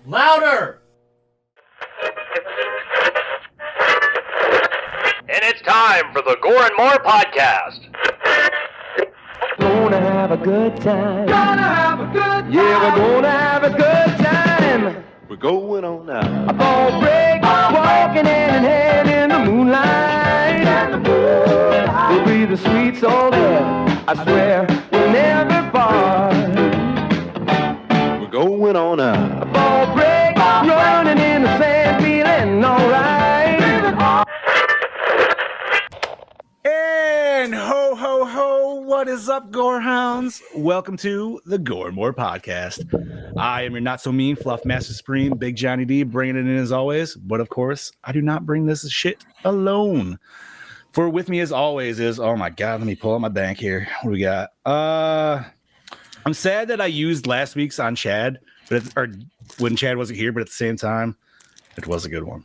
Louder! And it's time for the Gore N More podcast. Gonna have a good time. Gonna have a good time. Yeah, we're gonna have a good time. We're going on now. A ball break, walking hand in hand in the moonlight. We'll be the sweet soul there. I swear we'll never part. We're going on now. A ball break, running in the sand, feeling alright. And ho, ho, ho, what is up, Gorehounds? Welcome to the Gore N More podcast. I am your not-so-mean Fluff Master Supreme, Big Johnny D, bringing it in as always. But, of course, I do not bring this shit alone. For with me, as always, is, oh my God, let me pull up my bank here. What do we got? I'm sad that I used last week's on Chad, or when Chad wasn't here, but at the same time, it was a good one.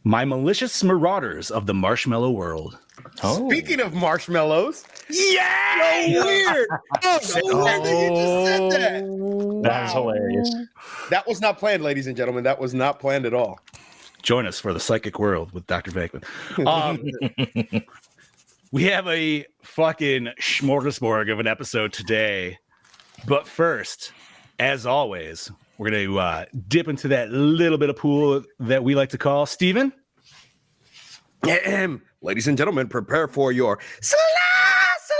My malicious marauders of the marshmallow world. Oh. Speaking of marshmallows, Yeah! so weird. Oh, so weird that you just said that. That is hilarious. That was not planned, ladies and gentlemen. That was not planned at all. Join us for the psychic world with Dr. Vakeman. We have a fucking smorgasbord of an episode today. But first, as always, we're going to dip into that little bit of pool that we like to call Steven. Ladies and gentlemen, prepare for your slice of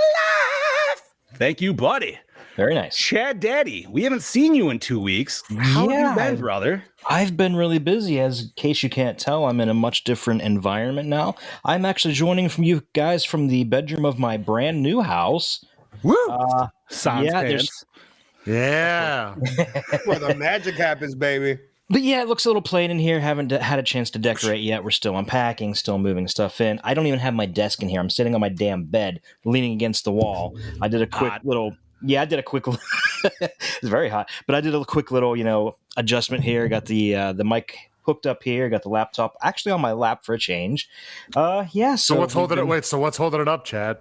life. Thank you, buddy. Very nice. Chad Daddy, we haven't seen you in 2 weeks. How have you been, brother? I've been really busy. As in case you can't tell, I'm in a much different environment now. I'm actually joining from you guys from the bedroom of my brand new house. Woo! Sans pants. Yeah. Where the magic happens, baby. But yeah, it looks a little plain in here. Haven't had a chance to decorate yet. We're still unpacking, still moving stuff in. I don't even have my desk in here. I'm sitting on my damn bed, leaning against the wall. I did a quick little... Yeah, I did a quick... It's very hot. But I did a quick little, adjustment here. Got the mic hooked up here. Got the laptop actually on my lap for a change. Yeah. So what's holding it? Wait, so what's holding it up, Chad?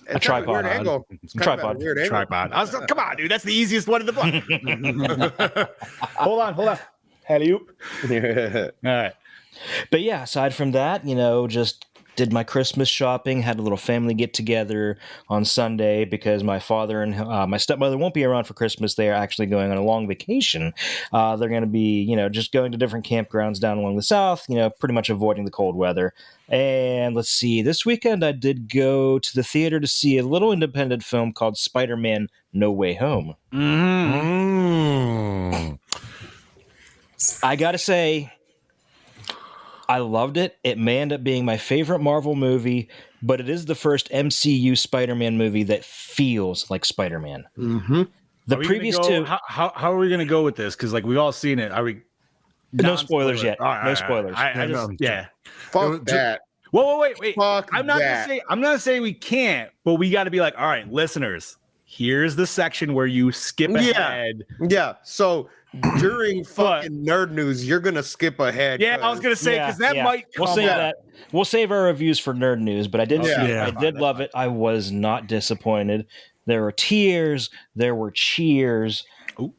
It's A tripod. Weird angle. Tripod. Weird angle. Tripod. Come on, dude. That's the easiest one in the book. Hold on. Alley-oop. All right. But yeah, aside from that, just did my Christmas shopping, had a little family get together on Sunday because my father and my stepmother won't be around for Christmas. They are actually going on a long vacation. They're going to be, just going to different campgrounds down along the south, pretty much avoiding the cold weather. And let's see, this weekend I did go to the theater to see a little independent film called Spider-Man No Way Home. Mm. I got to say, I loved it. It may end up being my favorite Marvel movie, but it is the first MCU Spider-Man movie that feels like Spider-Man. Mm-hmm. The previous two... How are we going to go with this? Because, we've all seen it. Are we... No spoilers yet. Right, no spoilers. Yeah. Fuck that. Whoa, wait. Fuck I'm not gonna say we can't, but we got to be like, all right, listeners, here's the section where you skip ahead. Yeah. So during fucking nerd news, you're gonna skip ahead. Yeah, I was gonna say because that might. We'll save that. We'll save our reviews for nerd news, but I did. I did love it. I was not disappointed. There were tears. There were cheers. Ooh.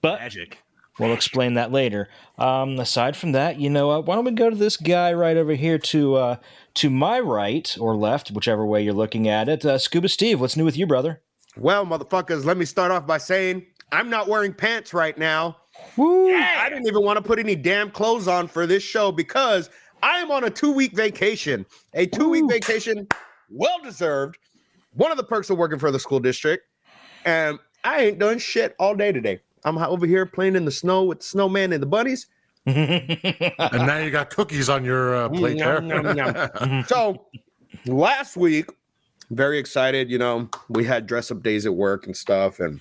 But Magic. We'll explain that later. Aside from that, why don't we go to this guy right over here to my right or left, whichever way you're looking at it. Scuba Steve, what's new with you, brother? Well, motherfuckers, let me start off by saying I'm not wearing pants right now. Woo! Yeah. I didn't even want to put any damn clothes on for this show because I am on a 2-week vacation. A 2-week vacation, well-deserved. One of the perks of working for the school district. And I ain't done shit all day today. I'm over here playing in the snow with the snowman and the bunnies. And now you got cookies on your plate there. So last week, very excited. We had dress-up days at work and stuff. And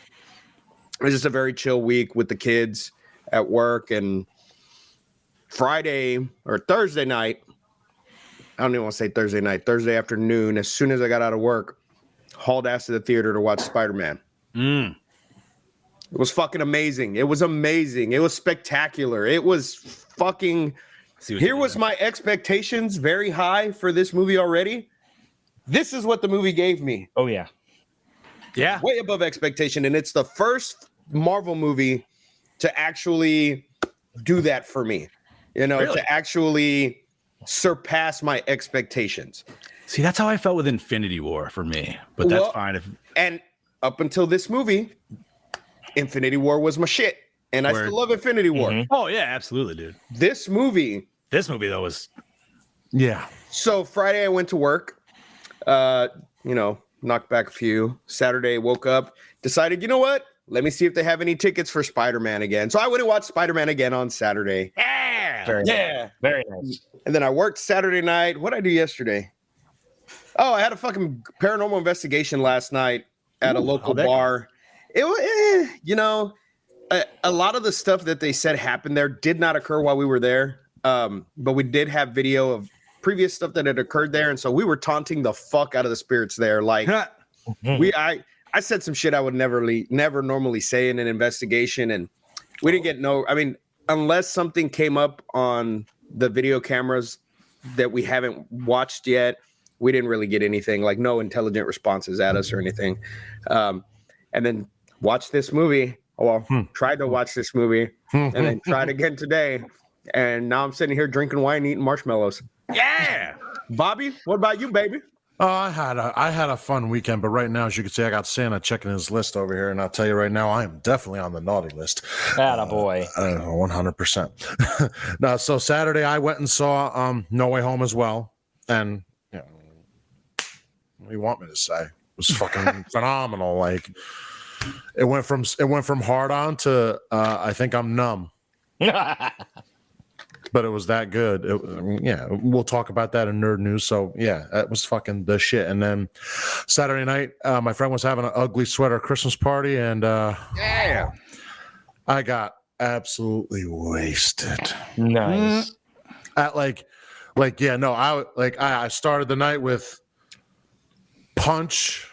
it was just a very chill week with the kids at work. And Friday or Thursday night, I don't even want to say Thursday night, Thursday afternoon, as soon as I got out of work, hauled ass to the theater to watch Spider-Man. It was fucking amazing. It was amazing. It was spectacular. It was fucking... Here was my expectations very high for this movie already. This is what the movie gave me. Oh, yeah. Yeah. way above expectation, and it's the first Marvel movie to actually do that for me. You know, Really? to actually surpass my expectations. See, that's how I felt with Infinity War for me, but that's fine. And up until this movie, Infinity War was my shit, and I still love Infinity War. Oh yeah, absolutely, dude. This movie though was Yeah. So Friday I went to work, knocked back a few. Saturday woke up, decided, you know what? Let me see if they have any tickets for Spider-Man again. So I went and watched Spider-Man again on Saturday. yeah, Very nice. Very nice. And then I worked Saturday night. What did I do yesterday? Oh, I had a fucking paranormal investigation last night at a local bar. It was, a lot of the stuff that they said happened there did not occur while we were there. But we did have video of previous stuff that had occurred there, and so we were taunting the fuck out of the spirits there. Like I said some shit I would never normally say in an investigation, and we didn't get unless something came up on the video cameras that we haven't watched yet, we didn't really get anything, like no intelligent responses at us or anything. And then watch this movie. Well, tried to watch this movie and then tried again today. And now I'm sitting here drinking wine, eating marshmallows. yeah. Bobby, what about you, baby? Oh, I had a fun weekend, but right now, as you can see, I got Santa checking his list over here, and I'll tell you right now, I am definitely on the naughty list. Attaboy. 100%. No, so Saturday I went and saw No Way Home as well, and what do you want me to say? It was fucking phenomenal. Like it went from hard on to I think I'm numb. But it was that good. We'll talk about that in nerd news. So yeah, that was fucking the shit. And then Saturday night, my friend was having an ugly sweater Christmas party, and I got absolutely wasted. Nice. At I started the night with punch.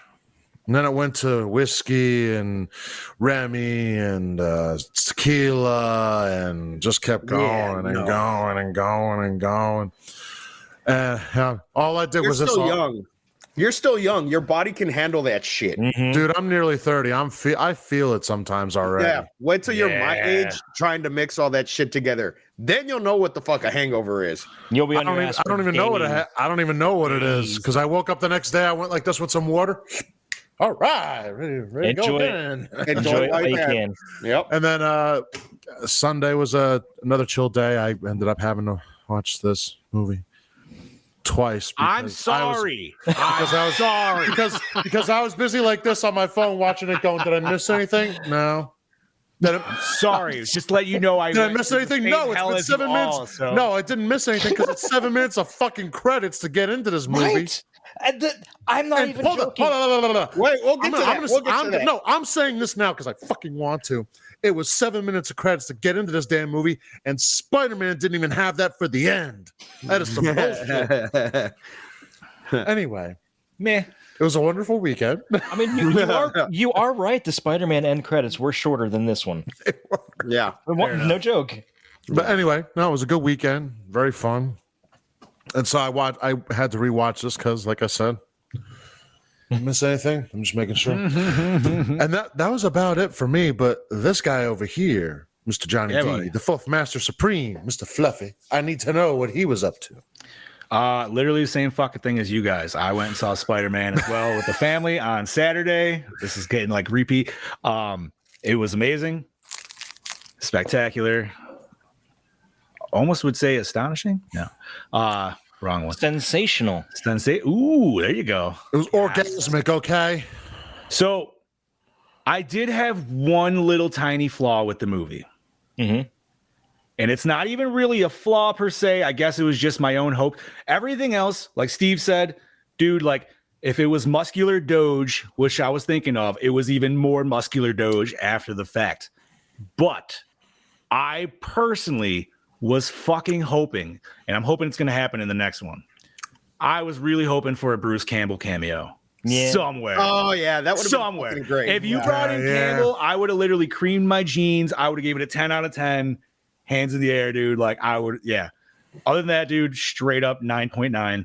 And then it went to whiskey and Remy and tequila and just kept going and going and going and going. And all I did was this. Young. You're still young. Your body can handle that shit. Mm-hmm. Dude, I'm nearly 30. I feel it sometimes already. Yeah. Wait till you're my age trying to mix all that shit together. Then you'll know what the fuck a hangover is. You'll be on your ass. I don't even know what it is because I woke up the next day. I went like this with some water. All right, ready to go in. Enjoy it while you can. Yep. And then Sunday was another chill day. I ended up having to watch this movie twice. I'm sorry. Because I was busy like this on my phone watching it going, did I miss anything? No. Sorry, just to let you know. Did I miss anything? No, it's been 7 minutes. No, I didn't miss anything because it's 7 minutes of fucking credits to get into this movie. Right? I'm not even joking. Hold on. Wait, we'll get to that. No, I'm saying this now because I fucking want to. It was 7 minutes of credits to get into this damn movie, and Spider-Man didn't even have that for the end. That is some bullshit. Anyway, meh. It was a wonderful weekend. I mean, you are right. The Spider-Man end credits were shorter than this one. Yeah, no joke. But anyway, no, it was a good weekend. Very fun. And so I had to rewatch this because, like I said, didn't miss anything. I'm just making sure. And that was about it for me. But this guy over here, Mr. Johnny D, buddy. the Fourth Master Supreme, Mr. Fluffy, I need to know what he was up to. Literally the same fucking thing as you guys. I went and saw Spider-Man as well with the family on Saturday. This is getting like repeat. It was amazing, spectacular. Almost would say astonishing. No, wrong one. Sensational. Ooh, there you go. It was orgasmic, okay? So I did have one little tiny flaw with the movie. Mm-hmm. And it's not even really a flaw per se. I guess it was just my own hope. Everything else, like Steve said, dude, like if it was muscular doge, which I was thinking of, it was even more muscular doge after the fact. But I personally was fucking hoping, and I'm hoping it's going to happen in the next one. I was really hoping for a Bruce Campbell cameo somewhere. Oh, yeah, that would have been fucking great. If you brought in Campbell, I would have literally creamed my jeans. I would have given it a 10 out of 10. Hands in the air, dude. Like I would, yeah. Other than that, dude, straight up 9.9.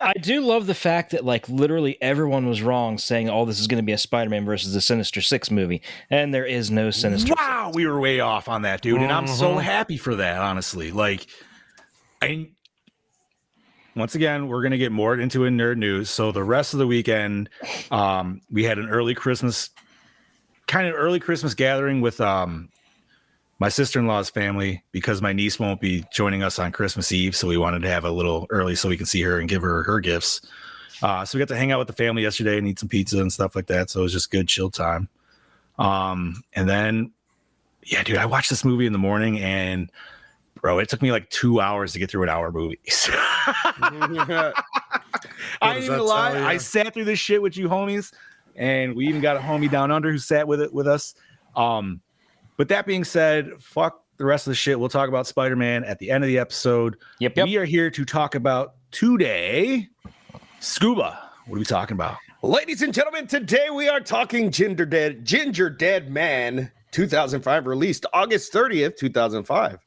I do love the fact that like literally everyone was wrong saying, "Oh, this is going to be a Spider-Man versus the Sinister Six movie," and there is no Sinister. Wow, we were way off on that, dude, and I'm so happy for that. Honestly, like, once again, we're gonna get more into a nerd news. So the rest of the weekend, we had an early Christmas gathering with my sister-in-law's family because my niece won't be joining us on Christmas Eve, so we wanted to have a little early so we can see her and give her gifts. So we got to hang out with the family yesterday and eat some pizza and stuff like that. So it was just good chill time. And then, yeah, dude, I watched this movie in the morning and bro, it took me like 2 hours to get through an hour movie. I ain't even lie. I sat through this shit with you homies, and we even got a homie down under who sat with us. But that being said, fuck the rest of the shit. We'll talk about Spider-Man at the end of the episode. Yep. We are here to talk about today. Scuba, what are we talking about? Ladies and gentlemen, today we are talking Gingerdead Man, 2005, released August 30th, 2005.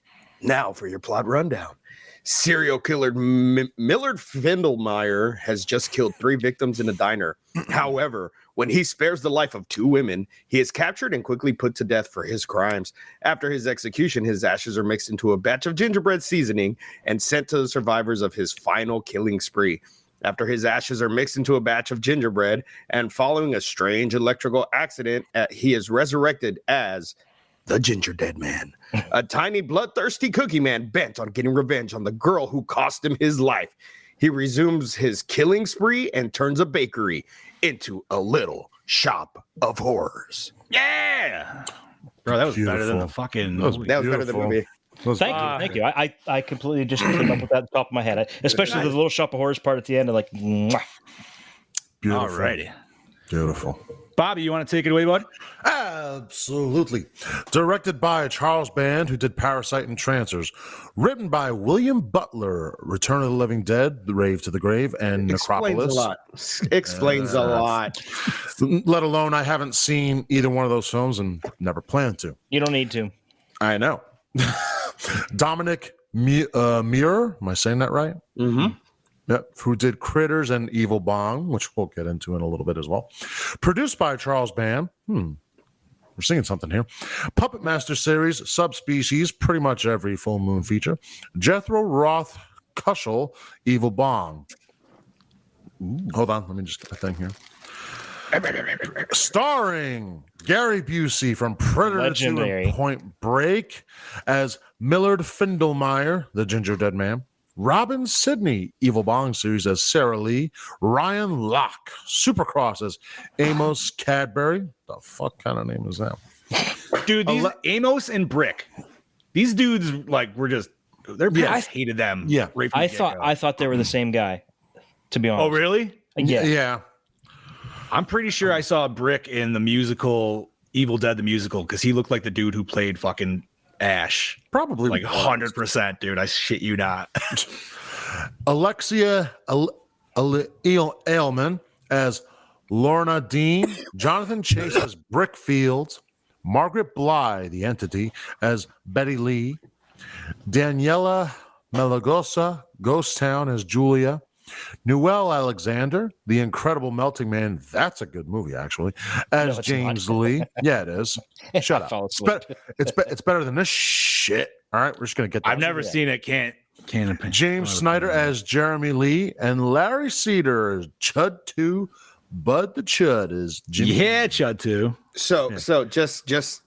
Now for your plot rundown. Serial killer Millard Findelmeyer has just killed 3 victims in a diner. However, when he spares the life of 2 women, he is captured and quickly put to death for his crimes. After his execution, his ashes are mixed into a batch of gingerbread seasoning and sent to the survivors of his final killing spree. After his ashes are mixed into a batch of gingerbread and following a strange electrical accident, he is resurrected as the Gingerdead Man, a tiny bloodthirsty cookie man bent on getting revenge on the girl who cost him his life. He resumes his killing spree and turns a bakery into a little shop of horrors. Yeah, bro, that was better than the fucking. That was better than the movie. Thank you. I completely just came up with that at the top of my head, especially the little shop of horrors part at the end. Like, mwah. Beautiful. Alrighty. Beautiful. Bobby, you want to take it away, bud? Absolutely. Directed by Charles Band, who did Parasite and Trancers. Written by William Butler, Return of the Living Dead, The Rave to the Grave, and Necropolis. Explains a lot. Let alone I haven't seen either one of those films and never plan to. You don't need to. I know. Dominic Muir, am I saying that right? Mm-hmm. Yep, who did Critters and Evil Bong, which we'll get into in a little bit as well. Produced by Charles Band. We're singing something here. Puppet Master series, Subspecies, pretty much every full moon feature. Jethro Roth Kushel, Evil Bong. Hold on, let me just get my thing here. Starring Gary Busey from Predator Legendary. 2 and Point Break as Millard Findelmeyer, the Gingerdead Man. Robin Sidney, Evil Bong series as Sarah Lee. Ryan Locke, Supercross as Amos Cadbury. The fuck kind of name is that? Dude, these Amos and Brick, these dudes like were just their parents hated them. Yeah, right from the get-go. I thought they were the same guy. To be honest. Oh, really? Yeah. I'm pretty sure I saw Brick in the musical Evil Dead the musical because he looked like the dude who played fucking Ash. Probably like 100%, dude. I shit you not. Alexia Ailman as Lorna Dean. Jonathan Chase as Brickfield. Margaret Bly, the entity, as Betty Lee. Daniela Malagosa, Ghost Town, as Julia. Noel Alexander, The Incredible Melting Man. That's a good movie, actually. As James Lee. Yeah, it is. Shut up. It's better than this shit. All right, we're just gonna get. I've never seen it. Can't. James Snyder as Jeremy Lee and Larry Cedar as Chud 2. Bud the Chud is Jimmy. Yeah, Chud 2. So just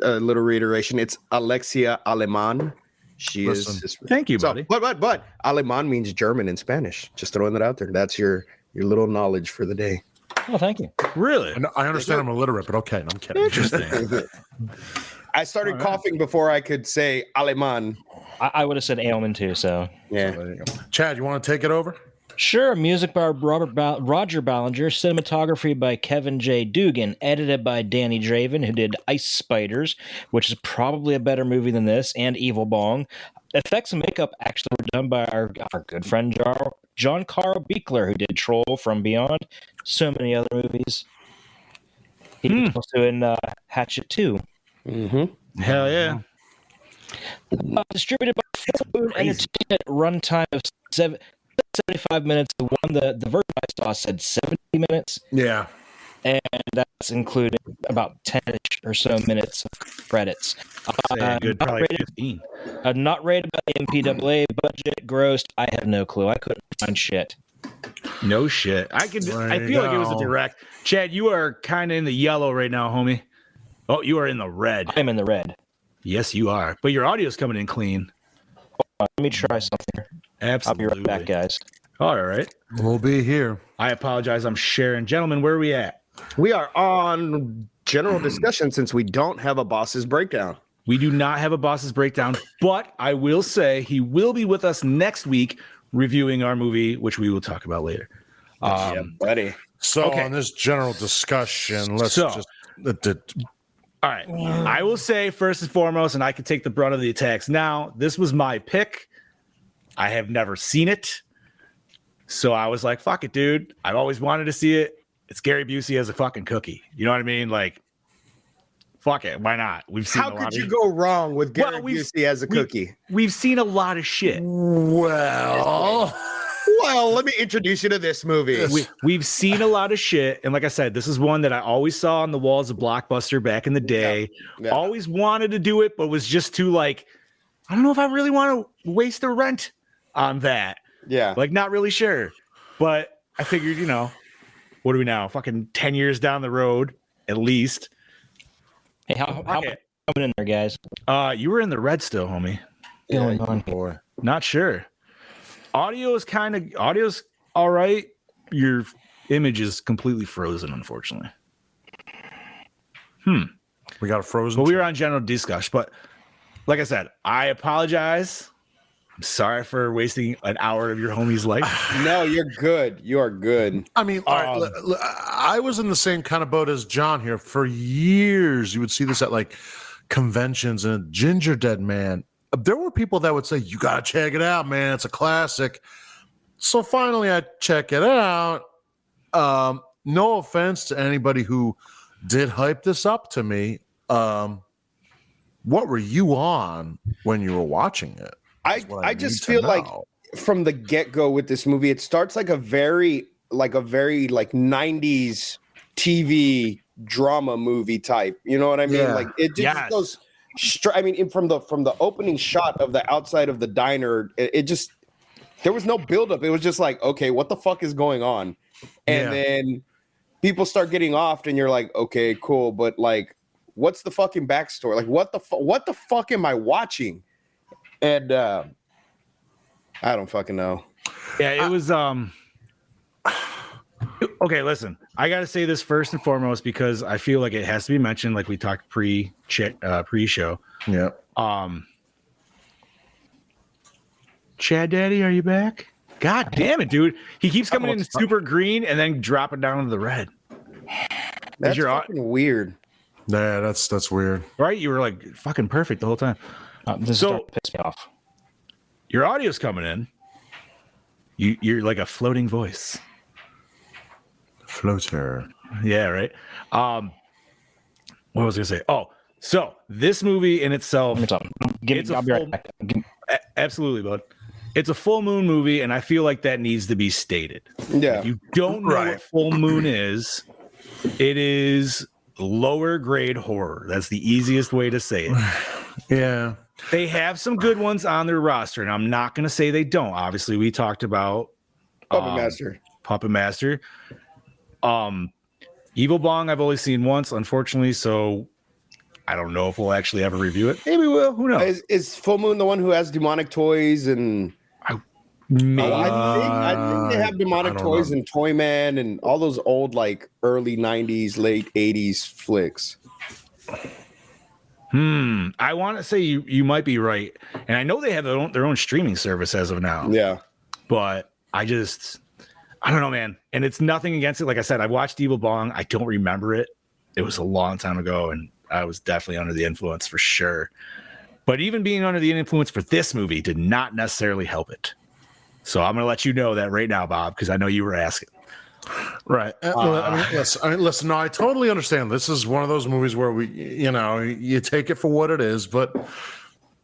a little reiteration. It's Alexia Aleman. She is. Thank you, buddy. But Aleman means German in Spanish. Just throwing that out there. That's your little knowledge for the day. Oh, thank you. Really? I understand I'm illiterate, but okay, I'm kidding. Interesting. I started coughing before I could say Aleman. I would have said Ailman too. So yeah. So there you go. Chad, you want to take it over? Sure. Music by Roger Ballinger. Cinematography by Kevin J. Dugan. Edited by Danny Draven, who did Ice Spiders, which is probably a better movie than this, and Evil Bong. Effects and makeup actually were done by our good friend John Carl Beekler, who did Troll from Beyond. So many other movies. He was also in Hatchet 2. Mm-hmm. Hell yeah. Distributed by Full Moon Entertainment. Runtime of 75 minutes. The version I saw said 70 minutes, Yeah. and that's including about 10 or so minutes of credits. Say a good, Not probably rated, 15. not rated by the MPAA, budget grossed. I have no clue. I couldn't find shit. No shit. I There feel you like it was a go. direct. Chad, you are kind of in the yellow right now, homie. Oh, you are in the red. I'm in the red. Yes, you are. But your audio's coming in clean. Let me try something. Absolutely. I'll be right back, guys. All right. We'll be here. I apologize. I'm sharing. Gentlemen, where are we at? We are on general discussion since we don't have a boss's breakdown. We do not have a boss's breakdown, but I will say he will be with us next week reviewing our movie, which we will talk about later. Yeah, buddy. So Okay. on this general discussion, let's So- just All right. I will say first and foremost, and I can take the brunt of the attacks now, this was my pick. I have never seen it. So I was like, fuck it, dude. I've always wanted to see it. It's Gary Busey as a fucking cookie. You know what I mean? Like, fuck it. Why not? We've seen How a lot could of you go wrong with Gary Well, we've- Busey as a cookie? We've seen a lot of shit. well. Well, let me introduce you to this movie. We've seen a lot of shit. And like I said, this is one that I always saw on the walls of Blockbuster back in the day. Yeah. Always wanted to do it, but was just too like, I don't know if I really want to waste the rent on that. Yeah. Like, not really sure. But I figured, you know, what are we now? Fucking 10 years down the road, at least. Hey, how Okay. coming in there, guys? You were in the red still, homie. Going on here? Boy. Not sure. Audio's all right. Your image is completely frozen, unfortunately. We got a frozen. But we were on general discussion. But like I said, I apologize. I'm sorry for wasting an hour of your homie's life. No, you're good. You are good. I mean, all right, I was in the same kind of boat as John here for years. You would see this at like conventions and Gingerdead Man. There were people that would say, you got to check it out, man. It's a classic. So finally, I check it out. No offense to anybody who did hype this up to me. What were you on when you were watching it? I just feel like from the get-go with this movie, it starts like a very 90s TV drama movie type. You know what I mean? Yeah. Like it just Yes. goes I mean, from the opening shot of the outside of the diner, it just there was no buildup. It was just like, okay, what the fuck is going on? And then people start getting off, and you're like, okay, cool, but like, what's the fucking backstory? Like, what the fuck am I watching? And I don't fucking know. Yeah, it was okay, listen. I got to say this first and foremost because I feel like it has to be mentioned, like we talked pre-show. Yeah. Chad Daddy, are you back? God damn it, dude. He keeps coming in super green and then dropping down to the red. That's your- fucking weird. Yeah, that's weird. Right? You were like fucking perfect the whole time. This So- is starting to piss me off. Your audio's coming in. You're like a floating voice. Floater. Yeah, right. What was I gonna say? Oh, so this movie in itself, Let me talk. It's a I'll be full- right back. Give- absolutely, bud. It's a full moon movie, and I feel like that needs to be stated. Yeah. If you don't know Right. what full moon is, it is lower grade horror. That's the easiest way to say it. Yeah. They have some good ones on their roster, and I'm not going to say they don't. Obviously, we talked about Puppet Master. Puppet Master. Evil Bong, I've only seen once, unfortunately, so I don't know if we'll actually ever review it. Maybe we will. Who knows? Is Full Moon the one who has demonic toys and Maybe. I think they have I demonic don't toys know. and Toyman and all those old like early 90s, late 80s flicks. I want to say you might be right, and I know they have their own streaming service as of now. Yeah. But I don't know, man. And it's nothing against it. Like I said, I watched Evil Bong. I don't remember it. It was a long time ago, and I was definitely under the influence for sure. But even being under the influence for this movie did not necessarily help it. So I'm going to let you know that right now, Bob, because I know you were asking. Right. Listen, no, I totally understand. This is one of those movies where you take it for what it is. But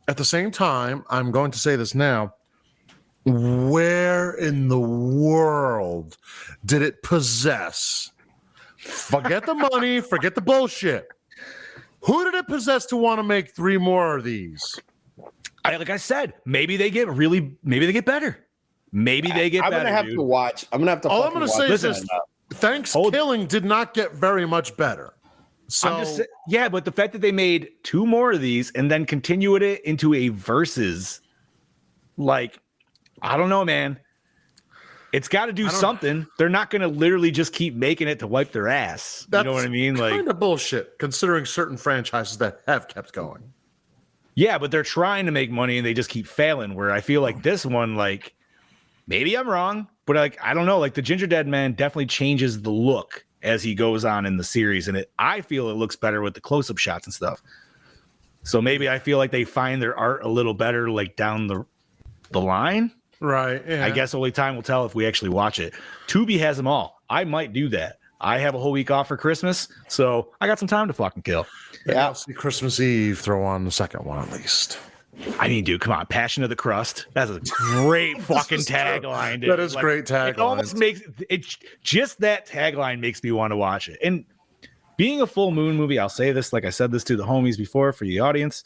at the same time, I'm going to say this now. Where in the world did it possess? Forget the money, forget the bullshit. Who did it possess to want to make 3 more of these? Like I said, maybe they get better. Maybe they get better. I'm gonna have to watch. I'm gonna have to. All I'm gonna say is this: this. Thanksgiving did not get very much better. So Yeah, but the fact that they made 2 more of these and then continued it into a versus, like, I don't know, man. It's got to do something. They're not going to literally just keep making it to wipe their ass. You know what I mean? Like, kind of bullshit, considering certain franchises that have kept going. Yeah, but they're trying to make money and they just keep failing. Where I feel like this one, like, maybe I'm wrong, but like, I don't know. Like, the Gingerdead Man definitely changes the look as he goes on in the series, and I feel it looks better with the close-up shots and stuff. So maybe I feel like they find their art a little better, like down the line. Right. Yeah. I guess only time will tell if we actually watch it. Tubi has them all. I might do that. I have a whole week off for Christmas, so I got some time to fucking kill. Yeah. I'll see Christmas Eve throw on the second one at least. I mean, dude, come on. Passion of the Crust. That's a great fucking tagline, dude. That is great tagline. It almost makes it just that tagline makes me want to watch it. And being a full moon movie, I'll say this, like I said this to the homies before for the audience.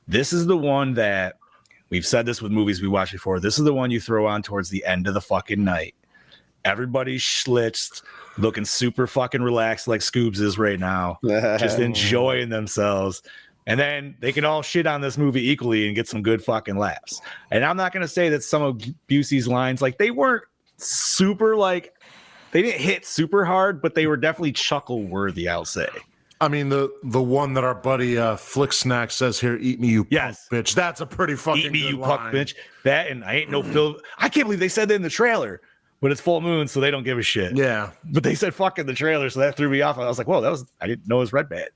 This is the one that we've said this with movies we watched before. This is the one you throw on towards the end of the fucking night. Everybody's schlitzed, looking super fucking relaxed like Scoobs is right now, just enjoying themselves. And then they can all shit on this movie equally and get some good fucking laughs. And I'm not going to say that some of Busey's lines, like, they weren't super, like, they didn't hit super hard, but they were definitely chuckle worthy, I'll say. I mean, the one that our buddy Flick Snack says here, "Eat me, you punk bitch." That's a pretty fucking eat me, good you line. punk bitch. That, and I ain't no Phil. I can't believe they said that in the trailer, but it's full moon, so they don't give a shit. Yeah, but they said fuck in the trailer, so that threw me off. I was like, whoa, I didn't know it was Red Bat.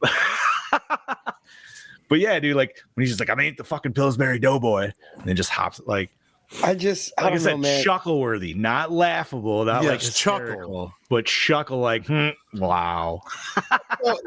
But yeah, dude, like when he's just like, I'm gonna eat the fucking Pillsbury Doughboy, and then just hops like. I said, chuckle worthy, not laughable, not like hysterical, but chuckle like, wow.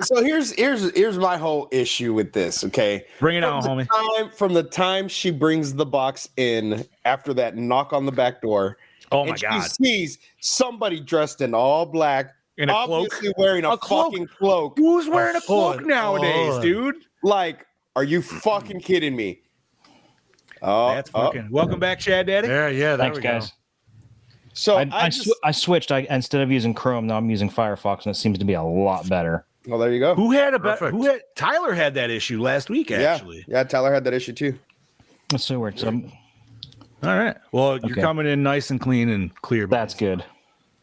so here's my whole issue with this. Okay, bring it on, homie. From the time she brings the box in after that knock on the back door, oh my god, she sees somebody dressed in all black, in a obviously cloak, wearing a fucking cloak. Who's wearing a cloak nowadays, dude? Like, are you fucking kidding me? Oh, that's fucking. Welcome back, Chad Daddy. Yeah. Thanks, guys. So I switched. Instead of using Chrome, now I'm using Firefox, and it seems to be a lot better. Well, there you go. Tyler had that issue last week, actually. Yeah, Tyler had that issue too. That's so weird. So, all right. Well, you're coming in nice and clean and clear. That's good.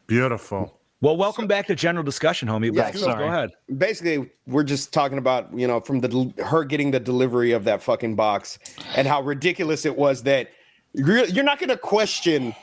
Beautiful. Well, welcome back to general discussion, homie. Yeah, go ahead. Basically, we're just talking about, from her getting the delivery of that fucking box and how ridiculous it was that you're not going to question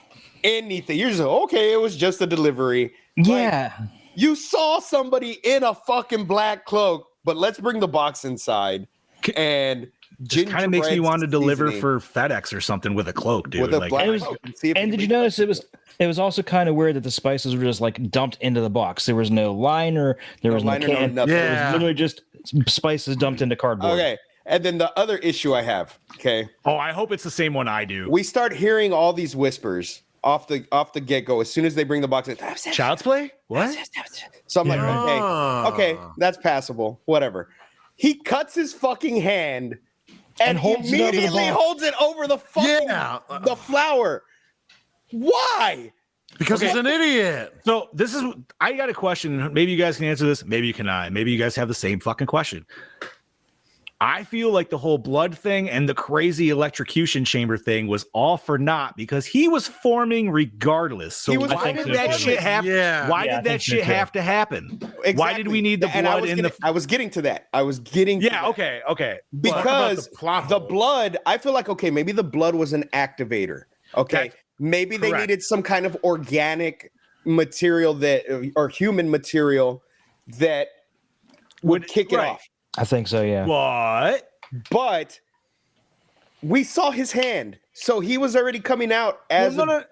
anything. You're just okay, it was just a delivery. Yeah. Like, you saw somebody in a fucking black cloak, but let's bring the box inside and it kind of makes me want to deliver for FedEx or something with a cloak, dude. With a black cloak. And did you notice it was also kind of weird that the spices were just like dumped into the box. There was no liner, there was no can. No, it was literally just spices dumped into cardboard. Okay. And then the other issue I have, okay. Oh, I hope it's the same one I do. We start hearing all these whispers off the get-go as soon as they bring the box in. Child's play? What? So I'm like, okay, that's passable. Whatever. He cuts his fucking hand and immediately holds it over the fucking the flour. Why? Because he's an idiot. So I got a question. Maybe you guys can answer this. Maybe you cannot. Maybe you guys have the same fucking question. I feel like the whole blood thing and the crazy electrocution chamber thing was all for naught because he was forming regardless. So why did that shit happen? Why did that shit have to happen? Exactly. Why did we need the blood in the? I was getting to that. Okay. Because the blood, I feel like maybe the blood was an activator. Okay, maybe they needed some kind of organic material or human material that would kick it off. I think so, yeah. What? But we saw his hand, so he was already coming out as No,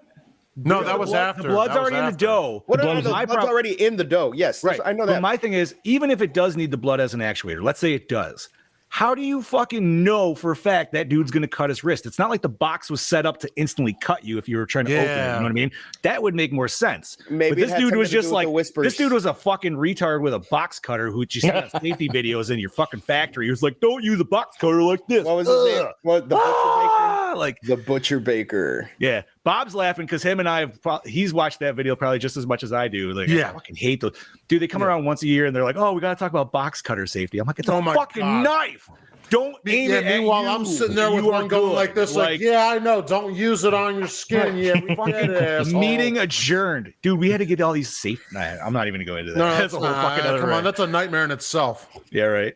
that was after. The blood's already in the dough. The blood's already in the dough. Yes, right. I know that. But my thing is, even if it does need the blood as an actuator, let's say it does. how do you fucking know for a fact that dude's gonna cut his wrist? It's not like the box was set up to instantly cut you if you were trying to open it. You know what I mean? That would make more sense. Maybe but it this had dude something was to do just with like the whispers. this dude was a fucking retard with a box cutter who you see on safety videos in your fucking factory. He was like, "Don't use a box cutter like this." What was his name? What, the butcher baker? Like The butcher baker. yeah, Bob's laughing because him and I he's watched that video probably just as much as I do. Like, Yeah. I fucking hate those. Dude, they come around once a year and they're like, "Oh, we got to talk about box cutter safety." I'm like, "It's a my fucking God. knife. Don't aim it at Meanwhile, you. I'm sitting there with You one are going good." like this, like, yeah, I know. Don't use it on your skin. Yeah, we get it, asshole. Meeting adjourned, dude. We had to get all these safe. Nah, I'm not even gonna go into that. No, That's a whole fucking other. come on, rant. that's a nightmare in itself. Yeah, right.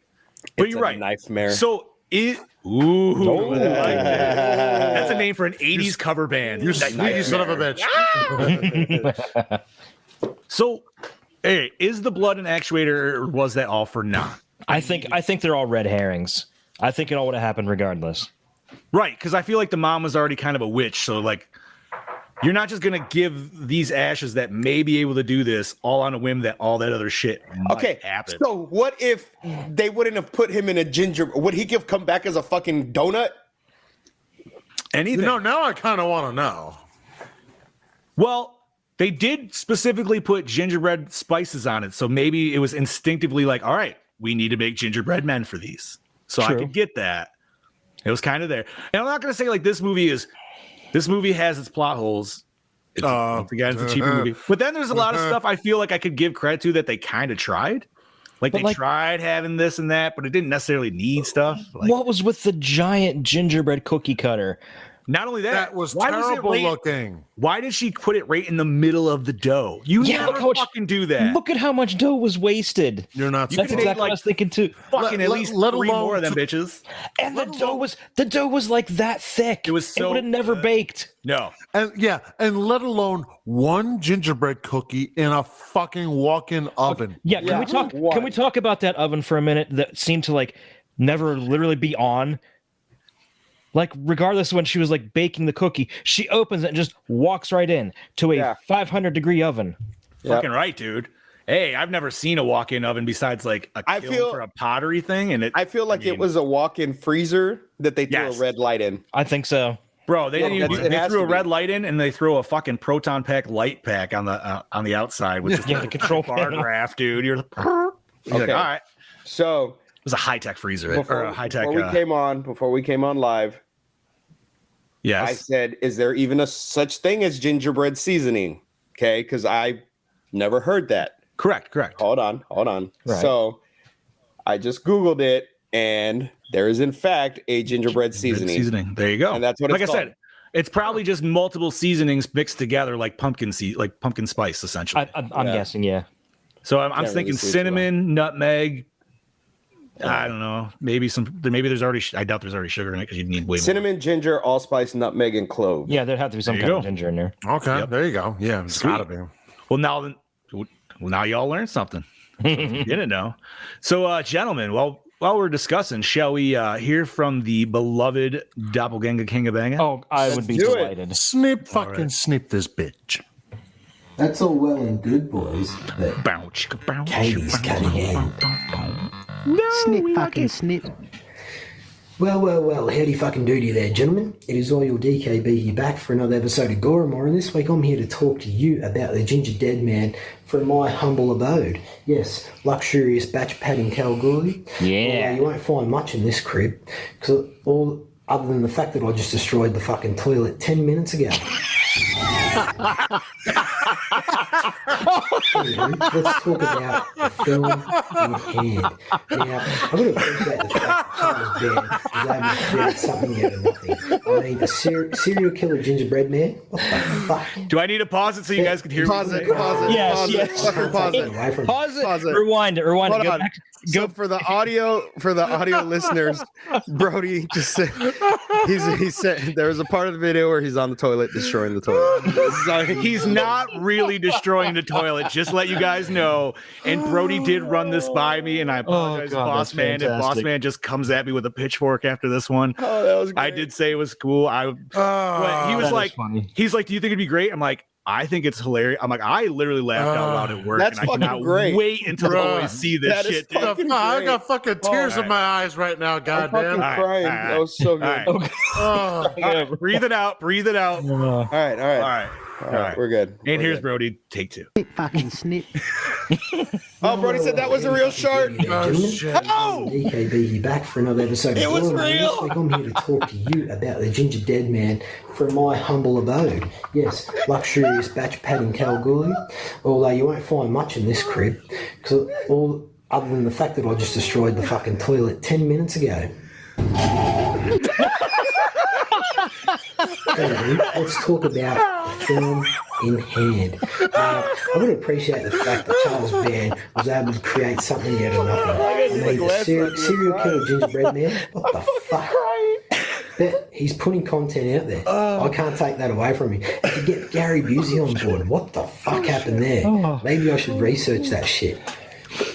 But It's you're a right. Nightmare. So it. Ooh, I like that. That's a name for an '80s cover band. You sneaky son of a bitch. So, hey, is the blood an actuator, or was that all for naught? I think they're all red herrings. I think it all would have happened regardless. Right, because I feel like the mom was already kind of a witch. So, like, you're not just gonna give these ashes that may be able to do this all on a whim that all that other shit might happen. So what if they wouldn't have put him in a ginger? Would he come back as a fucking donut? Anything? No, now I kind of want to know. Well, they did specifically put gingerbread spices on it, so maybe it was instinctively like, all right, we need to make gingerbread men for these. So True. I could get that. It was kind of there. And I'm not gonna say like this movie has its plot holes. It's a cheaper movie. But then there's a lot of stuff I feel like I could give credit to that they kind of tried. Like they tried having this and that, but it didn't necessarily need stuff. Like, What was with the giant gingerbread cookie cutter? not only that, That was why terrible it right, looking. Why did she put it right in the middle of the dough? You Yeah, never look how much- fucking do that. Look at how much dough was wasted. You're not. You That's could exactly make, what I was thinking too. fucking at least let three alone more of them bitches. And the dough was like that thick. It was so would have never baked. No. and let alone one gingerbread cookie in a fucking walk-in oven. Yeah, can we talk about that oven for a minute that seemed to like never literally be on? Like regardless of when she was like baking the cookie, she opens it and just walks right in to a 500-degree oven. Fucking right, dude. Hey, I've never seen a walk-in oven besides like a kiln for a pottery thing, and I feel like it was a walk-in freezer that they threw Yes. a red light in. I think so. bro. They didn't even. it They has threw to a be. red light in, and they threw a fucking proton pack light pack on the outside with Yeah, the control bar panel. graph, dude. You're like, all right. It So was a high tech freezer or a high tech. before we came on live, Yes. I said, "Is there even a such thing as gingerbread seasoning?" Okay, because I never heard that. Correct. Hold on. Right. So I just Googled it, and there is in fact a gingerbread seasoning. There you go. And that's what like it's I said. It's probably just multiple seasonings mixed together, like pumpkin spice, essentially. I'm guessing, yeah. So I'm Can't thinking really see cinnamon, nutmeg. I don't know. Maybe there's already. I doubt there's already sugar in it because you'd need way Cinnamon, ginger, allspice, nutmeg, and clove. Yeah, there'd have to be some There you kind of go. ginger in there. Okay, there you go. Yeah, it's gotta be. more. Now y'all learned something. You didn't know. So, gentlemen, while we're discussing, shall we hear from the beloved doppelganger king of banga? Oh, I would be do it. delighted. Snip snip this bitch. That's all well and good, boys, but Bow, chicka, bow, Katie's chicka, cutting in. bow, bow, bow. Snip fucking snip. Well, howdy fucking doody there, gentlemen. It is all your DKB here back for another episode of Gore N More, and this week I'm here to talk to you about the Gingerdead Man from my humble abode. Yes, luxurious batch pad in Kalgoorlie. Yeah. Although you won't find much in this crib, because all other than the fact that I just destroyed the fucking toilet 10 minutes ago. Anywho, let's talk about the film in hand. Now, I've got to appreciate the fact that Thomas Band was able to create something out of nothing. I mean, a serial killer gingerbread man? What the fuck? Do I need to pause it so you guys can hear Pause me? it. Pause it. Yes, pause yes. It, fucking pause it. Away from Pause it. Pause it. Rewind it. Rewind Hold it. Go on. back. So for the audio listeners, Brody just said he said there was a part of the video where he's on the toilet destroying the toilet. He's not really destroying the toilet. Just let you guys know. And Brody did run this by me, and I apologize, God, Boss that's Man. If Boss fantastic. Man just comes at me with a pitchfork after this one, Oh, that was great. I did say it was cool. But he was That is like, funny. he's like, "Do you think it'd be great?" I'm like, I think it's hilarious. I'm like, I literally laughed out loud at work. That's and I fucking cannot great. wait until the Bruh. boys see this That is shit. Dude. fucking I got great. fucking tears in my eyes right now. I'm Goddamn. fucking crying. All right. That was so good. All right. Oh. All right, breathe it out. Breathe it out. All All right. right. We're good. And We're here's good. Brody. Take 2. Fucking snip. Oh, Brody said that was a real shark. Oh, shit. Oh! DKB here back for another episode. It of was Gore N More. real. This week I'm here to talk to you about the Gingerdead Man from my humble abode. Yes, luxurious batch pad in Kalgoorlie. Although you won't find much in this crib, because all other than the fact that I just destroyed the fucking toilet 10 minutes ago. Anyway, let's talk about the film in hand. I would appreciate the fact that Charles Band was able to create something out of nothing. I mean, the serial killer Gingerdead Man, what the fuck? But he's putting content out there. I can't take that away from him. To get Gary Busey on board, what the fuck happened there? Maybe I should research that shit.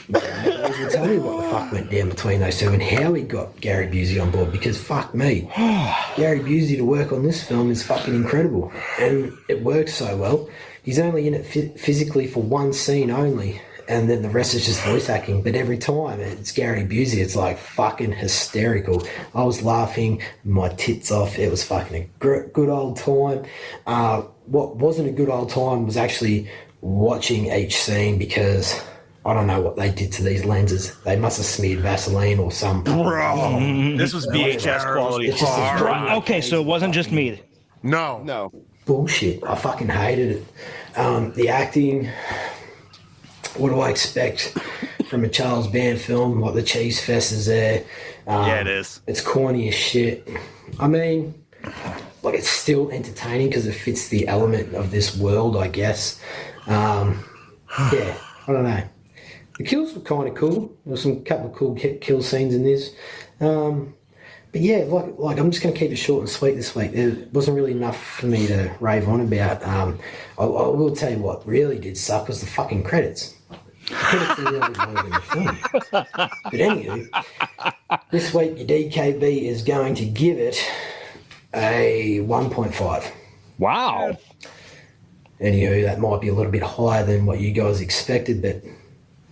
Well, tell me what the fuck went down between those two and how he got Gary Busey on board, because fuck me, Gary Busey to work on this film is fucking incredible, and it works so well. He's only in it physically for one scene only, and then the rest is just voice acting, but every time it's Gary Busey, it's like fucking hysterical. I was laughing my tits off. It was fucking a good old time. What wasn't a good old time was actually watching each scene, because I don't know what they did to these lenses. They must have smeared Vaseline or some. Bro, this was VHS quality. It's just a hard. Okay, so it wasn't just me. No. bullshit. I fucking hated it. The acting. What do I expect from a Charles Band film? Like the cheese fest is there. Yeah, it is. It's corny as shit. I mean, like it's still entertaining because it fits the element of this world, I guess. Yeah, I don't know. The kills were kind of cool. There was some couple of cool kill scenes in this. But yeah, like I'm just going to keep it short and sweet this week. There wasn't really enough for me to rave on about. I will tell you what really did suck was the fucking credits. The credits are really longer than the film. But anywho, this week your DKB is going to give it a 1.5. Wow. Anywho, that might be a little bit higher than what you guys expected, but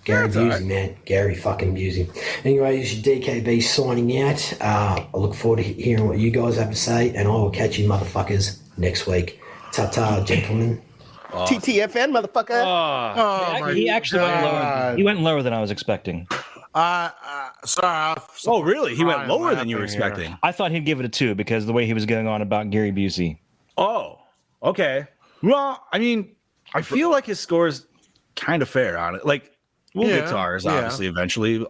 Gary That's Busey, all right. man. Gary fucking Busey. Anyway, this is your DKB signing out. I look forward to hearing what you guys have to say, and I will catch you motherfuckers next week. Ta-ta, gentlemen. TTFN, motherfucker. Oh, my He actually went lower. God. He went lower than I was expecting. Sorry. Oh, really? He went Fine, lower than you were laughing here. expecting. I thought he'd give it a 2 because the way he was going on about Gary Busey. Oh, okay. Well, I mean, I feel like his score is kind of fair on it. Like, we'll get to ours, obviously, eventually.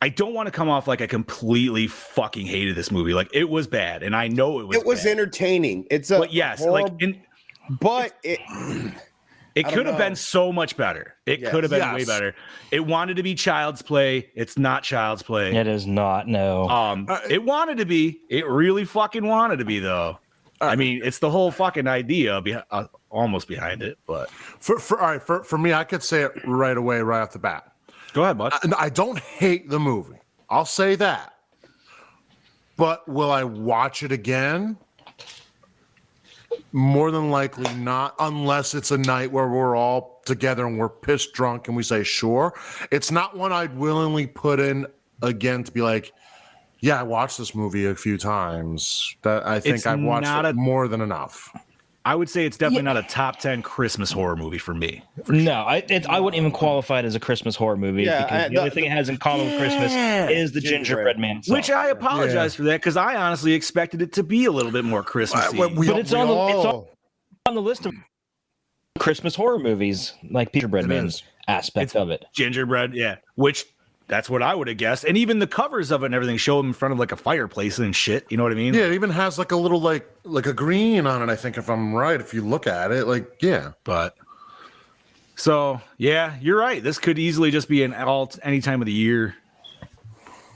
I don't want to come off like I completely fucking hated this movie. Like, it was bad, and I know it was. It was bad. entertaining. It's a But yes, horrible- like, but it it I could don't have know. been so much better. It Yes. could have been way Yes. better. It wanted to be child's play. It's not child's play. It is not, no. It wanted to be. It really fucking wanted to be, though. I mean, it's the whole fucking idea almost behind it. But For me, I could say it right away, right off the bat. go ahead, bud. I don't hate the movie. I'll say that. But will I watch it again? More than likely not, unless it's a night where we're all together and we're pissed drunk and we say, sure. It's not one I'd willingly put in again to be like, yeah, I watched this movie a few times. That I think It's I've watched not it a- more than enough. I would say it's definitely not a top 10 Christmas horror movie for me. No, I wouldn't even qualify it as a Christmas horror movie Yeah, because the only thing it has in common with Christmas is the gingerbread man itself. Which I apologize for that because I honestly expected it to be a little bit more Christmassy. But it's on the list of Christmas horror movies, like Gingerbread It Man's is. aspect of it. Gingerbread, yeah. Which that's what I would have guessed. And even the covers of it and everything show them in front of like a fireplace and shit. You know what I mean? Yeah, it even has like a little like a green on it, I think, if I'm right. If you look at it, like, yeah. But so yeah, you're right. This could easily just be any time of the year.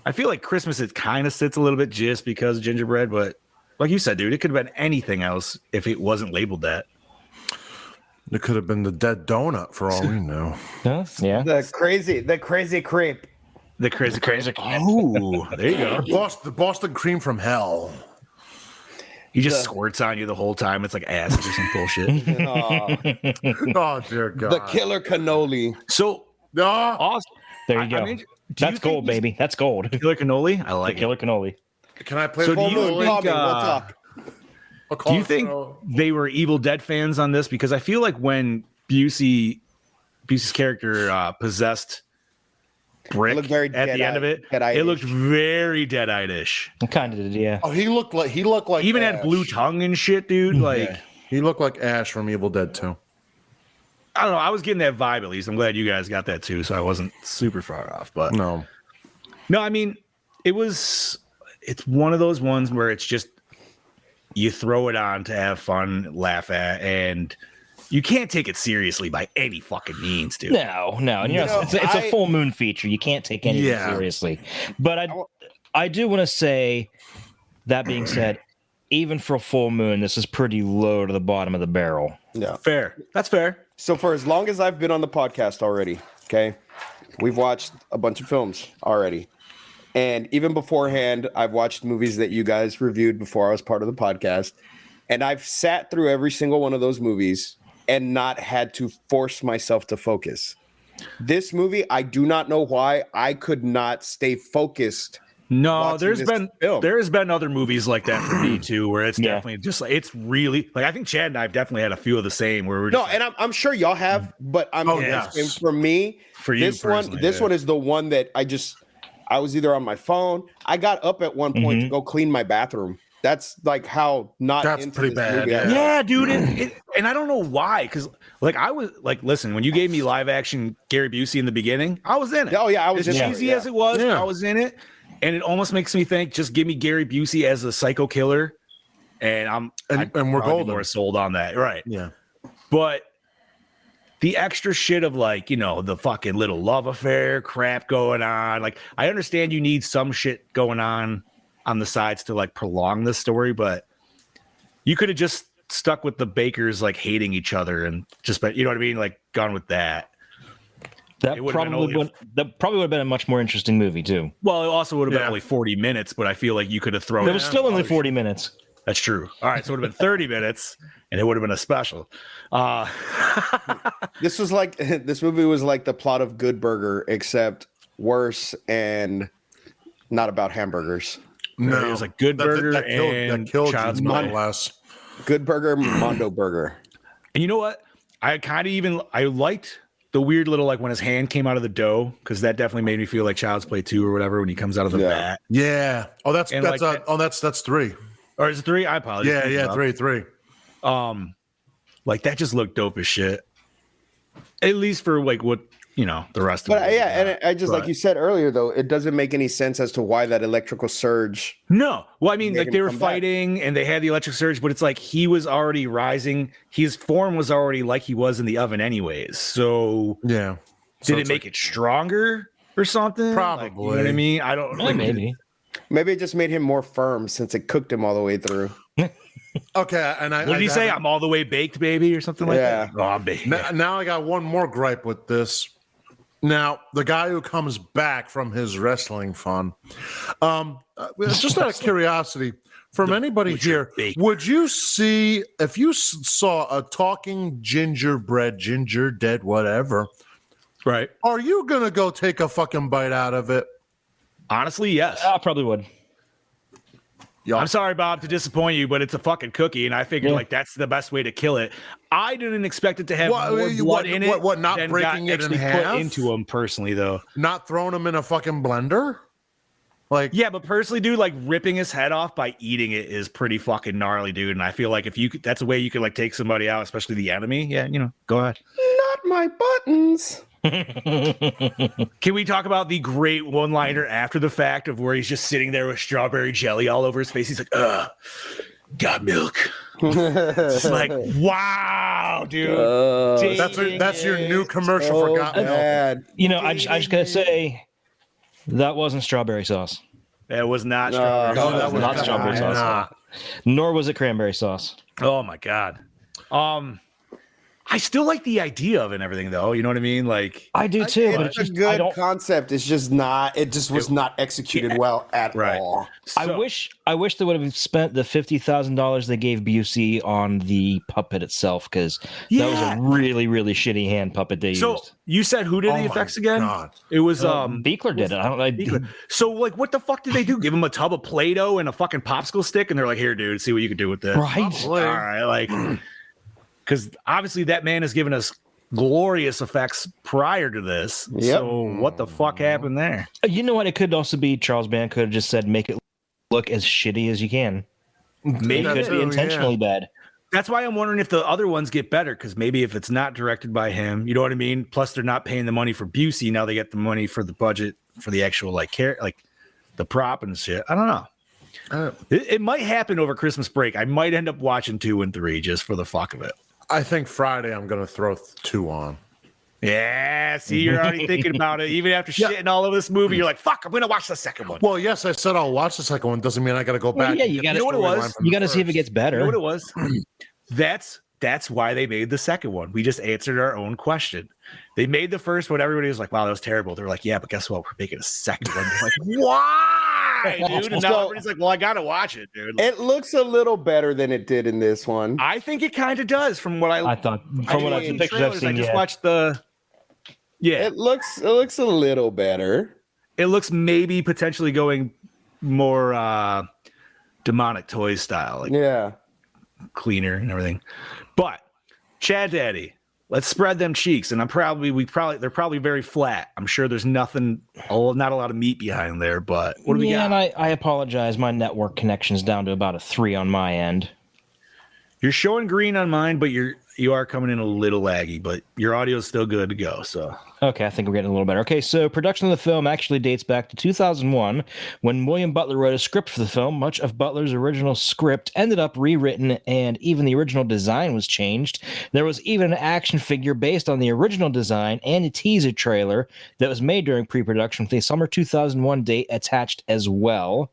I feel like Christmas it kind of sits a little bit just because of gingerbread, but like you said, dude, it could have been anything else if it wasn't labeled that. It could have been the dead donut for all we know. Huh? Yeah. the crazy creep. The crazy. Oh, there you go. The Boston cream from hell. He just squirts on you the whole time. It's like acid or some bullshit. Oh dear God. The killer cannoli. So No. awesome. There you go. do That's you think gold, he's baby. That's gold. Killer cannoli. I like Killer cannoli. Can I play So full do you moon? think, Call me, we'll talk. I'll call Do you it think so. they were Evil Dead fans on this? Because I feel like when Busey's character possessed Brick looked very at the end of it, Dead-eyed-ish. it looked very Dead-eyed-ish. Kind of did, yeah. Oh, he looked like Even Ash. had blue tongue and shit, dude. Like, Yeah. He looked like Ash from Evil Dead 2. I don't know. I was getting that vibe at least. I'm glad you guys got that too, so I wasn't super far off. But No. I mean, it's one of those ones where it's just you throw it on to have fun, laugh at, and you can't take it seriously by any fucking means, dude. No. And, it's a full moon feature. You can't take anything seriously. But I do want to say, that being said, even for a full moon, this is pretty low to the bottom of the barrel. Yeah. Fair. That's fair. So for as long as I've been on the podcast already, okay, we've watched a bunch of films already. And even beforehand, I've watched movies that you guys reviewed before I was part of the podcast. And I've sat through every single one of those movies and not had to force myself to focus. This movie, I do not know why I could not stay focused. No, watching there's this been film. there's been other movies like that for me too, where it's definitely just like it's really like I think Chad and I've definitely had a few of the same where we're just No, and I'm sure y'all have, but I'm yes. and for me, For you this one personally, this yeah. one is the one that I was either on my phone. I got up at one point to go clean my bathroom. That's like how not That's into pretty this bad, movie I yeah. was. Yeah, dude, and I don't know why, because like I was like, listen, when you gave me live action Gary Busey in the beginning, I was in it. Oh yeah, I was As in cheesy it, as it was, Yeah. I was in it, and it almost makes me think, just give me Gary Busey as a psycho killer, and I'd and we're probably be golden. more sold on that, right? Yeah. But the extra shit of like, the fucking little love affair crap going on, like I understand you need some shit going on the sides to like prolong the story, but you could have just stuck with the Bakers like hating each other and just, you know what I mean, like gone with that. That It would've been probably would have been a much more interesting movie, too. Well, it also would have been Yeah. only 40 minutes, but I feel like you could have thrown It was still only 40 minutes. That's true. All right, so it would have been 30 minutes and it would have been a special. This movie was like the plot of Good Burger, except worse and not about hamburgers. No. It was like Good Burger and that killed Child's you, more Play. or less. Good Burger, Mondo Burger. And you know what? I liked the weird little, like when his hand came out of the dough, because that definitely made me feel like Child's Play 2 or whatever when he comes out of the Yeah. vat. Yeah. Oh, that's And that's like that's 3. Or is it 3? I apologize. Yeah, 3. Like that just looked dope as shit. At least for like what the rest of But it. yeah, and I just like you said earlier, though, it doesn't make any sense as to why that electrical surge. No. Well, I mean, Made like him they were come back. fighting and they had the electric surge, but it's like he was already rising. His form was already like he was in the oven, anyways. So Yeah. did it make it stronger or something? Probably. Like, you know what I mean? I don't know. Yeah, maybe. Maybe it just made him more firm since it cooked him all the way through. Okay, and What did he say? I'm all the way baked, baby, or something like Yeah. that? Oh, I'm baked. Now I got one more gripe with this. Now, the guy who comes back from his wrestling fun, just out of curiosity, from anybody here, bacon. would you see, if you saw a talking gingerbread, Gingerdead, whatever, Right. are you going to go take a fucking bite out of it? Honestly, yes. I probably would. I'm sorry, Bob, to disappoint you, but it's a fucking cookie, and I figured like that's the best way to kill it. I didn't expect it to have What- more what- blood in it. what, not than breaking got it in actually half? put into them personally, though. Not throwing him in a fucking blender? Like, Yeah, but personally, dude, like ripping his head off by eating it is pretty fucking gnarly, dude. And I feel like if you could, that's a way you could like take somebody out, especially the enemy. Yeah, go ahead. Not my buttons. Can we talk about the great one-liner after the fact of where he's just sitting there with strawberry jelly all over his face? He's like, got milk. It's like, wow, dude. that's your new commercial for Got Milk. Bad. I just gotta say, that wasn't strawberry sauce. That was not strawberry. No, sauce. that was Not strawberry sauce. Nor was it cranberry sauce. Oh my god. I still like the idea of it and everything, though. You know what I mean? Like, I do too, but It's it's a just I good don't. concept. It's just not. It just was not executed well at all. I wish they would have spent the $50,000 they gave Busey on the puppet itself, because that was a really, really shitty hand puppet they So used. you said who did the effects again? God. It was Beekler did it. I don't know. Beekler. So like, what the fuck did they do? Give him a tub of Play-Doh and a fucking popsicle stick, and they're like, "Here, dude, see what you can do with this." Right. All right, like, because obviously that man has given us glorious effects prior to this. Yep. So what the fuck happened there? You know what? It could also be Charles Band could have just said, make it look as shitty as you can. Maybe It could be intentionally bad. That's why I'm wondering if the other ones get better, because maybe if it's not directed by him, you know what I mean? Plus, they're not paying the money for Busey. Now they get the money for the budget for the actual like the prop and shit. I don't know. It might happen over Christmas break. I might end up watching 2 and 3 just for the fuck of it. I think Friday I'm going to throw 2 on. Yeah, see, you're already thinking about it. Even after shitting all over this movie, you're like, fuck, I'm going to watch the second one. Well, yes, I said I'll watch the second one. Doesn't mean I got to go back. Yeah, you got know what it was? You got to see if it gets better. You know what it was? That's why they made the second one. We just answered our own question. They made the first one. Everybody was like, wow, that was terrible. They're like, yeah, but guess what? We're making a second one. They're like, why, dude? And now everybody's like, well, I got to watch it, dude. It looks a little better than it did in this one. I think it kind of does from what I thought. From what I've seen, pictures I've seen, I just watched the. Yeah, It looks a little better. it looks maybe potentially going more demonic toys style, like Yeah. cleaner and everything. But Chad Daddy, let's spread them cheeks. And they're probably very flat. I'm sure there's not a lot of meat behind there. But what do we got? And I apologize. My network connection's down to about a 3 on my end. You're showing green on mine, but you are coming in a little laggy. But your audio is still good to go. So. Okay, I think we're getting a little better. Okay, so production of the film actually dates back to 2001 when William Butler wrote a script for the film. Much of Butler's original script ended up rewritten, and even the original design was changed. There was even an action figure based on the original design and a teaser trailer that was made during pre-production with a summer 2001 date attached as well.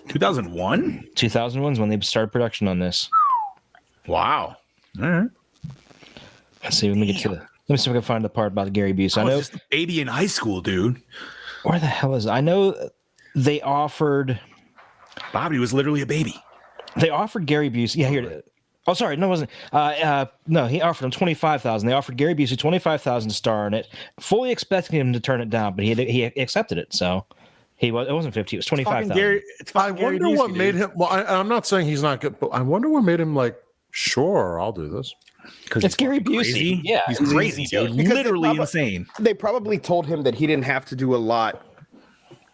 2001? 2001 is when they started production on this. Wow. All right. Let's see. Let me see if I can find the part about Gary Busey. I I was know just a baby in high school, dude. where the hell is it? I know they offered Bobby was literally a baby. Gary Busey. Yeah, here it is. Oh, sorry, no, it wasn't. No, he offered him $25,000. They offered Gary Busey $25,000 to star in it, fully expecting him to turn it down, but he accepted it. So it wasn't 50. It was 25,000. I wonder what made him. Well, I'm not saying he's not good, but I wonder what made him like. Sure, I'll do this. Because it's Gary Busey. Yeah, he's crazy, dude. Because Literally insane. They probably told him that he didn't have to do a lot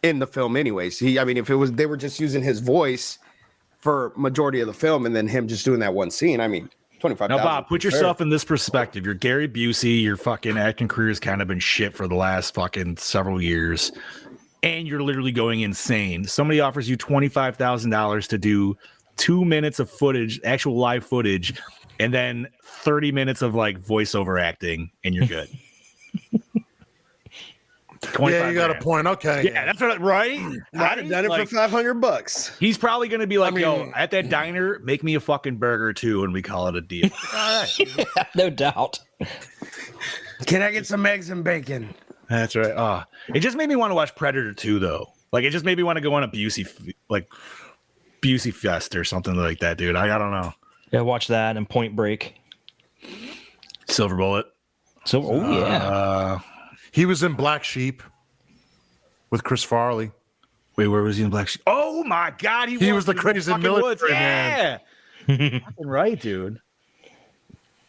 in the film anyways. If they were just using his voice for majority of the film and then him just doing that one scene. I mean, 25,000. Now, Bob, put yourself in this perspective. You're Gary Busey. Your fucking acting career has kind of been shit for the last fucking several years. And you're literally going insane. Somebody offers you $25,000 to do 2 minutes of footage, actual live footage, and then 30 minutes of like voiceover acting, and you're good. Yeah, you got a point. Okay. Yeah, that's right. I'd have done it for $500. He's probably going to be like, yo, at that diner, make me a fucking burger too, and we call it a deal. All right. Yeah, no doubt. Can I get some eggs and bacon? That's right. It just made me want to watch Predator 2, though. Like, it just made me want to go on a Busey Fest or something like that, dude. I don't know. Yeah, watch that and Point Break. Silver Bullet. Yeah. He was in Black Sheep with Chris Farley. Wait, where was he in Black Sheep? Oh my God, he was the crazy military man. Yeah, right, dude.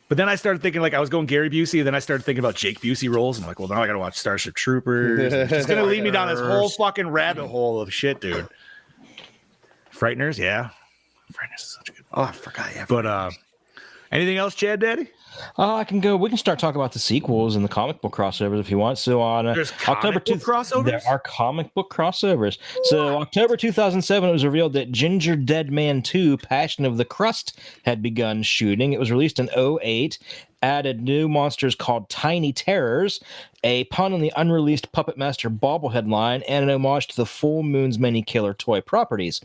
But then I started thinking, like, I was going Gary Busey, and then I started thinking about Jake Busey roles. And I'm like, well, now I got to watch Starship Troopers. It's just going to lead me down this whole fucking rabbit hole of shit, dude. Frighteners, yeah. Frighteners is such a good one. Oh, I forgot. Yeah. But anything else, Chad Daddy? I can go. We can start talking about the sequels and the comic book crossovers if you want. So on October 2nd, crossovers? There are comic book crossovers. What? So October 2007, it was revealed that Gingerdead Man 2: Passion of the Crust had begun shooting. It was released in 2008. added new monsters called Tiny Terrors, a pun on the unreleased Puppet Master bobblehead line, and an homage to the Full Moon's many killer toy properties.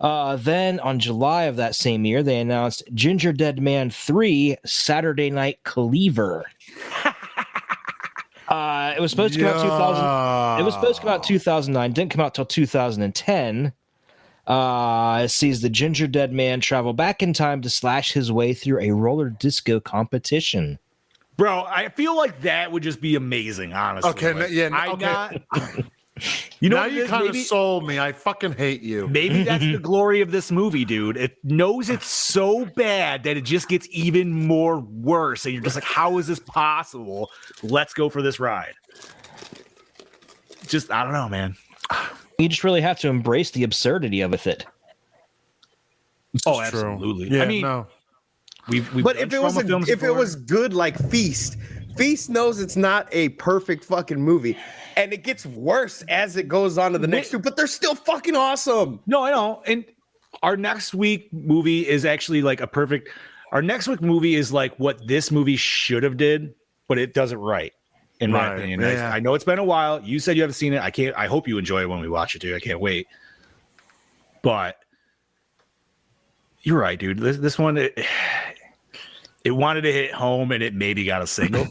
Then, on July of that same year, they announced Gingerdead Man 3 Saturday Night Cleaver. It was supposed to come out 2000. It was supposed to come out 2009. Didn't come out till 2010. It sees the Gingerdead Man travel back in time to slash his way through a roller disco competition. Bro, I feel like that would just be amazing, honestly. Okay, Like, yeah, I okay. got. You know, Now what it you is? kind of Maybe- sold me. I fucking hate you. Maybe that's the glory of this movie, dude. It knows it's so bad that it just gets even more worse. And you're just like, how is this possible? Let's go for this ride. Just, I don't know, man. You just really have to embrace the absurdity of it. Oh, It's true. absolutely. Yeah, I mean, no. we've But done if it was trauma films if it before. was good like Feast knows it's not a perfect fucking movie, and it gets worse as it goes on to the next two. But they're still fucking awesome. No, I know. And our next week movie is actually like a perfect. Our next week movie is like what this movie should have did, but it does it right, in my Right, opinion. yeah. I know it's been a while. You said you haven't seen it. I hope you enjoy it when we watch it too. I can't wait. But you're right, dude. This one, it wanted to hit home, and it maybe got a single.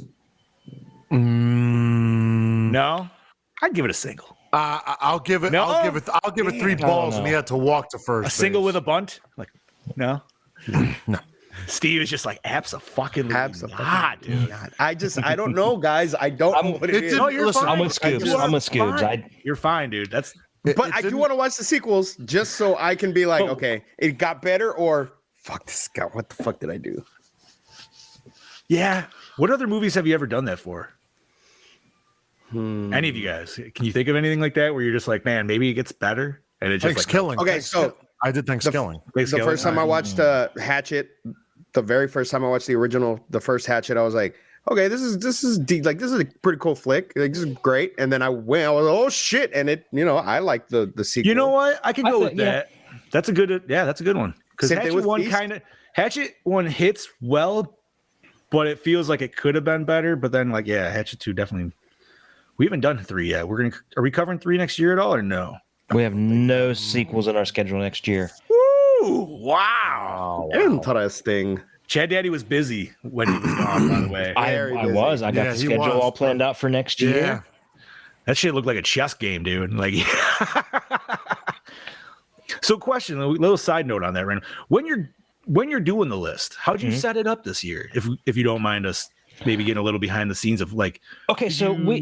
No, I'd give it a single. I'll give it. No? I'll give it 3 balls, and he had to walk to first. A single base. with a bunt? Like, no. No. Steve is just like abso-fucking-lutely not, dude. I don't know, guys. I don't know what it it is. didn't- No, you're listen, fine. I'm with Scoobs. I'm with Scoobs. Fine. You're fine, dude. That's But I do didn't- want to watch the sequels just so I can be like, Oh. okay, it got better, or fuck this guy. What the fuck did I do? yeah. What other movies have you ever done that for? Any of you guys? Can you think of anything like that where you're just like, man, maybe it gets better, and it just like Thanksgiving. Okay, so I did Thanksgiving. the first time I watched Hatchet, the very first time I watched the original, the first Hatchet, I was like, okay, this is a pretty cool flick. Like, this is great. And then I was like, oh shit, and it, I like the sequel. You know what? I can I go think- with that. That's a good. Yeah, that's a good one. Because Same thing Hatchet with one Feast? Hatchet one hits well, but it feels like it could have been better. But then, like, yeah, Hatchet 2 definitely. We haven't done 3 yet. Are we covering 3 next year at all, or no? We have no sequels in our schedule next year. Woo! Wow. Interesting. Chad Daddy was busy when he was gone. By the way, I Very got busy. the Yeah, he schedule was. all planned out for next Yeah. year. that shit looked like a chess game, dude. Like, so question, a little side note on that, Randall. When you're doing the list, how'd you set it up this year? If you don't mind us maybe getting a little behind the scenes of like, Okay, so we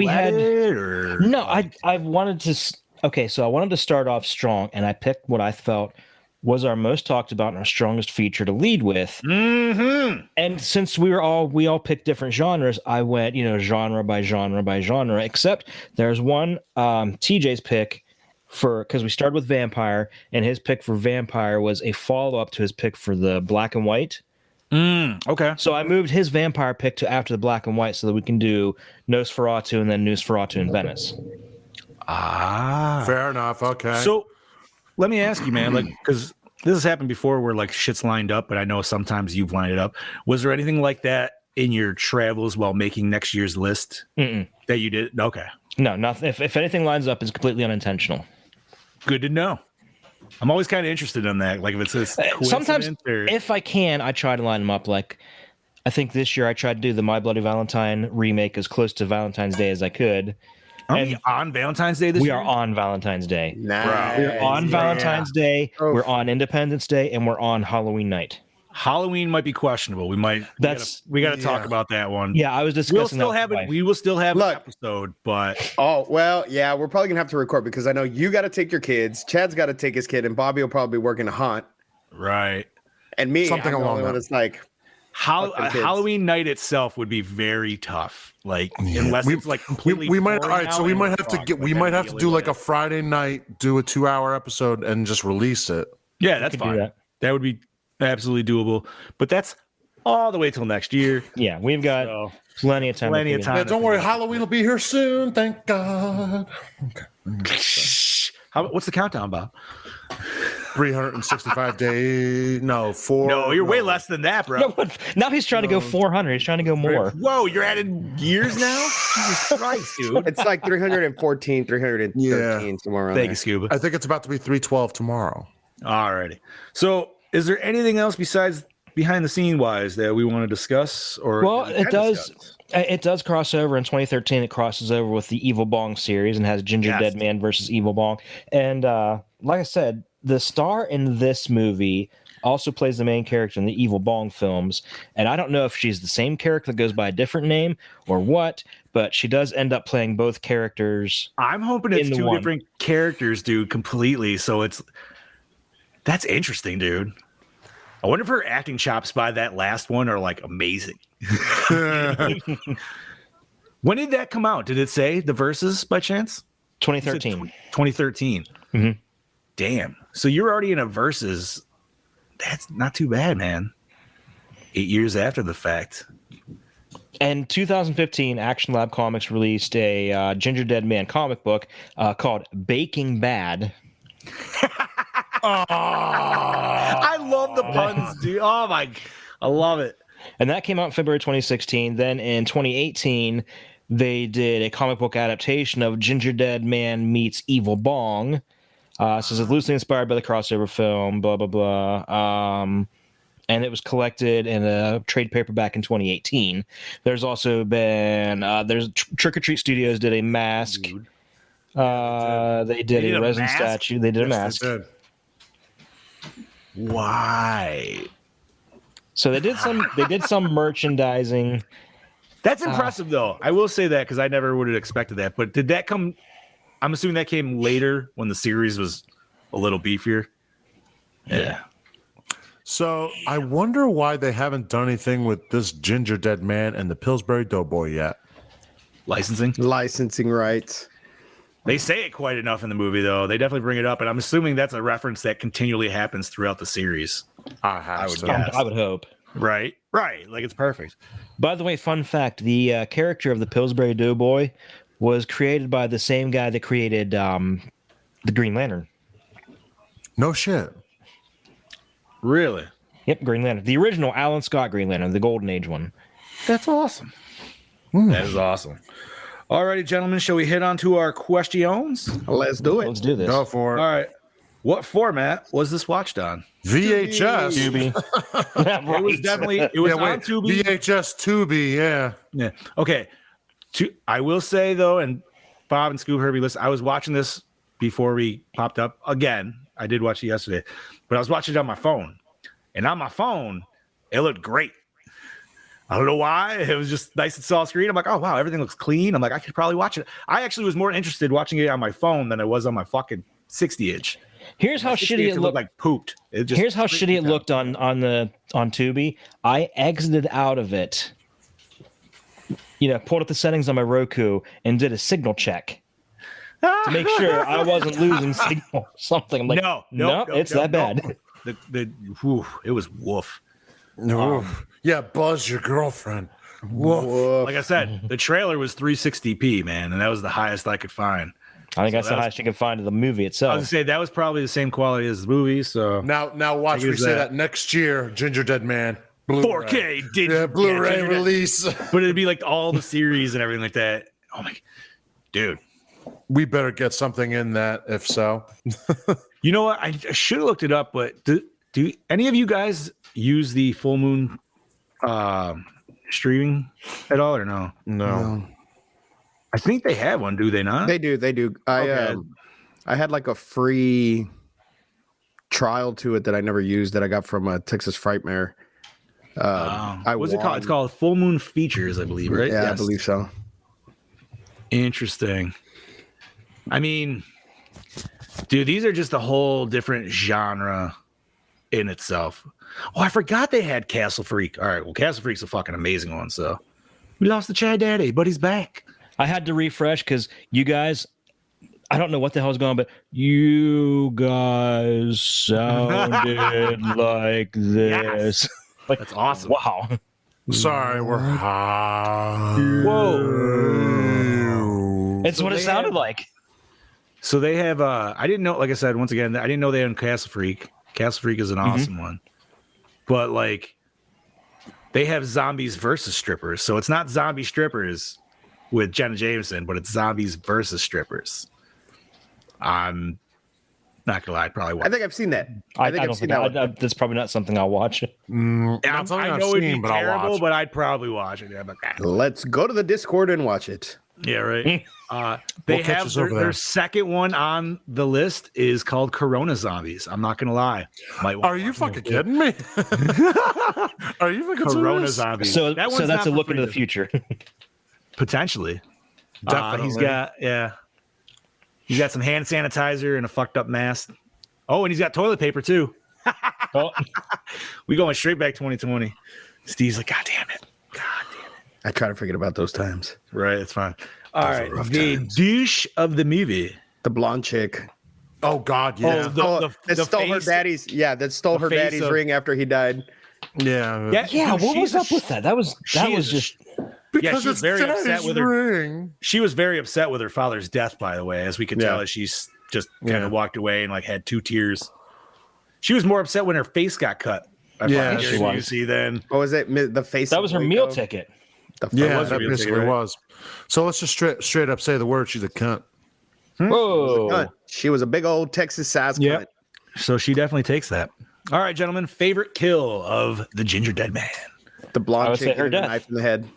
had roulette or no. I wanted to. Okay, so I wanted to start off strong, and I picked what I felt was our most talked about and our strongest feature to lead with. Mm-hmm. And since we all picked different genres, I went, genre by genre by genre, except there's one TJ's pick because we started with vampire, and his pick for vampire was a follow-up to his pick for the black and white. Okay. So I moved his vampire pick to after the black and white so that we can do Nosferatu and then Nosferatu in Venice. Ah. Fair enough. Okay. So let me ask you, man, like, because this has happened before where like shit's lined up, but I know sometimes you've lined it up. Was there anything like that in your travels while making next year's list that you did? Okay. No, nothing. If anything lines up, it's completely unintentional. Good to know. I'm always kind of interested in that. Like if it's this Sometimes, coincidence or... if I can, I try to line them up. Like, I think this year I tried to do the My Bloody Valentine remake as close to Valentine's Day as I could. Are we on Valentine's Day this We year? are on Valentine's Day. Nice. We're on Valentine's Day. Oh. We're on Independence Day, and we're on Halloween night. Halloween might be questionable. We might. We got to talk about that one. Yeah, I was discussing We'll still that have with it. my wife. We will still have an Look. episode, but Oh, well, yeah, we're probably gonna have to record because I know you got to take your kids. Chad's got to take his kid, and Bobby will probably be working a hunt. right. And me, Something I'm the along only one that. that's like, Fuck them kids. Halloween night itself would be very tough. Like unless it's like completely. we might. All pouring right. So out we and might we're have to fucked. get. We Like, might that'd have be to do lit. like a Friday night, do a 2-hour episode, and just release it. Yeah, that's could do fine. that. That would be absolutely doable. But that's all the way till next year. Yeah, we've got So, plenty of time. plenty to of figure time. Yeah, don't worry. Halloween will be here soon. Thank God. Okay. What's the countdown, Bob? 365 days. No, 4. No, you're way less than that, bro. No, but now he's trying to go 400. He's trying to go more. Whoa, you're adding years now? Jesus Christ, dude. It's like 314, 313, Yeah. somewhere around Thank there. you, Scuba. I think it's about to be 312 tomorrow. Alrighty. So, is there anything else besides behind the scene wise that we want to discuss? Or Well, that we it can does. discuss? It does cross over in 2013. It crosses over with the Evil Bong series and has Gingerdead Yes. Man versus Evil Bong. And like I said, the star in this movie also plays the main character in the Evil Bong films. And I don't know if she's the same character that goes by a different name or what, but she does end up playing both characters. I'm hoping it's in the two one. different characters, dude, completely. So that's interesting, dude. I wonder if her acting chops by that last one are like amazing. When did that come out? Did it say the verses by chance? 2013. 2013. Mhm. Damn. So you're already in a verses. That's not too bad, man. 8 years after the fact. And 2015, Action Lab Comics released a Gingerdead Man comic book called Baking Bad. I love the puns, dude. Oh my, I love it. And that came out in February 2016. Then in 2018, they did a comic book adaptation of Gingerdead Man meets Evil Bong. Says it's loosely inspired by the crossover film, blah, blah, blah. And it was collected in a trade paperback in 2018. There's also been, Trick or Treat Studios did a mask. They did did a a resin mask? statue. They did a Yes, mask. they did. Why? So they did some merchandising. That's impressive, though. I will say that because I never would have expected that. But did that come? I'm assuming that came later when the series was a little beefier. Yeah. So I wonder why they haven't done anything with this Gingerdead Man and the Pillsbury Doughboy yet. Licensing rights. They say it quite enough in the movie, though. They definitely bring it up, and I'm assuming that's a reference that continually happens throughout the series. I would to. guess. I would hope. Right. Like it's perfect. By the way, fun fact: the character of the Pillsbury Doughboy was created by the same guy that created the Green Lantern. No shit. Really? Yep, Green Lantern. The original Alan Scott Green Lantern, the Golden Age one. That's awesome. That is awesome. Alrighty, gentlemen, shall we hit on to our questions? Let's do it. Let's do this. Go for it. All right. What format was this watched on? VHS. Tubi. It was definitely on Tubi. VHS Tubi, yeah. Yeah. Okay. I will say though, and Bob and Scoop Herbie, listen, I was watching this before we popped up again. I did watch it yesterday, but I was watching it on my phone, and on my phone, it looked great. I don't know why. It was just nice and small screen. I'm like, oh wow, everything looks clean. I'm like, I could probably watch it. I actually was more interested watching it on my phone than I was on my fucking 60-inch. Here's how shitty it looked. Like pooped. It just Here's how shitty it looked on Tubi. I exited out of it. Pulled up the settings on my Roku and did a signal check to make sure I wasn't losing signal or something. I'm like, no, it's that bad. It was woof. No. Yeah, Buzz, your girlfriend. Woof. Like I said, the trailer was 360p, man, and that was the highest I could find. I think that's the highest you can find of the movie I itself. was gonna say that was probably the same quality as the movie. So Now watch me say that next year, Gingerdead Man. Blu-ray. 4K digital, Yeah, Blu-ray Gingerdead. release. But it'd be like all the series and everything like that. Oh my, dude. We better get something in that, if so. You know what? I should have looked it up, but do any of you guys use the full moon streaming at all or no? No. I think they have one, do they not? They do. I had like a free trial to it that I never used that I got from a Texas Frightmare. What's it called? It's called Full Moon Features, I believe, right? Yeah, Yes. I believe so. Interesting. I mean, dude, these are just a whole different genre in itself. Oh, I forgot they had Castle Freak. All right, well, Castle Freak's a fucking amazing one. So we lost the Chad Daddy, but he's back. I had to refresh because you guys, I don't know what the hell is going on, but you guys sounded like this. Yes. Like, That's awesome. Wow. Sorry, we're high. Whoa. It's what it sounded like. So they have I didn't know, like I said, once again, I didn't know they had Castle Freak. Castle Freak is an awesome one. But like they have zombies versus strippers. So it's not zombie strippers with Jenna Jameson, but it's zombies versus strippers. I'm not gonna lie, I'd probably watch. I think I've seen that. I think don't think that's probably not something I'll watch. Not something I I've know it'd seen, be but I'll terrible, watch. but I'd probably watch it. Yeah, but, Let's go to the Discord and watch it. yeah, right. They We'll catch have us over their there. second one on the list is called Corona Zombies. I'm not gonna lie. Are you fucking kidding me? Are you fucking Corona serious? Zombies? So That so one's that's not a for look into free, the future. potentially. Definitely. He's got some hand sanitizer and a fucked up mask. Oh, and he's got toilet paper too. Oh, We going straight back 2020. Steve's like, God damn it. I try to forget about those times. Right, it's fine. All Those right, were rough the times. douche of the movie. The blonde chick. Oh God, yeah, That stole her face- daddy's. Yeah, that stole the her face daddy's of- ring after he died. yeah. yeah. dude, What was she's a up with that? That was just. Because she was it's very upset Daddy's with her- ring. She was very upset with her father's death, by the way, as we could tell Yeah. as she's just kind Yeah. of walked away and like had 2 tears. She was more upset when her face got cut. Yeah, Gary she was. Busey then. What was it? The face. That of was her Waco? meal ticket. The fuck Yeah, was a that real basically thing, right? was. So let's just straight up say the word. She's a cunt. Whoa. cunt. She was a big old Texas size Yep. cunt. So she definitely takes that. All right, gentlemen, favorite kill of the Gingerdead Man. The I blonde would say chick her with a death. knife in the head.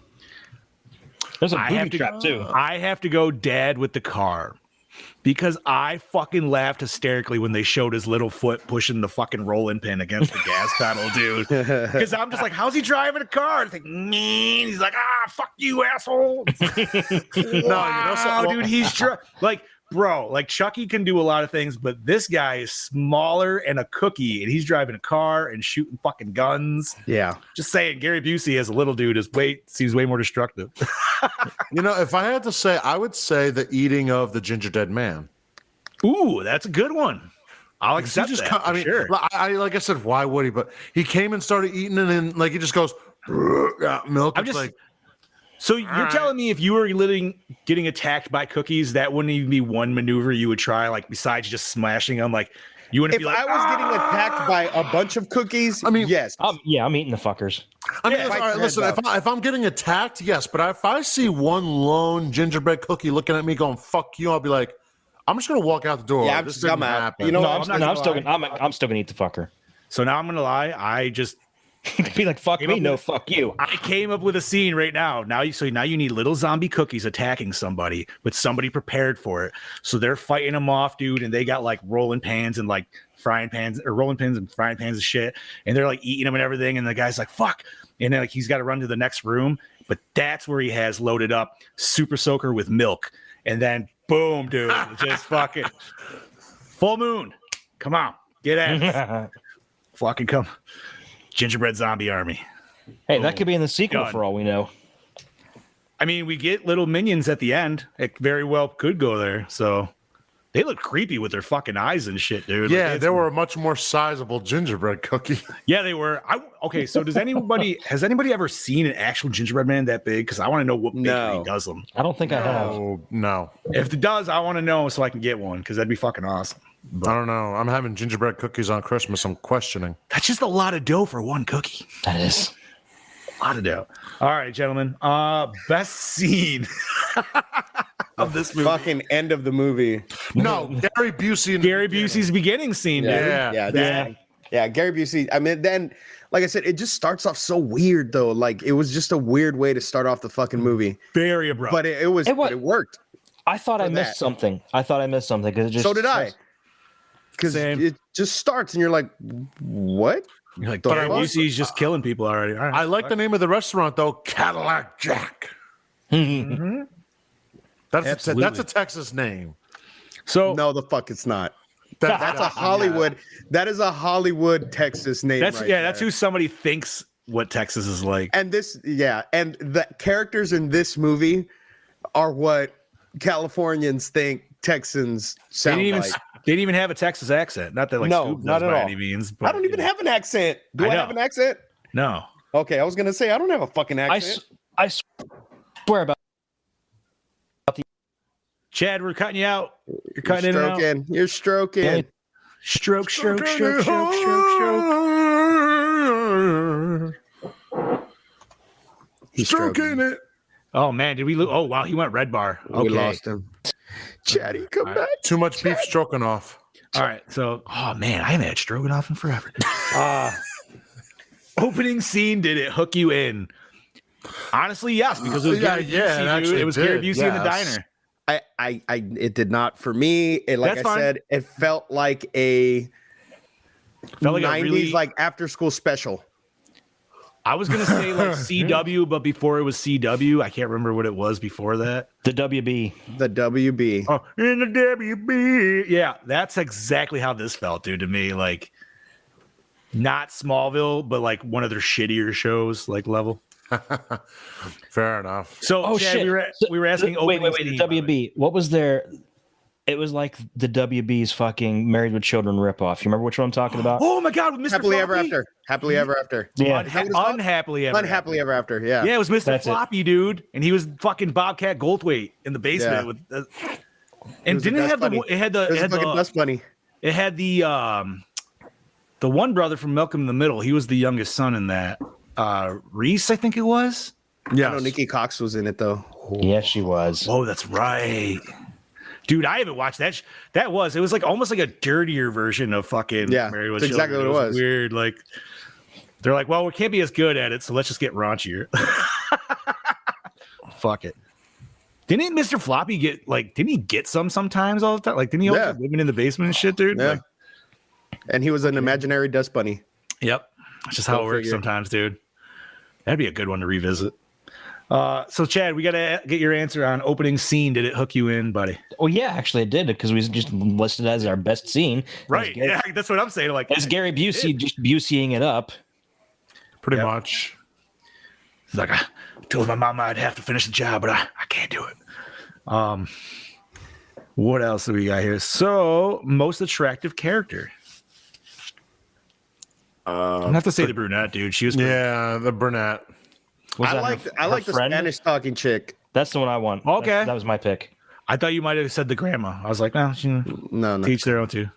There's a I booby have to- trap too. I have to go dad with the car because I fucking laughed hysterically when they showed his little foot pushing the fucking rolling pin against the gas pedal, dude. Because I'm just like, how's he driving a car? It's like, man, he's like, fuck you, asshole. Wow, dude, he's like, bro, like Chucky can do a lot of things, but this guy is smaller and a cookie, and he's driving a car and shooting fucking guns. Yeah. Just saying, Gary Busey as a little dude seems way more destructive. You know, if I had to say, I would say the eating of the Gingerdead Man. Ooh, that's a good one. I'll He accept just that. co- I for mean, sure. like I said, why would he? But he came and started eating it, and like he just goes, milk. I'm It's just- like, So you're right. telling me if you were getting attacked by cookies, that wouldn't even be one maneuver you would try, like besides just smashing them? Like you wouldn't If be like, I was getting attacked by a bunch of cookies, I mean, yes. I'm eating the fuckers. I mean, Yeah, all bite right, your listen, heads if I'm getting attacked, yes, but if I see one lone gingerbread cookie looking at me going, fuck you, I'll be like, I'm just gonna walk out the door. Yeah, I'm This just- didn't I'm out. happen. You know, No, I'm I'm, not no, I'm gonna still lie. gonna I'm still gonna eat the fucker. so now I'm gonna lie. I just Be like, fuck me, up no, with- fuck you. I came up with a scene right now. Now you need little zombie cookies attacking somebody, but somebody prepared for it. So they're fighting them off, dude, and they got like rolling pans and like frying pans or rolling pins and frying pans and shit, and they're like eating them and everything. And the guy's like, "Fuck!" And then like he's got to run to the next room, but that's where he has loaded up Super Soaker with milk, and then boom, dude, just fucking full moon. Come on, get at it. Fucking come, gingerbread zombie army. Hey, that could be in the sequel Done. for all we know. I mean, we get little minions at the end. It very well could go there. So they look creepy with their fucking eyes and shit, dude. Like, Yeah, it's- they were a much more sizable gingerbread cookie. Yeah, they were. Okay, so has anybody ever seen an actual gingerbread man that big? Because I want to know what bakery No. does them. I don't think I have. Oh no, If it does, I want to know so I can get one because that'd be fucking awesome. I don't know. I'm having gingerbread cookies on Christmas. I'm questioning. That's just a lot of dough for one cookie. That is. A lot of dough. All right, gentlemen. Best scene of this movie. Fucking end of the movie. No, Gary Busey. in the Gary beginning. Busey's beginning scene, dude. Yeah. Yeah, Gary Busey. I mean, then, like I said, it just starts off so weird, though. Like, it was just a weird way to start off the fucking movie. Very abrupt. But it was, It wa- but it worked. I thought I For missed that. something. I thought I missed something because it just. So did I. Because Same. it just starts, and you're like, what? You're like, But Gary I was- Busey's just killing people already. All right. I like the name of the restaurant though, Cadillac Jack. Mm-hmm. That's a Texas name. So No, the fuck, it's not. That's a Hollywood. That is a Hollywood, Texas name. that's right that's there. who somebody thinks what Texas is like. And this, yeah, and the characters in this movie are what Californians think Texans They sound didn't even like. they didn't even have a Texas accent. Not that like No, Scoop does not at by all. any means. But, I don't even have an accent. Do I I, know. have an accent? no. Okay, I was gonna say I don't have a fucking accent. I swear about Chad, we're cutting you out. You're cutting in and out. Stroking. You're stroking. Stroke, stroke, stroke, stroke, stroke, stroke. He's Stroking it. Oh man, did we lose? Oh wow, he went red bar. Okay. We lost him. Chatty, come back. Too much beef stroking off. All right, so oh man, I haven't had stroganoff in forever. Opening scene, did it hook you in? Honestly, yes, because it was Gary Busey, dude. It was Gary Busey in the diner. It did not for me. It, like That's I fine. said, it felt like a Felt like 90s a really, like after school special. I was gonna say like CW, but before it was CW, I can't remember what it was before that. The WB. The WB. Oh, in the WB. Yeah, that's exactly how this felt, dude, to me. Like not Smallville, but like one of their shittier shows, like level. Fair enough. So Oh Chad, shit! we were asking. Wait. opening The scene, by the way. WB. What was their? It was like the WB's fucking Married with Children ripoff. You remember which one I'm talking about? Oh my god, with Mr. Happily ever Floppy? after. Happily ever after. Yeah. Unhappily ever. Unhappily ever after. Yeah. Yeah, it was Mr. That's it. Floppy, dude, and he was fucking Bobcat Goldthwait in the basement Yeah. with. It And was a didn't it dust have bunny. the? It had the. It was It had fucking the. dust bunny. It had the one brother from Malcolm in the Middle. He was the youngest son in that. Reese, I think it was. I know Yeah. Nikki Cox was in it though. Yes, she was. Oh, that's right. Dude, I haven't watched that. It was like almost like a dirtier version of fucking Yeah, Married with that's exactly Children. what it was. Weird. Like they're like, well, we can't be as good at it, so let's just get raunchier. Fuck it. Didn't Mr. Floppy get like? Didn't he get some sometimes all the time? Like, didn't he also Yeah. living in the basement and shit, dude? Yeah. Like, And he was an imaginary dust bunny. yep. That's just how Go it works figure. sometimes, dude. That'd be a good one to revisit. So Chad, we gotta get your answer on opening scene. Did it hook you in, buddy? Well, yeah, actually, it did because we just listed it as our best scene. Right. As Gary, Yeah, that's what I'm saying. Like, as Gary Busey just Buseying it up. Pretty Yep. much. he's like, I told my mama I'd have to finish the job, but I can't do it. What else do we got here? So, most attractive character. I'm gonna have to say the brunette, dude. She was pretty- Yeah, the brunette. Was I that like her- I her like the friend? Spanish talking chick. That's the one I want. Okay. That was my pick. I thought you might have said the grandma. I was like, no, she No. teach their own too.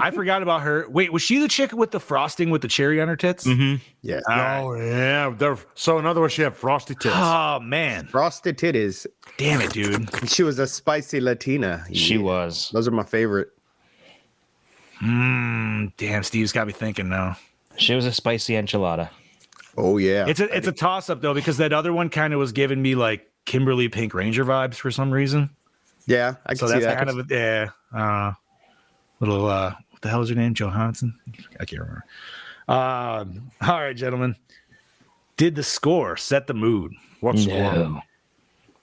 I forgot about her. Wait, was she the chick with the frosting with the cherry on her tits? Yeah. All right. Oh yeah. So in other words, she had frosty tits. Oh man, Frosted titties. damn it, dude. She was a spicy Latina. She Yeah. was. Those are my favorite. Damn, Steve's got me thinking now. She was a spicy enchilada. Oh yeah. It's a toss up though because that other one kind of was giving me like Kimberly Pink Ranger vibes for some reason. Yeah, I So can see that's that. kind of little what the hell is her name? Johansson? I can't remember. All right, gentlemen. Did the score set the mood? What's the score?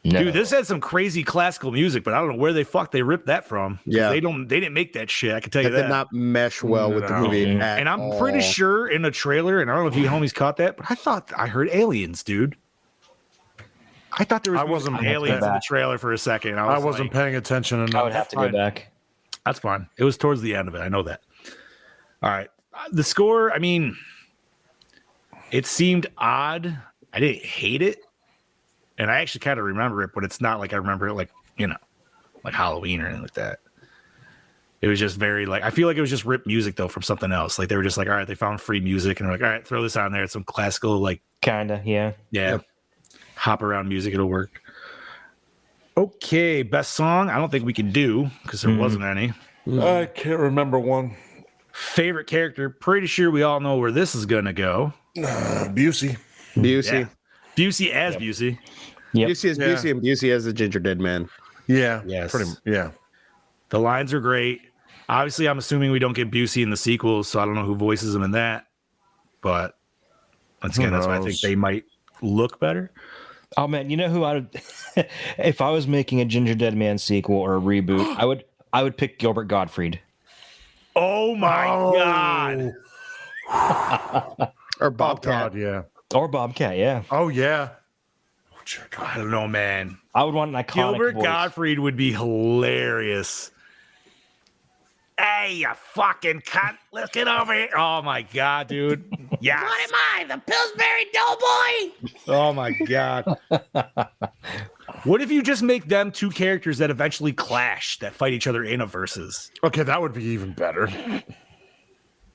No. Dude, this had some crazy classical music, but I don't know where they ripped that from. 'Cause Yeah. They didn't make that shit. I can tell That you that. did not mesh well with the No. movie. at And I'm all. pretty sure in the trailer, and I don't know if you homies caught that, but I thought I heard aliens, dude. I thought there was I wasn't- aliens in the trailer for a second. I wasn't paying attention enough. I would have to go fine. back. That's fine. It was towards the end of it. I know that. All right. The score, I mean, it seemed odd. I didn't hate it. And I actually kind of remember it, but it's not like I remember it like, like Halloween or anything like that. It was just very like, I feel like it was just ripped music though from something else. Like they were just like, all right, they found free music and they're like, all right, throw this on there. It's some classical, like, Kinda, yeah. yeah, hop around music. It'll work. Okay. Best song. I don't think we can do because there wasn't any. I can't remember one. Favorite character. Pretty sure we all know where this is going to go. Busey. Busey. Yeah. Busey as Busey. Yep. Busey is Yeah. Busey and Busey as a Gingerdead Man. Yeah. Yes. Yeah. The lines are great. Obviously, I'm assuming we don't get Busey in the sequels, so I don't know who voices him in that. But once again, Who that's why I think knows? they might look better. Oh man, you know who I would if I was making a Gingerdead Man sequel or a reboot, I would pick Gilbert Gottfried. Oh my God. Or Oh Bobcat. God, yeah. Or Bobcat, yeah. Oh yeah. I don't know, man. I would want an iconic Gilbert voice. Gottfried would be hilarious. Hey, you fucking cunt. Let's get over here. Oh my God, dude. Yes. What am I? The Pillsbury Doughboy? Oh my God. What if you just make them two characters that eventually clash, that fight each other in a versus? Okay, that would be even better.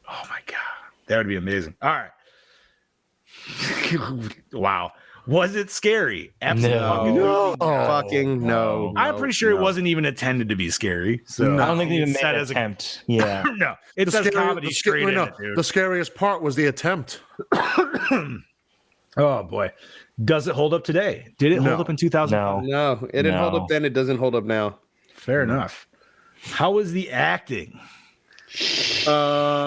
Oh my god, that would be amazing. All right. Wow. Was it scary? Absolutely. No. Fucking no. I'm pretty sure it wasn't even intended to be scary. So I don't think they even it's made set an as a- attempt. Yeah. No, it says comedy straight in it, dude. The scariest part was the attempt. Oh boy, does it hold up today? Did it hold up in 2005? No. No, it didn't hold up then. It doesn't hold up now. Fair enough. How was the acting? Bad.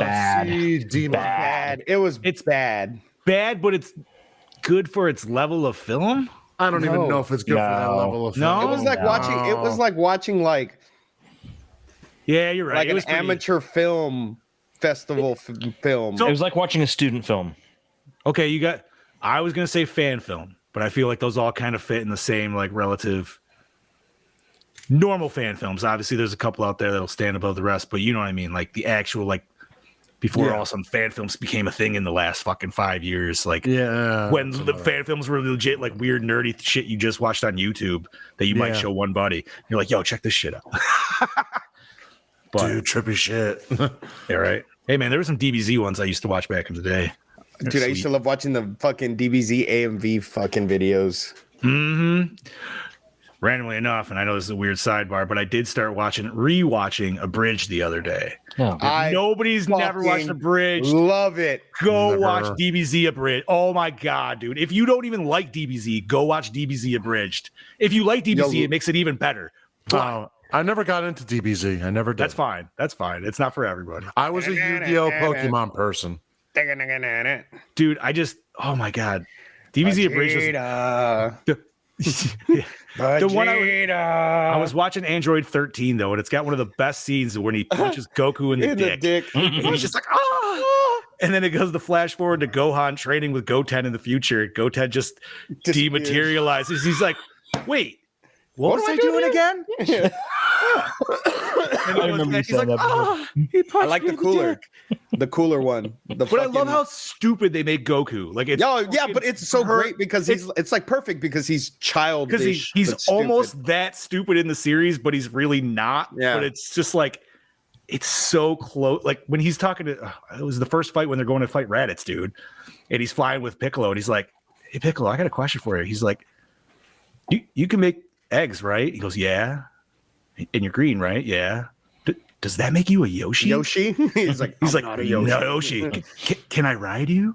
Bad. It's bad. Bad, but it's good for its level of film. I don't even know if it's good for that No. level of No. film. It was like watching. It was like watching Yeah, you're right. like It an was pretty- amateur film festival film. It was like watching a student film. Okay, you got. I was gonna say fan film, but I feel like those all kind of fit in the same like relative. Normal fan films. Obviously, there's a couple out there that'll stand above the rest, but you know what I mean. Like the actual like. Before all of a sudden fan films became a thing in the last fucking 5 years, like when the fan films were legit like weird nerdy shit you just watched on YouTube that you might show one buddy. You're like, yo, check this shit out. But, Dude, trippy shit. yeah, right. Hey man, there were some DBZ ones I used to watch back in the day. Dude, I used to love watching the fucking DBZ AMV fucking videos. Randomly enough, and I know this is a weird sidebar, but I did start rewatching Abridged the other day. No. Nobody's never watched fucking Abridged. Love it. Go Never. watch DBZ Abridged. Oh my god, dude! If you don't even like DBZ, go watch DBZ Abridged. If you like DBZ, it makes it even better. Wow. I never got into DBZ. I never did. That's fine. That's fine. It's not for everybody, I was a Yu-Gi-Oh! Pokemon person. dude. Oh my god, DBZ Abridged. The one I was watching Android 13 though, and it's got one of the best scenes when he punches Goku in the dick. And he's just like, ah! And then it goes the flash forward to Gohan training with Goten in the future. Goten just dematerializes. He's like, wait, what was I doing again? And I remember you he's like, saying that before. he punched I like me the in cooler, the cooler one. But I love how stupid they make Goku. Like it's yeah, but it's so great because it's like perfect because he's childish. because he's but stupid. almost that stupid in the series, but he's really not. Yeah. But it's just like it's so close. Like when he's talking to it was the first fight when they're going to fight Raditz, dude, and he's flying with Piccolo, and he's like, "Hey Piccolo, I got a question for you." He's like, "You can make eggs, right?" He goes, "Yeah." And you're green, right? Yeah. Does that make you a Yoshi? Yoshi. He's like, not a Yoshi. Can I ride you?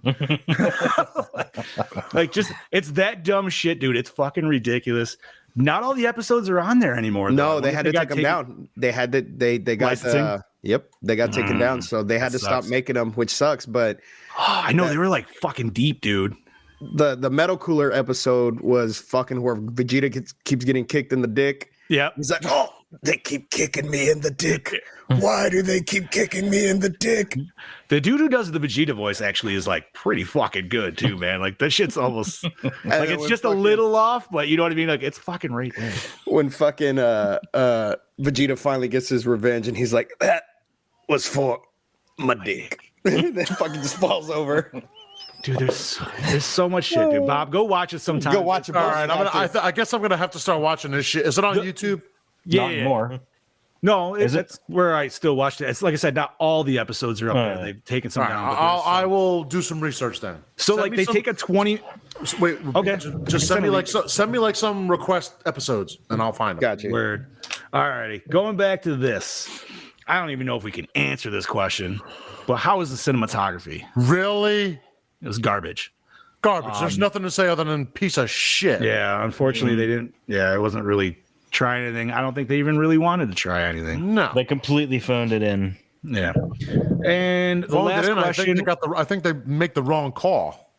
Like, just it's that dumb shit, dude. It's fucking ridiculous. Not all the episodes are on there anymore. No, though. they had to take them down. They had to. They got. Licensing? Yep, they got taken down. So they had to stop sucks. making them, which sucks. But Oh, I know they were like fucking deep, dude. the metal cooler episode was fucking where Vegeta keeps getting kicked in the dick. Yeah. He's like, oh, they keep kicking me in the dick. Why do they keep kicking me in the dick? The dude who does the Vegeta voice actually is like pretty fucking good too, man. Like that shit's almost like it's just a little off, but you know what I mean? Like it's fucking right there. When fucking Vegeta finally gets his revenge and he's like, that was for my dick. Then fucking just falls over. Dude, there's so much shit, dude. Bob, go watch it sometime. Go watch it. All right, I guess I'm gonna have to start watching this shit. Is it on YouTube? Yeah, Not anymore. No, Is it? that's where I still watched it. It's like I said, not all the episodes are up there. They've taken some All right, down. but there's I some. will do some research then. So Send like me they some- take a 20. Wait, Okay. Just send me like some request episodes, and I'll find them. Gotcha. Word. All righty. Going back to this. I don't even know if we can answer this question, but how is the cinematography? Really? It was garbage. Garbage. There's nothing to say other than piece of shit. Yeah, unfortunately they didn't. Yeah, it wasn't really trying anything. I don't think they even really wanted to try anything. No. They completely phoned it in. Yeah. And the Phoned it last in, question. I think they make the wrong call.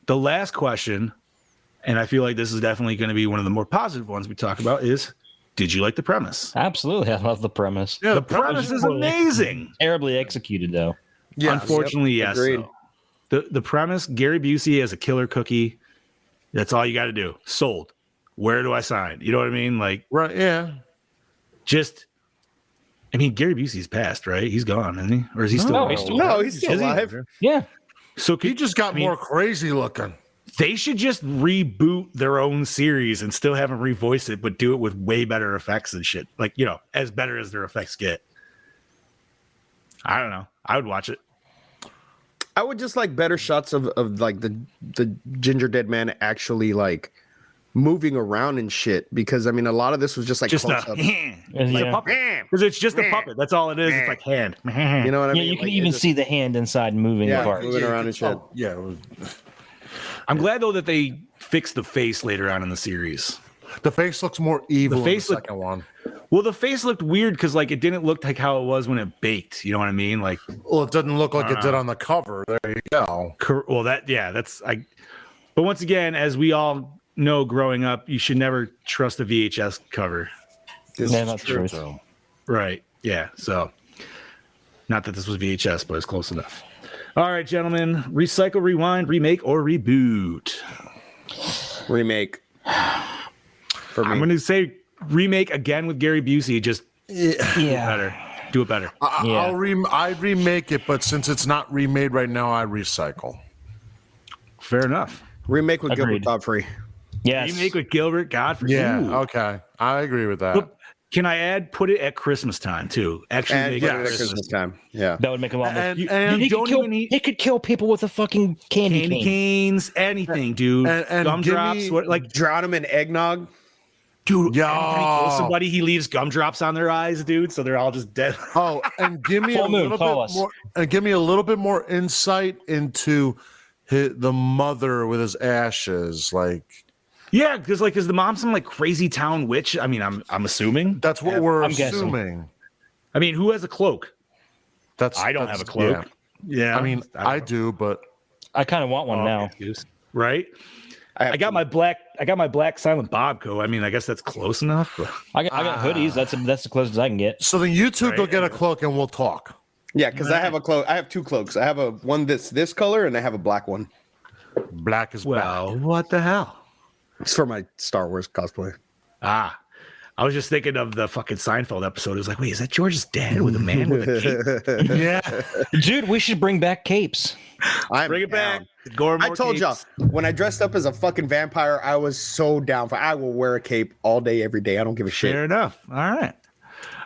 The last question, and I feel like this is definitely going to be one of the more positive ones we talk about, is did you like the premise? Absolutely. I love the premise. Yeah, The premise is amazing. Terribly executed, though. Yeah. Unfortunately, Yep, yes. agreed. Though. The premise, Gary Busey as a killer cookie. That's all you got to do. Sold. Where do I sign? You know what I mean? Like, Right. Yeah. just. I mean, Gary Busey's passed, right? He's gone, isn't he? Or is he still? No, alive? he's still No, he's still Is he? alive. Yeah. So He just got more crazy looking. They should just reboot their own series and still have them revoice it, but do it with way better effects and shit. Like, you know, as better as their effects get. I don't know. I would watch it. I would just like better shots of like the Gingerdead Man actually like moving around and shit, because I mean a lot of this was just like Just a, close-ups. like a puppet. Because it's just a puppet. That's all it is. It's like hand. You know what I Yeah, mean? you can Like, even it's just- see the hand inside moving Yeah, apart. moving around and shit. Yeah. It was, I'm glad though that they fixed the face later on in the series. the face looks more evil. The face in the look- second one. Well, the face looked weird because like it didn't look like how it was when it baked. You know what I mean? Like, Well, it doesn't look like it did on the cover. There you go. well, that's I. But once again, as we all know, growing up, you should never trust a VHS cover. Yeah, that's true. So, Right? Yeah. So, not that this was VHS, but it's close enough. All right, gentlemen. Recycle, rewind, remake, or reboot. remake. For me. I'm going to say remake again with Gary Busey. Just Yeah. better. Do it better. Yeah. I'd remake it, but since it's not remade right now, I recycle. Fair enough. Remake with Agreed. Gilbert Godfrey. Yes. Remake with Gilbert Godfrey. Yeah. Ooh. Okay. I agree with that. Look, can I add? Put it at Christmas time too. Actually, And make put it it at Christmas. Christmas time. Yeah. That would make a lot more. And- You, and you He could, don't kill, even need he could kill people with a fucking candy candy cane. canes, anything, dude. And Gumdrops, give me- like, Drown him in eggnog. dude. Yeah. Anytime he kills somebody, he leaves gumdrops on their eyes, dude. So they're all just dead. Oh, and give me Full a moon, little call bit us. more. And give me a little bit more insight into the mother with his ashes. Like Yeah, because like, is the mom some like crazy town witch? I mean, I'm assuming. that's what we're I'm guessing. assuming. I mean, who has a cloak? That's I don't that's- have a cloak. Yeah, I mean, don't I know. do, but I kind of want one Oh, now. excuse. Right? have I got two. my black Silent Bob coat. I mean, I guess that's close enough. But I got hoodies. That's the closest I can get. so then you two go Right. get a cloak and we'll talk. Yeah, because I have a cloak. I have two cloaks. I have a one that's this color, and I have a black one. Black is well, what the hell? It's for my Star Wars cosplay. Ah, I was just thinking of the fucking Seinfeld episode. It was like, wait, is that George's dad with a man with a cape? back. Yeah. Dude, we should bring back capes. I'm Bring it down. back. Gore I More told y'all capes. when I dressed up as a fucking vampire, I was so down for. I will wear a cape all day, every day. I don't give a shit. Fair enough.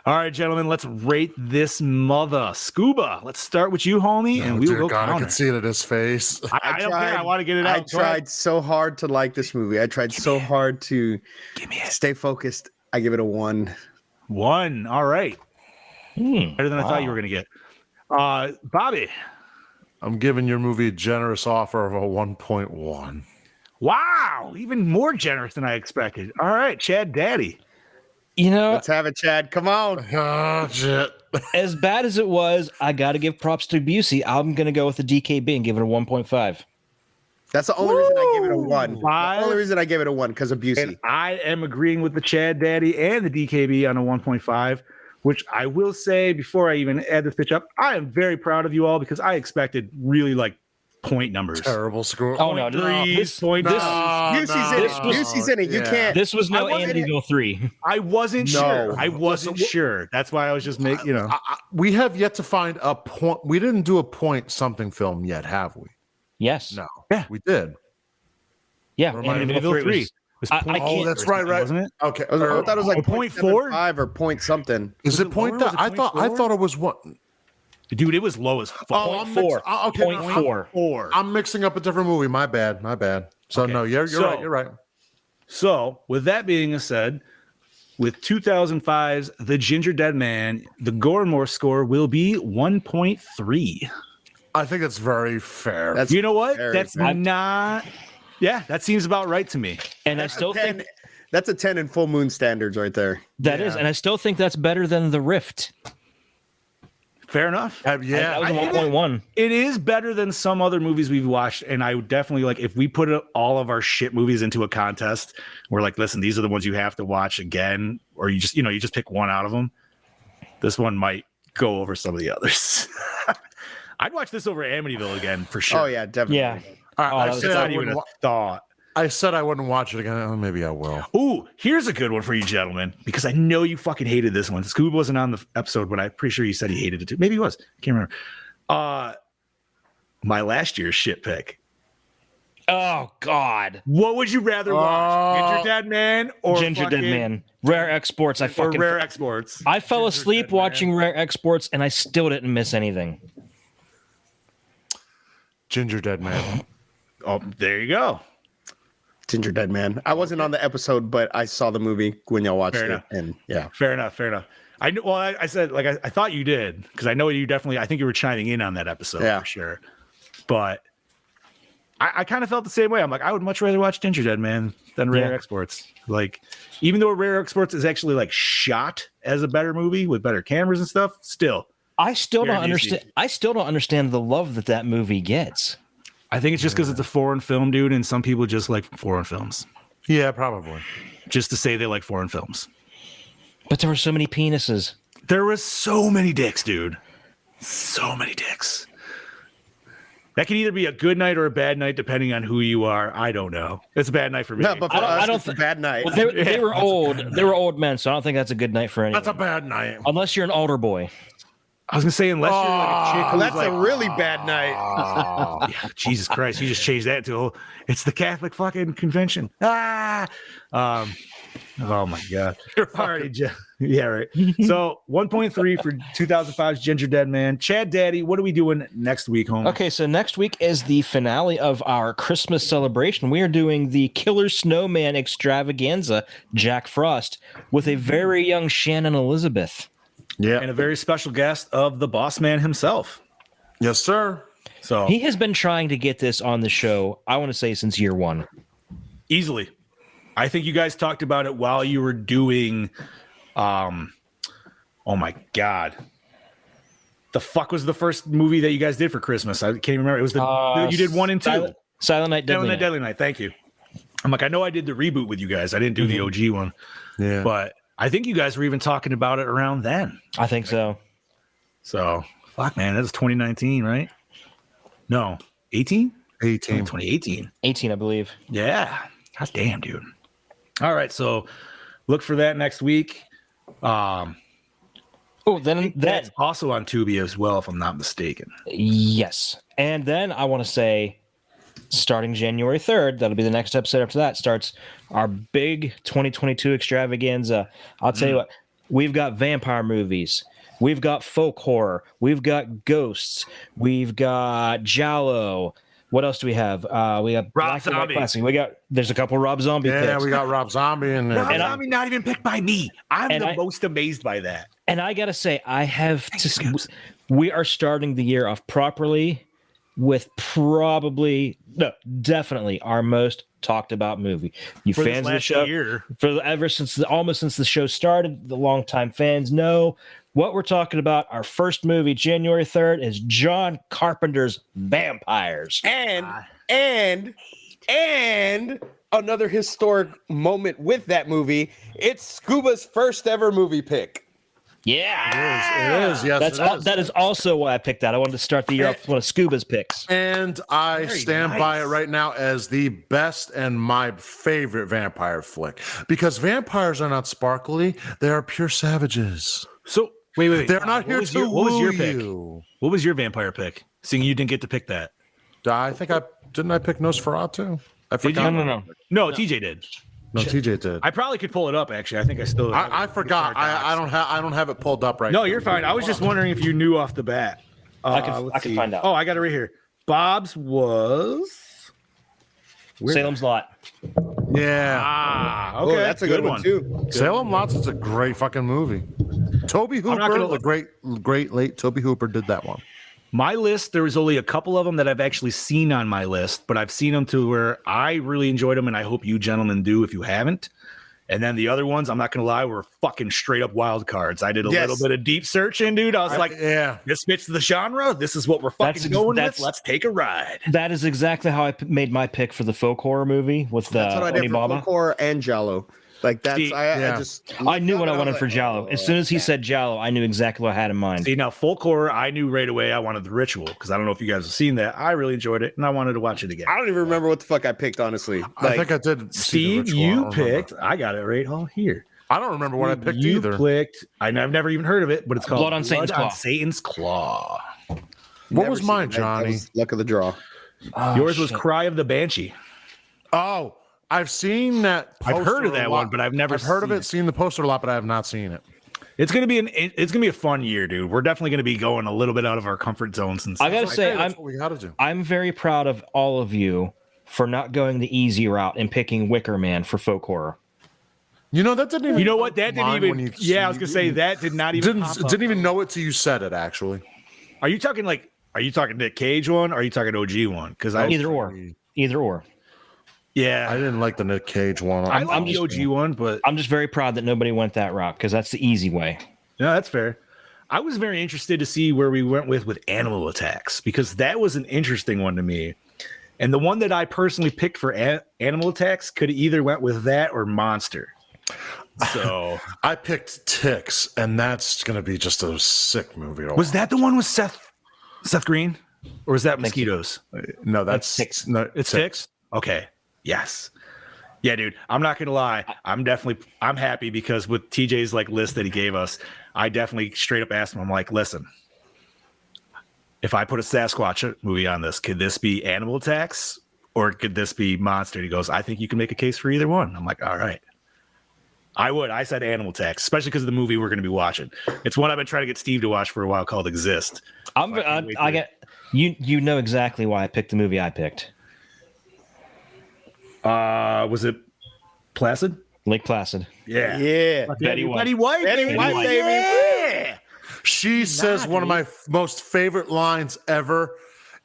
All right, gentlemen, let's rate this mother. Scuba, let's start with you, homie, and we will Dear go God, I counter. can see it in his face. I don't care. I want to get it out. I Go ahead. tried so hard to like this movie. I tried so hard to stay focused. I give it a 1. 1. All right. Better than I thought you were going to get. Bobby. I'm giving your movie a generous offer of a 1.1. Wow. Even more generous than I expected. All right, Chad Daddy. You know, Let's have it, Chad. Come on. Oh, shit. as bad as it was, I got to give props to Busey. I'm going to go with the DKB and give it a 1.5. That's the only reason I give it a 1. Five. The only reason I give it a 1 because of Busey. And I am agreeing with the Chad Daddy and the DKB on a 1.5, which I will say before I even add this pitch up, I am very proud of you all because I expected really like point numbers. Terrible score. Oh, no. Threes, point No, Busey's in it. no, Busey's in it. You yeah. can't. This was no I wasn't- Amityville 3. I wasn't No. sure. I wasn't sure. That's why I was just making, you know. We have yet to find a point. We didn't do a point something film yet, have we? Yes. No. Yeah. We did. Yeah. Remind me. Amityville 3 3. was- I Oh, can't- that's right, Wasn't it? Okay. I thought it was like point 4? 0.75 or point something. Is Was it it point lower? that? Was it I 0.4? thought it was what? Dude, it was low as fuck. Oh, I'm mix- okay, Point no, I'm- 4. 4. I'm mixing up a different movie. My bad. My bad. So Okay. no, you're So- right. You're right. So, with that being said, with 2005's The Gingerdead Man, the Gore N More score will be 1.3. I think that's very fair. That's You know what? very That's fair. not. Yeah, that seems about right to me. And I still think 10, that's a 10 in full moon standards right there. that is, and I still think that's better than The Rift. Fair enough. That was yeah. a 1.1. It is better than some other movies we've watched, and I would definitely like if we put all of our shit movies into a contest. We're like, listen, these are the ones you have to watch again, or you just pick one out of them. This one might go over some of the others. I'd watch this over Amityville again for sure. Oh yeah, definitely. Yeah. All right, Oh, I, that was said It's I not even wouldn't a wa- thought. I said I wouldn't watch it again. Oh, maybe I will. Ooh, here's a good one for you, gentlemen, because I know you fucking hated this one. Scoob wasn't on the episode, but I'm pretty sure you said he hated it too. Maybe he was. Can't remember. My last year's shit pick. Oh God. What would you rather watch? Gingerdead Man or Gingerdead Man. Rare Exports. I or fucking Rare Exports? I fell asleep watching Rare Exports and I still didn't miss anything. Gingerdead Man. Oh, there you go. Gingerdead Man. I wasn't on the episode, but I saw the movie when y'all watched Fair it, enough. and yeah, Fair enough. I knew. Well, I said like I thought you did because I know you definitely. I think you were chiming in on that episode for sure. But I kind of felt the same way. I'm like, I would much rather watch Gingerdead Man than Rare Exports. Like, even though Rare Exports is actually like shot as a better movie with better cameras and stuff, still, I still Very don't understand. DC. I still don't understand the love that movie gets. I think it's just because it's a foreign film, dude, and some people just like foreign films. Yeah, probably. Just to say they like foreign films. But there were so many penises. There was so many dicks, dude. So many dicks. That can either be a good night or a bad night, depending on who you are. I don't know. It's a bad night for me. no, but for us, it's a bad night. Well, they were old. They were old men, so I don't think that's a good night for anyone. That's a bad night. Unless you're an older boy. I was gonna say unless you're like a chick who's That's like, a really bad night. yeah, Jesus Christ, you just changed that to it's the Catholic fucking convention. Oh my God. Alrighty, yeah, right. So 1.3 for 2005's Gingerdead Man. Chad Daddy, what are we doing next week, home? Okay, so next week is the finale of our Christmas celebration. We are doing the Killer Snowman extravaganza, Jack Frost, with a very young Shannon Elizabeth. Yeah. And a very special guest of the boss man himself. Yes, sir. So He has been trying to get this on the show, I want to say, since year one. easily. I think you guys talked about it while you were doing oh my God. The fuck was the first movie that you guys did for Christmas? I can't even remember. It was you did 1 and 2. Silent Night, Deadly Night. Deadly Night. Thank you. I'm like, I know I did the reboot with you guys. I didn't do the OG one. Yeah. But I think you guys were even talking about it around then. I think so. So, fuck, man. That was 2019, right? No, 18? 18. 2018. 18, I believe. Yeah. God damn, dude. All right. So, look for that next week. Oh, then That's also on Tubi as well, if I'm not mistaken. yes. And then I want to say, starting January 3rd, that'll be the next episode after that, starts our big 2022 extravaganza. I'll tell you what, we've got vampire movies. We've got folk horror. We've got ghosts. We've got Giallo. What else do we have? We have Rob Zombie. There's a couple Rob Zombie picks. Yeah, we got Rob Zombie in there. Rob Zombie not even picked by me. I'm most amazed by that. And I got to say, we are starting the year off properly with definitely our most talked about movie. You For fans of the show, year. almost since the show started, the longtime fans know what we're talking about. Our first movie, January 3rd, is John Carpenter's Vampires. And another historic moment with that movie. It's Scuba's first ever movie pick. Yeah, It is. Yes, it is. That is also why I picked that. I wanted to start the year off with one of Scuba's picks. And I stand by it right now as the best and my favorite vampire flick. Because vampires are not sparkly, they are pure savages. So, wait. They're not here to what was your woo pick? you. What was your vampire pick? Seeing you didn't get to pick that. I think I pick Nosferatu? I forgot. No, TJ did. No, TJ did. I probably could pull it up. Actually, I think I still. I forgot. I don't have it pulled up right now. No, you're fine. I was just wondering if you knew off the bat. I can find out. Oh, I got it right here. Bob's was Salem's Lot. Yeah. okay. That's a good one too. Salem Lots is a great fucking movie. Toby Hooper, the great late Toby Hooper did that one. My list, there was only a couple of them that I've actually seen on my list, but I've seen them to where I really enjoyed them, and I hope you gentlemen do if you haven't. And then the other ones, I'm not going to lie, were fucking straight up wild cards. I did a little bit of deep searching, dude. I was like, this fits the genre. This is what we're fucking going with. Let's take a ride. That is exactly how I made my pick for the folk horror movie with That's what I did for Onibaba. folk horror and Giallo. Like that's I knew what I wanted for Giallo. As soon as he said Giallo, I knew exactly what I had in mind. See, now folk horror, I knew right away I wanted The Ritual because I don't know if you guys have seen that. I really enjoyed it and I wanted to watch it again. I don't even remember what the fuck I picked, honestly. I think I did. Steve, you picked. I got it right here. I don't remember what I picked you either. Picked. I've never even heard of it, but it's called Blood on Satan's Claw. Satan's Claw. What was mine, Johnny? That was luck of the draw. Oh, Yours was shit. Cry of the Banshee. Oh, I've seen that. I've heard of poster a that lot. one, but I've never I've heard of seen it, seen the poster a lot, but I have not seen it. It's gonna be a fun year, dude. We're definitely gonna be going a little bit out of our comfort zones and I stuff. gotta say, Hey, that's what we got to do. I'm very proud of all of you for not going the easy route and picking Wicker Man for folk horror. You know that didn't even. You know what? That didn't mind when even. you Yeah, I was gonna say that did not even. didn't even know it till you said it. Actually, Are you talking Nick Cage one? Or are you talking OG one? Because I Either or. yeah, I didn't like the Nick Cage one. I like the OG one, but I'm just very proud that nobody went that route because that's the easy way. no, that's fair. I was very interested to see where we went with Animal Attacks because that was an interesting one to me. And the one that I personally picked for Animal Attacks could have either went with that or Monster. So I picked Ticks, and that's going to be just a sick movie. was that the one with Seth Green, or was that Mosquitoes? No, that's Ticks. No, It's Ticks. Okay. Yes. Yeah, dude. I'm not gonna lie. I'm happy because with TJ's list that he gave us, I definitely straight up asked him. I'm like, listen, if I put a Sasquatch movie on this, could this be Animal Attacks or could this be Monster? He goes, I think you can make a case for either one. I'm like, all right. I would. I said Animal Attacks, especially because of the movie we're going to be watching. It's one I've been trying to get Steve to watch for a while called Exist. I get you know exactly why I picked the movie I picked. Was it Placid? Lake Placid. Yeah. Yeah. Betty White. Betty White, Betty baby. White, baby. Yeah. She says one of my most favorite lines ever.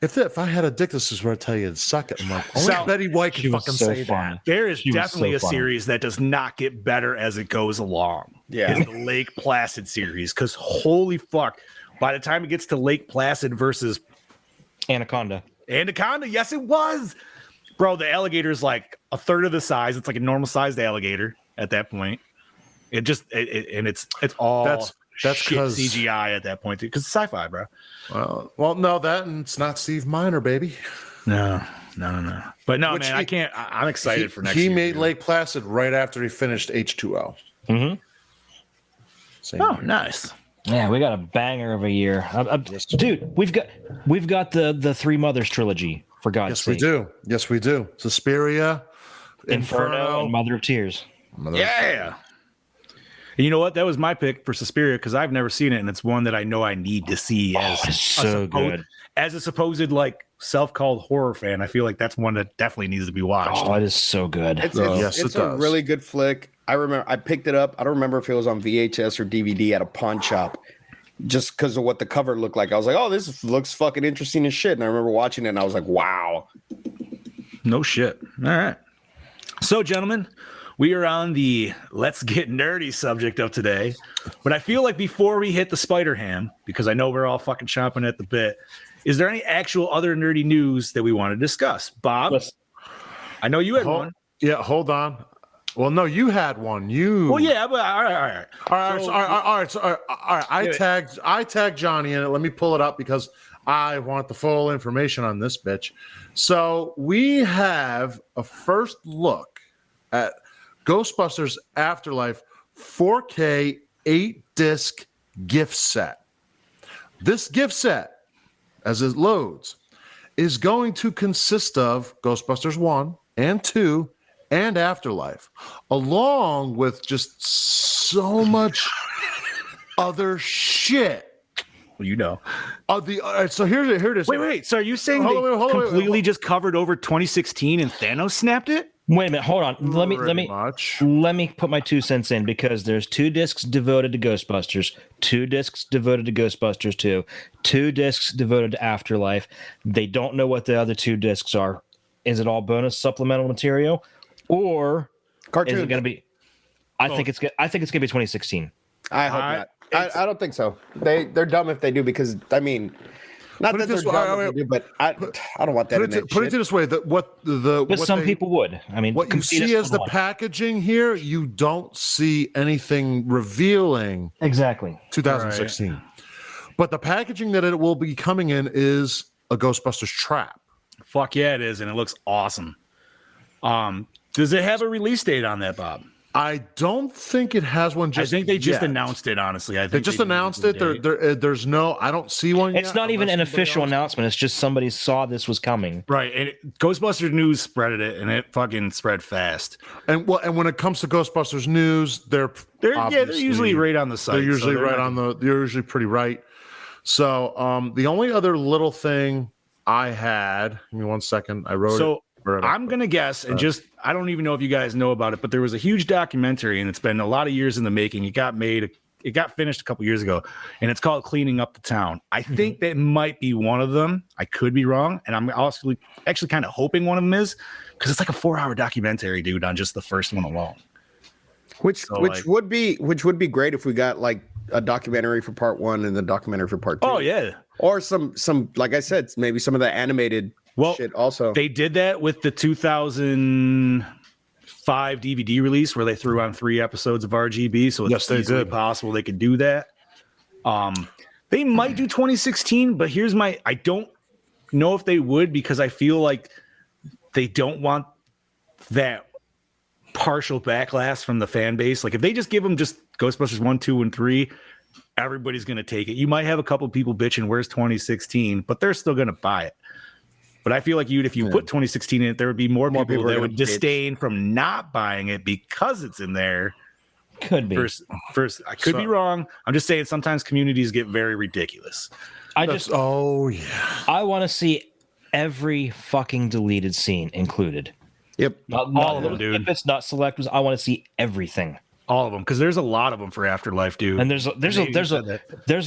If I had a dick, this is where I tell you to suck it. I'm like, only So- Betty White can She was fucking so say fun. that. There is She was definitely so a funny. series that does not get better as it goes along. Yeah. Is the Lake Placid series. Because holy fuck, by the time it gets to Lake Placid versus Anaconda. Anaconda, yes, it was. Bro, the alligator is like a third of the size. It's like a normal sized alligator at that point. And it's all That's shit 'cause- CGI at that point because it's sci-fi, bro. Well, no, that and it's not Steve Miner, baby. No. But no, Which man, he- I can't. I'm excited for next He year. made dude. Lake Placid right after he finished H2O. Mm-hmm. Same Oh, year. nice. Yeah, we got a banger of a year, dude. We've got the Three Mothers trilogy for God's Yes, sake. we do. Yes, we do. Suspiria, Inferno and Mother of Tears. Yeah. And you know what? That was my pick for Suspiria because I've never seen it, and it's one that I know I need to see as It's so good. as a supposed self-called horror fan. I feel like that's one that definitely needs to be watched. Oh, it is so good. It's Yes, it's it a does. really good flick. I remember I picked it up. I don't remember if it was on VHS or DVD at a pawn shop, just because of what the cover looked like. I was like, "Oh, this looks fucking interesting as shit." And I remember watching it, and I was like, "Wow." No shit. All right. So, gentlemen, we are on the let's get nerdy subject of today. But I feel like before we hit the Spider Ham, because I know we're all fucking chomping at the bit, is there any actual other nerdy news that we want to discuss? Bob, I know you had one. Yeah, hold on. Well, no, you had one. Well, yeah, but all right. All right. I tagged Johnny in it. Let me pull it up because I want the full information on this bitch. So we have a first look at Ghostbusters Afterlife 4K 8-disc gift set. This gift set, as it loads, is going to consist of Ghostbusters 1 and 2 and Afterlife, along with just so much other shit. Well, you know. So here it is. Wait. So are you saying Hold they on, wait. completely just covered over 2016 and Thanos snapped it? Wait a minute, hold on. Let me put my 2 cents in because there's 2 discs devoted to Ghostbusters, 2 discs devoted to Ghostbusters 2, 2 discs devoted to Afterlife. They don't know what the other 2 discs are. Is it all bonus supplemental material, or Cartoon. is it going to be? I think it's going to be 2016. I hope not. I don't think so. They're dumb if they do because I mean, not Put it that they're this way, dumb if they do, but I don't want that. Put it this way: But some people would. I mean, what you see as the packaging here, you don't see anything revealing exactly 2016. But the packaging that it will be coming in is a Ghostbusters trap. Fuck yeah, it is, and it looks awesome. Does it have a release date on that, Bob? I don't think it has one. I think they just yet. announced it. Honestly, I think They just announced it. There's no. I don't see one. It's yet, not even unless an somebody official else- announcement. It's just somebody saw this was coming. Right, and Ghostbusters News spreaded it, and it fucking spread fast. And when it comes to Ghostbusters news, they're They're usually right on the site. They're usually so right not- on the. They're usually pretty right. So the only other little thing I had. Give me 1 second. I wrote it. So I'm gonna guess, and just I don't even know if you guys know about it, but there was a huge documentary, and it's been a lot of years in the making. It got finished a couple years ago, and it's called "Cleaning Up the Town." I think that might be one of them. I could be wrong, and I'm also actually kind of hoping one of them is, because it's like a 4-hour documentary, dude, on just the first one alone. Which like- would be great if we got like a documentary for part 1 and the documentary for part 2. Oh yeah. Or some like I said, maybe some of the animated shit also. They did that with the 2005 DVD release where they threw on 3 episodes of RGB. So it's Yes, they easily did. possible they could do that. They might do 2016, but I don't know if they would, because I feel like they don't want that partial backlash from the fan base. Like if they just give them just Ghostbusters 1, 2, and 3, everybody's going to take it. You might have a couple people bitching, where's 2016, but they're still going to buy it. But I feel like if you put 2016 in it, there would be more people are that gonna would bitch. disdain from not buying it because it's in there. Could be. First, I could be wrong. I'm just saying sometimes communities get very ridiculous. I want to see every fucking deleted scene included. Yep. Not All of them, little dude. snippets, not selectors. I want to see everything. All of them, because there's a lot of them for Afterlife, dude. And there's a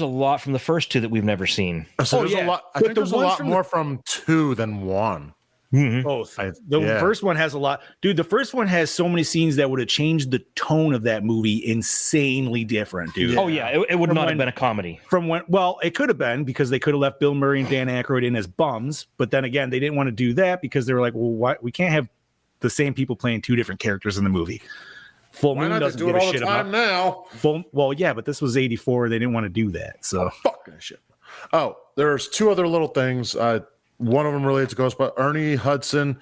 lot from the first 2 that we've never seen. So Oh, there's yeah. a lot. I But think the there's a ones lot from more from 2 than 1. Both. The first one has a lot. Dude, the first one has so many scenes that would have changed the tone of that movie insanely different, dude. Oh yeah, it would From not when- have been a comedy. Well, it could have been, because they could have left Bill Murray and Dan Aykroyd in as bums, but then again, they didn't want to do that because they were like, well, why we can't have the same people playing 2 different characters in the movie. Full Why Moon not doesn't do give it a all the shit time about now? Well, yeah, but this was 84. They didn't want to do that. So Fucking shit. Oh, there's 2 other little things. One of them related to Ghostbusters. Ernie Hudson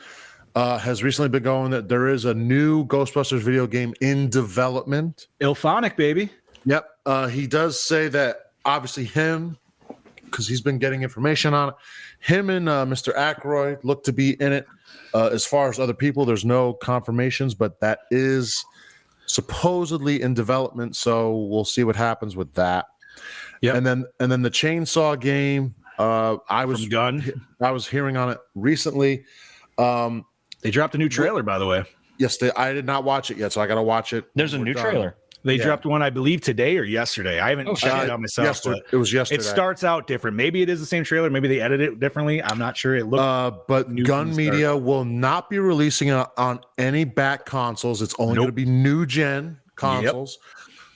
has recently been going that there is a new Ghostbusters video game in development. Ilphonic, baby. Yep. He does say that obviously him, because he's been getting information on it, him and Mr. Aykroyd look to be in it. As far as other people, there's no confirmations, but that is supposedly in development. So we'll see what happens with that. Yep. And then the Chainsaw game. I was hearing on it recently. They dropped a new trailer, by the way. Yes, I did not watch it yet, so I got to watch it. There's a new trailer. They dropped one, I believe, today or yesterday. I haven't checked it out myself. But it was yesterday. it starts out different. Maybe it is the same trailer. Maybe they edited it differently. I'm not sure. It looked but new Gun from the Media will not be releasing it on any back consoles. It's only going to be new gen consoles.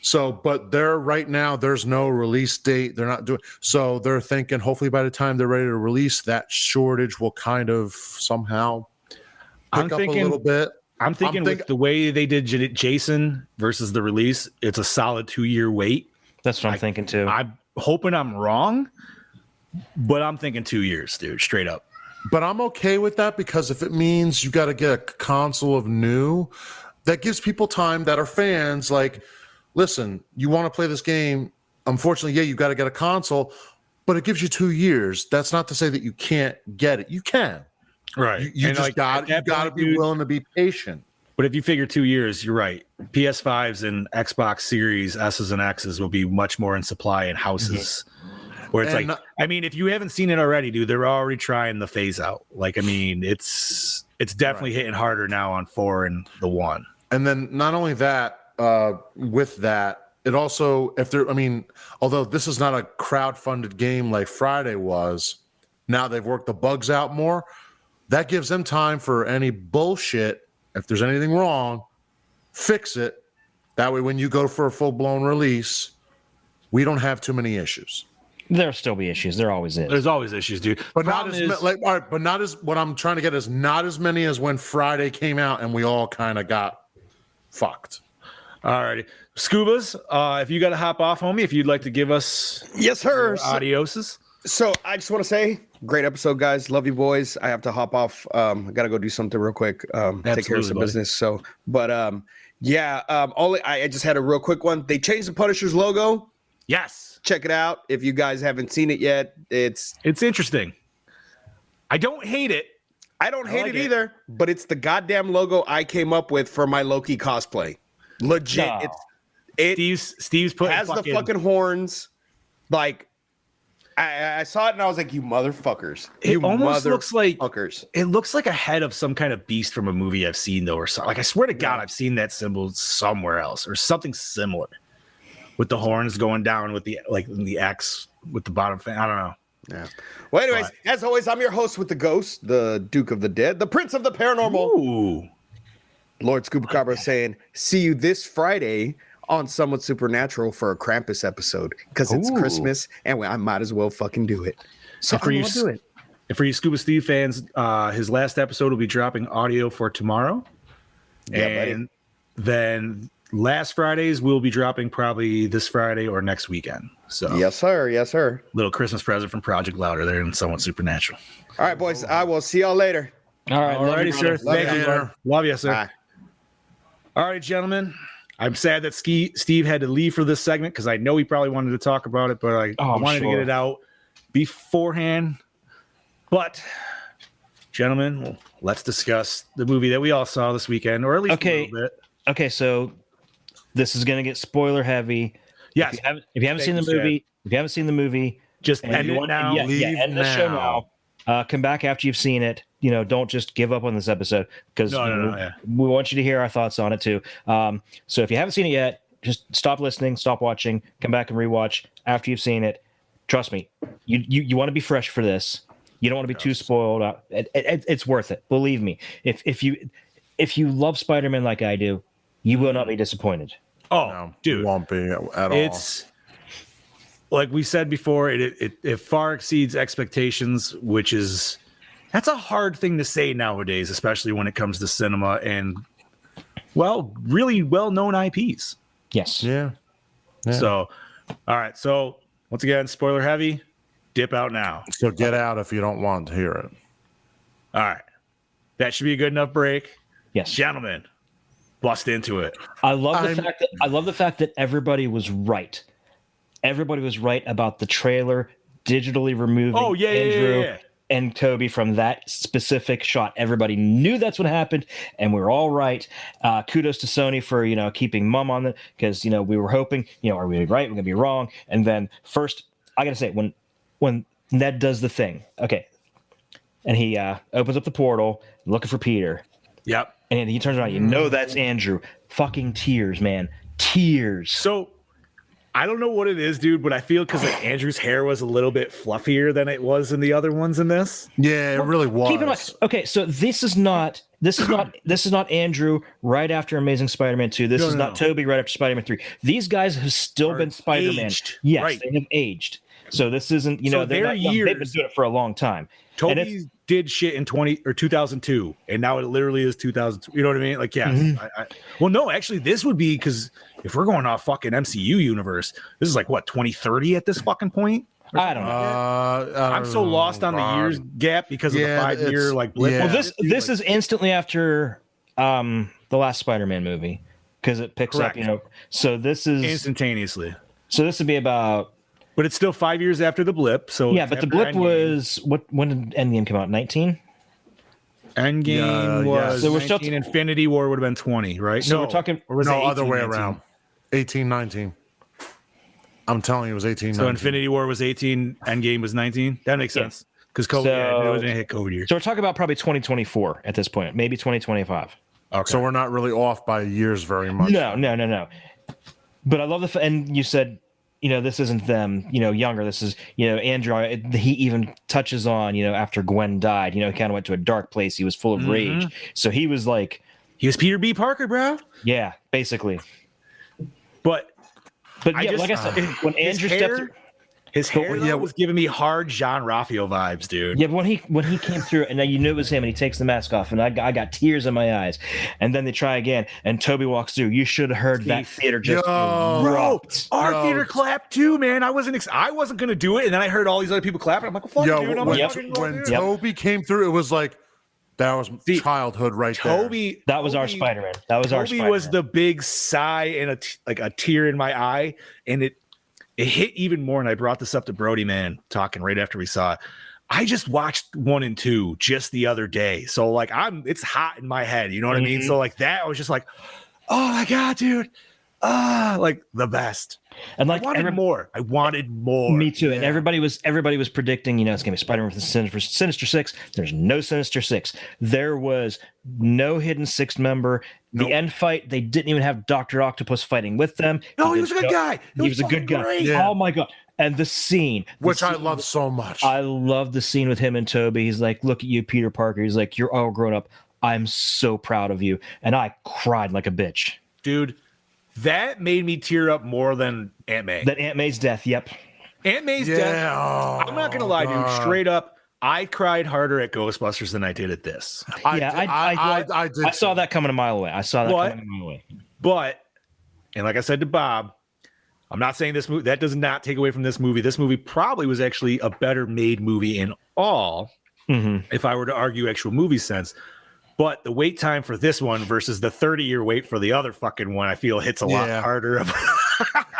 So, but right now, there's no release date. They're not doing, so they're thinking hopefully by the time they're ready to release, that shortage will kind of somehow pick up a little bit. I'm thinking with the way they did Jason versus the release, it's a solid 2-year wait. That's what I'm thinking too. I'm hoping I'm wrong, but I'm thinking 2 years, dude, straight up. But I'm okay with that, because if it means you got to get a console of new, that gives people time that are fans. Like, listen, you want to play this game. Unfortunately, you got to get a console, but it gives you 2 years. That's not to say that you can't get it. You can. Right. You just got to be willing to be patient. But if you figure 2 years, you're right. PS5s and Xbox Series S's and X's will be much more in supply in houses. Where it's if you haven't seen it already, dude, they're already trying the phase out. Like, I mean, it's definitely hitting harder now on 4 and the 1. And then not only that, with that, it also, although this is not a crowd-funded game like Friday was, now they've worked the bugs out more. That gives them time for any bullshit. If there's anything wrong, fix it. That way, when you go for a full-blown release, we don't have too many issues. There'll still be issues. There always is. There's always issues, dude. But not as what I'm trying to get is not as many as when Friday came out and we all kind of got fucked. All righty. Scubas, if you got to hop off, homie, if you'd like to give us yes, sir. Adioses. So I just want to say, great episode, guys. Love you, boys. I have to hop off. I got to go do something real quick. Take care of some business. So, but Yeah. I just had a real quick one. They changed the Punisher's logo. Yes, Check it out if you guys haven't seen it yet. It's interesting. I don't hate it. I don't hate like it it. either, but it's the goddamn logo I came up with for my Loki cosplay. Legit. No. Steve's put Has the fucking horns. Like I saw it and I was like, you motherfuckers. It You almost looks like fuckers. it looks like a head of some kind of beast from a movie I've seen though, or something. Like I swear to God, I've seen that symbol somewhere else or something similar, with the horns going down with the X with the bottom fan. I don't know. Yeah. Well, anyways, as always, I'm your host with the ghost, the Duke of the Dead, the Prince of the Paranormal, Ooh. Lord Scoopacabra, saying, see you this Friday on Somewhat Supernatural for a Krampus episode because it's Ooh. Christmas and I might as well fucking do it. So And for you, do it. And for you Scuba Steve fans, his last episode will be dropping audio for tomorrow. Yeah, and then last Fridays will be dropping probably this Friday or next weekend. So Yes, sir. Yes, sir. little Christmas present from Project Louder there and Somewhat Supernatural. All right, boys. I will see y'all later. All right, love you, Alrighty, sir. brother. Thank you, you. bud. Love you, sir. Bye. All right, gentlemen. I'm sad that Steve had to leave for this segment because I know he probably wanted to talk about it, but I I'm wanted to sure. get it out beforehand. But, gentlemen, let's discuss the movie that we all saw this weekend, or at least Okay. a little bit. Okay, so this is going to get spoiler heavy. Yes, If you haven't seen the Thank you, movie, if you haven't seen the movie, just and end you it want, now. leave end the show now. now. Come back after you've seen it. Don't just give up on this episode because No, yeah. we want you to hear our thoughts on it too. So if you haven't seen it yet, just stop listening, stop watching, come back and rewatch after you've seen it. Trust me, you want to be fresh for this. You don't want to be too spoiled. It's worth it. Believe me. If you love Spider-Man like I do, you will not be disappointed. Oh, No, dude. won't be at all. It's like we said before, it far exceeds expectations, which is that's a hard thing to say nowadays, especially when it comes to cinema and really well-known IPs. Yes. yeah. So, all right. So once again, spoiler heavy. Dip out now. So get out if you don't want to hear it. All right. That should be a good enough break, Yes. gentlemen. Bust into it. I love the fact that everybody was right. Everybody was right about the trailer digitally removing Oh, yeah, Andrew and Toby from that specific shot. Everybody knew that's what happened, and we were all right. Kudos to Sony for keeping mum on it because we were hoping are we right? We're gonna be wrong. And then first, I gotta say when Ned does the thing, okay, and he opens up the portal looking for Peter. Yep. And he turns around, that's Andrew. Fucking tears, man. Tears. So I don't know what it is, dude, but I feel because Andrew's hair was a little bit fluffier than it was in the other ones in this. Yeah, it really was. Keep in mind, okay, so this is not Andrew right after Amazing Spider-Man 2. This is not Toby right after Spider-Man 3. These guys have still been Spider-Man. aged, Yes, right. they have aged. So this isn't, So they're their not young. They've been years- doing it for a long time. And it's- Toby did shit in 2002, and now it literally is 2000. You know what I mean? Like, yes. Well, no, actually, this would be because if we're going off fucking MCU universe, this is like what 2030 at this fucking point. I don't know. I'm so lost on the years gap because of the 5 year it's- like blip. yeah. Well, this is instantly after the last Spider-Man movie because it picks Correct. up, so this is Instantaneously, so this would be about but it's still 5 years after the blip. So yeah, but the after blip Endgame. was when did Endgame come out? 19. Endgame was So we're still 19, Infinity War would have been 20, right? So we're talking. or was No, it other 18, way 19? around. 18, 19. I'm telling you, it was 18, So 19. Infinity War was 18, Endgame was 19. That makes Yeah. sense because COVID. So- it was gonna hit COVID year. So we're talking about probably 2024 at this point, maybe 2025. Okay. So we're not really off by years very much. No. But I love and you said, this isn't them, younger. This is, Andrew. He even touches on, after Gwen died, he kind of went to a dark place. He was full of rage. So he was like, he was Peter B. Parker, bro. yeah, basically. But But I yeah, just- like I said, when his Andrew hair- stepped. his hair was giving me hard John Raffaello vibes, dude. Yeah, but when he came through, and then you knew it was him, and he takes the mask off, and I got tears in my eyes. And then they try again, and Toby walks through. You should have heard that theater just Yo. Bro, erupt. our No. theater clapped too, man. I wasn't gonna do it, and then I heard all these other people clapping. I'm like, well, fuck, Yo, dude. I'm when, fucking when dude. Toby came through, it was like, That was childhood right Toby. That was our Toby- Spider-Man. That was our Toby Spider-Man. was the big sigh and a tear in my eye, and it hit even more. And I brought this up to Brody, man, talking right after we saw it. I just watched 1 and 2 just the other day, so like it's hot in my head. You know what I mean? So like that, I was just like, oh my god, dude, like the best. And like I wanted more. I wanted more. Me too. And everybody was predicting, it's gonna be Spider-Man with the Sinister Six. There's no Sinister Six. There was no hidden sixth member. The end fight, they didn't even have Dr. Octopus fighting with them. No, he was a good guy. He was a good guy. Yeah. Oh my god. And the scene, I love so much. I love the scene with him and Toby. He's like, look at you, Peter Parker. He's like, you're all grown up. I'm so proud of you. And I cried like a bitch. Dude, that made me tear up more than Aunt May. That Aunt May's death, yep. Aunt May's death. I'm not gonna lie, dude. Straight up, I cried harder at Ghostbusters than I did at this. I did. I saw that coming a mile away. Coming a mile away. But, and like I said to Bob, I'm not saying this movie, that does not take away from this movie. This movie probably was actually a better made movie in all, if I were to argue actual movie sense. But the wait time for this one versus the 30-year wait for the other fucking one, I feel hits a lot harder.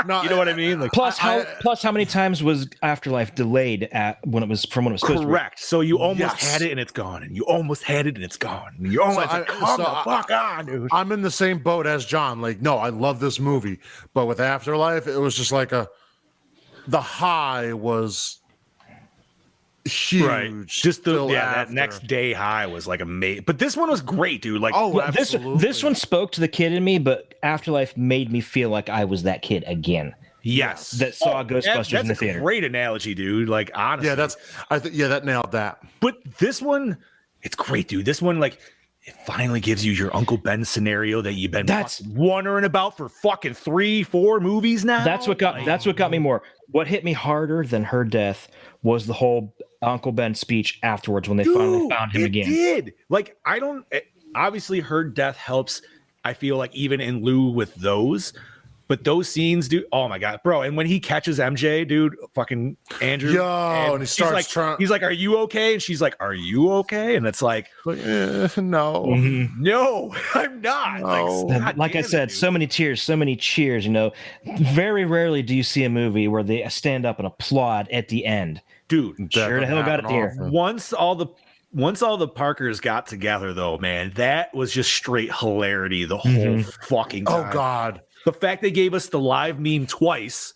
No, you know what I mean? Like, Plus, how many times was Afterlife delayed when it was supposed to be? correct. So you almost had it and it's gone, and you almost had it and it's gone. And you're almost come the fuck on, dude. I'm in the same boat as John. Like, no, I love this movie, but with Afterlife, it was just like the high was huge. Right. Just that next day high was like amazing. But this one was great, dude. Like, this one spoke to the kid in me, but Afterlife made me feel like I was that kid again. Yes. That saw Ghostbusters in the theater. That's a great analogy, dude. Like, honestly. Yeah, that nailed that. But this one, it's great, dude. This one, like, it finally gives you your Uncle Ben scenario that you've been wondering about for fucking 3-4 movies now. That's what got me more. What hit me harder than her death was the whole Uncle Ben speech afterwards when they finally found him again. It did. Like, obviously her death helps, I feel like, even in lieu with those. But those scenes, dude, oh my god, bro! And when he catches MJ, dude, fucking Andrew, and he starts trying. He's like, "Are you okay?" And she's like, "Are you okay?" And it's like, no, no, I'm not. No. Like I said, so many tears, so many cheers. Very rarely do you see a movie where they stand up and applaud at the end. Dude, sure the hell got it here. Once all the Parkers got together, though, man, that was just straight hilarity the whole fucking time. Oh god. The fact they gave us the live meme twice,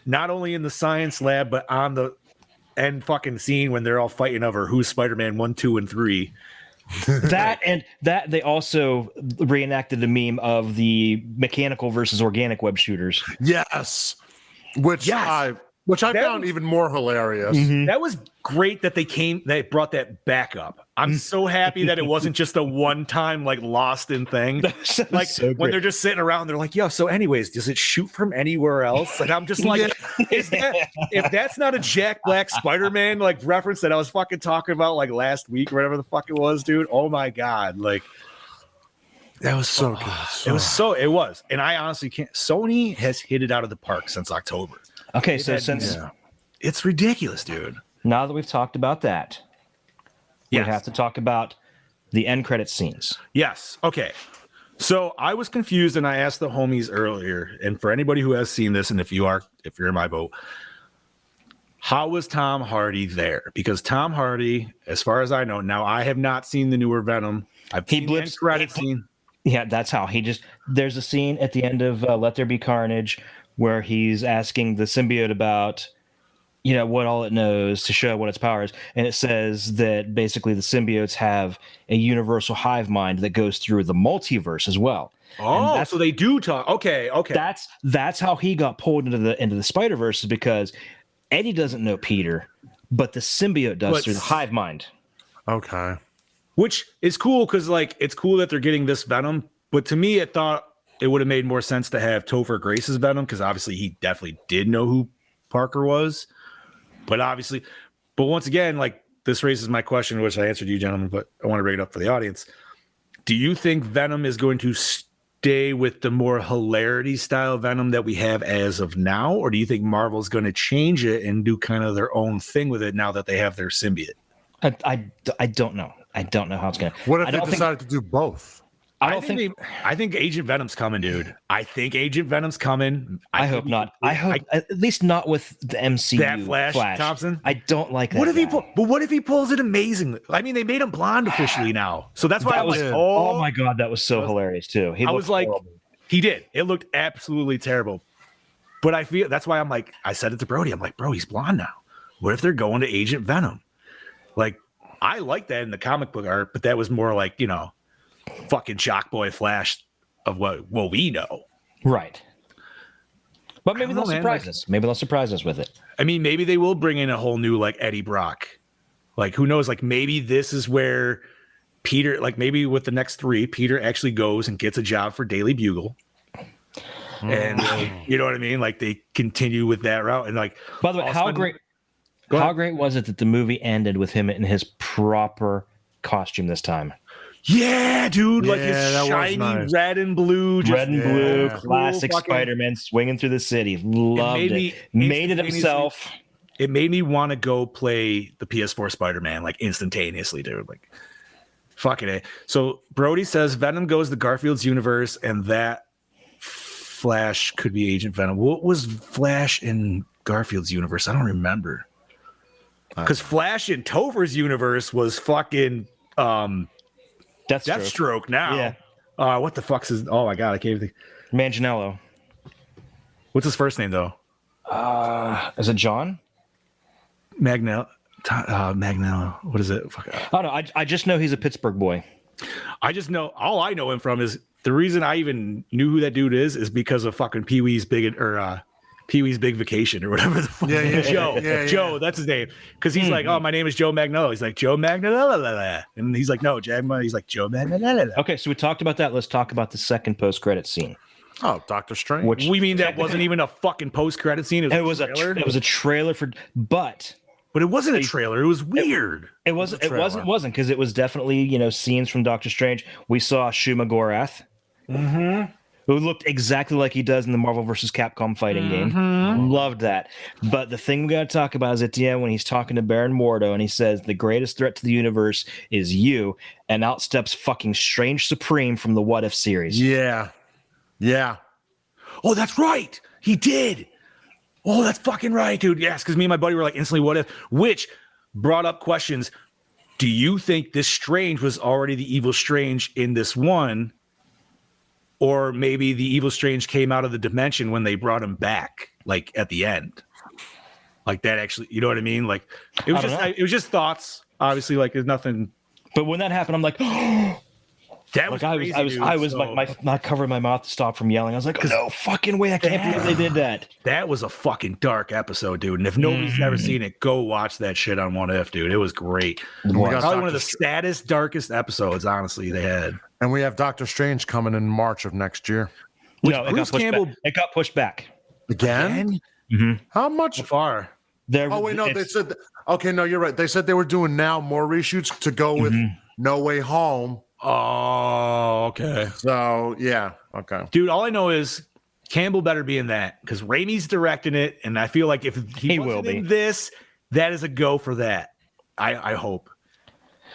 not only in the science lab, but on the end fucking scene when they're all fighting over who's Spider-Man 1, 2, and 3. That they also reenacted the meme of the mechanical versus organic web shooters. Yes. Which I found even more hilarious. That was great that they brought that back up. I'm so happy that it wasn't just a one-time like lost in thing. Like when they're just sitting around, they're like, "Yo, so anyways, does it shoot from anywhere else?" And I'm just like, if that's not a Jack Black Spider-Man like reference that I was fucking talking about like last week or whatever the fuck it was, dude. Oh my god, like that was so good. It was. And I honestly can't. Sony has hit it out of the park since October. Okay, It's ridiculous, dude. Now that we've talked about that, we have to talk about the end credit scenes. Yes. Okay. So I was confused, and I asked the homies earlier. And for anybody who has seen this, and if you're in my boat, how was Tom Hardy there? Because Tom Hardy, as far as I know, now I have not seen the newer Venom. I've seen the end credit scene. Yeah, that's how there's a scene at the end of Let There Be Carnage where he's asking the symbiote about, what all it knows to show what its power is. And it says that basically the symbiotes have a universal hive mind that goes through the multiverse as well. Oh, so they do talk. Okay. That's how he got pulled into the Spider-Verse, is because Eddie doesn't know Peter, but the symbiote does through the hive mind. Okay. Which is cool because, like, it's cool that they're getting this Venom. But to me, I thought it would have made more sense to have Topher Grace's Venom, because obviously he definitely did know who Parker was. But once again, like, this raises my question, which I answered you, gentlemen, but I want to bring it up for the audience. Do you think Venom is going to stay with the more hilarity style Venom that we have as of now? Or do you think Marvel's going to change it and do kind of their own thing with it now that they have their symbiote? I don't know. I don't know how it's going to. What if I they don't think decided to do both? I think I think Agent Venom's coming, dude. I think Agent Venom's coming. I hope not. I hope at least not with the MCU. That Flash Thompson. I don't like that. What if he? guy. But what if he pulls it amazingly? I mean, they made him blonde officially now, so that's why That I'm was like, oh my god, that was so hilarious too. I was like, he did. It looked absolutely terrible. But I feel that's why I'm like, I said it to Brody. I'm like, bro, he's blonde now. What if they're going to Agent Venom? Like, I like that in the comic book art, but that was more like, you know, fucking Shock Boy Flash of what we know. Right. But maybe I don't they'll know, man, surprise like- us. Maybe they'll surprise us with it. I mean, maybe they will bring in a whole new like Eddie Brock. Like, who knows? Like, maybe this is where Peter, like, maybe with the next 3, Peter actually goes and gets a job for Daily Bugle. And you know what I mean? Like, they continue with that route. And like, By the way, all of a how sudden- great Go how ahead. great was it that the movie ended with him in his proper costume this time? Yeah, dude, like his Yeah, that was shiny nice. red and blue, just Red and blue, Yeah. classic Cool fucking- Spider-Man swinging through the city. Loved made it. me Made it instantaneously- himself. It made me want to go play the PS4 Spider-Man like instantaneously, dude. Like, fucking it. So Brody says Venom goes to Garfield's universe, and that Flash could be Agent Venom. What was Flash in Garfield's universe? I don't remember. Because Flash in Topher's universe was fucking Deathstroke. Deathstroke now. Yeah. What the fuck's his? Oh my god, I can't even think. Manganiello. What's his first name though? Is it John? Magnello. What is it? Fuck. Oh no, I just know he's a Pittsburgh boy. I just know all I know him from is the reason I even knew who that dude is because of fucking Pee-wee's Big Vacation or whatever the fuck. Yeah, Joe. yeah. Joe, that's his name. Because he's like, oh, my name is Joe Magnello. He's like, Joe Magnello. And he's like, no, Jagma. He's like, Joe Magnello. Okay, so we talked about that. Let's talk about the second post-credit scene. Oh, Doctor Strange. Which We mean that wasn't even a fucking post-credit scene. it was trailer. it was a trailer for, but But it wasn't a trailer. It was weird. it wasn't trailer. wasn't because it was definitely scenes from Doctor Strange. We saw Shuma Gorath, who looked exactly like he does in the Marvel vs. Capcom fighting game. Loved that. But the thing we got to talk about is at the end when he's talking to Baron Mordo and he says the greatest threat to the universe is you, and out steps fucking Strange Supreme from the What If series. Yeah. Oh, that's right. He did. Oh, that's fucking right, dude. Yes, because me and my buddy were like instantly what if, which brought up questions. Do you think this Strange was already the evil Strange in this one? Or maybe the evil Strange came out of the dimension when they brought him back, like at the end. Like that actually, you know what I mean? Like it was I don't know. it was just thoughts. Obviously, like there's nothing. But when that happened, I'm like, That was like crazy, I was dude. So like not covering my mouth to stop from yelling. I was like, no fucking way! I can't believe they did that. that was a fucking dark episode, dude. And if nobody's ever seen it, go watch that shit on What If, dude. It was great. We got Probably one of the Doctor saddest, darkest episodes, honestly, they had. And we have Doctor Strange coming in March of next year. No, it Bruce got pushed Campbell- back. It got pushed back. Again? How much? How far? There, Oh, wait, no. They it's- said, okay, no, you're right. They said they were doing now more reshoots to go with No Way Home. Oh, okay. So, yeah. Okay. Dude, all I know is Campbell better be in that because Raimi's directing it, and I feel like if He wasn't will be. in this, that is a go for that. I hope.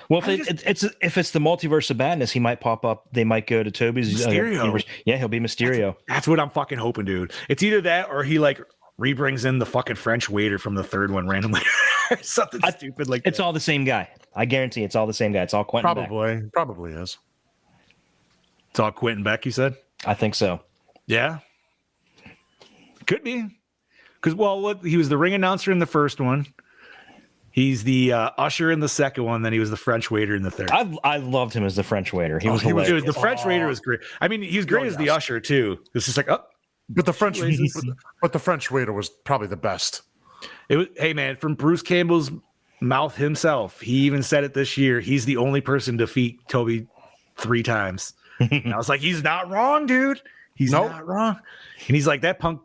well, if it's the multiverse of madness, he might pop up. They might go to Toby's Mysterio. universe. Yeah, he'll be Mysterio. That's what I'm fucking hoping, dude. It's either that or he like rebrings in the fucking French waiter from the third one randomly. Something stupid like It's that. all the same guy. I guarantee it's all the same guy. It's all Quentin Beck. Probably is. It's all Quentin Beck, you said? I think so. Yeah. Could be. Because, well, he was the ring announcer in the first one. He's the usher in the second one. Then he was the French waiter in the third. I loved him as the French waiter. He was Dude, hilarious. the French waiter was great. I mean, he was great as the usher, too. It's just like, oh. But the French, but the French waiter was probably the best. It was, hey, man, from Bruce Campbell's mouth himself, he even said it this year. He's the only person to defeat Toby 3 times. And I was like, he's not wrong, dude. He's not wrong. And he's like, that punk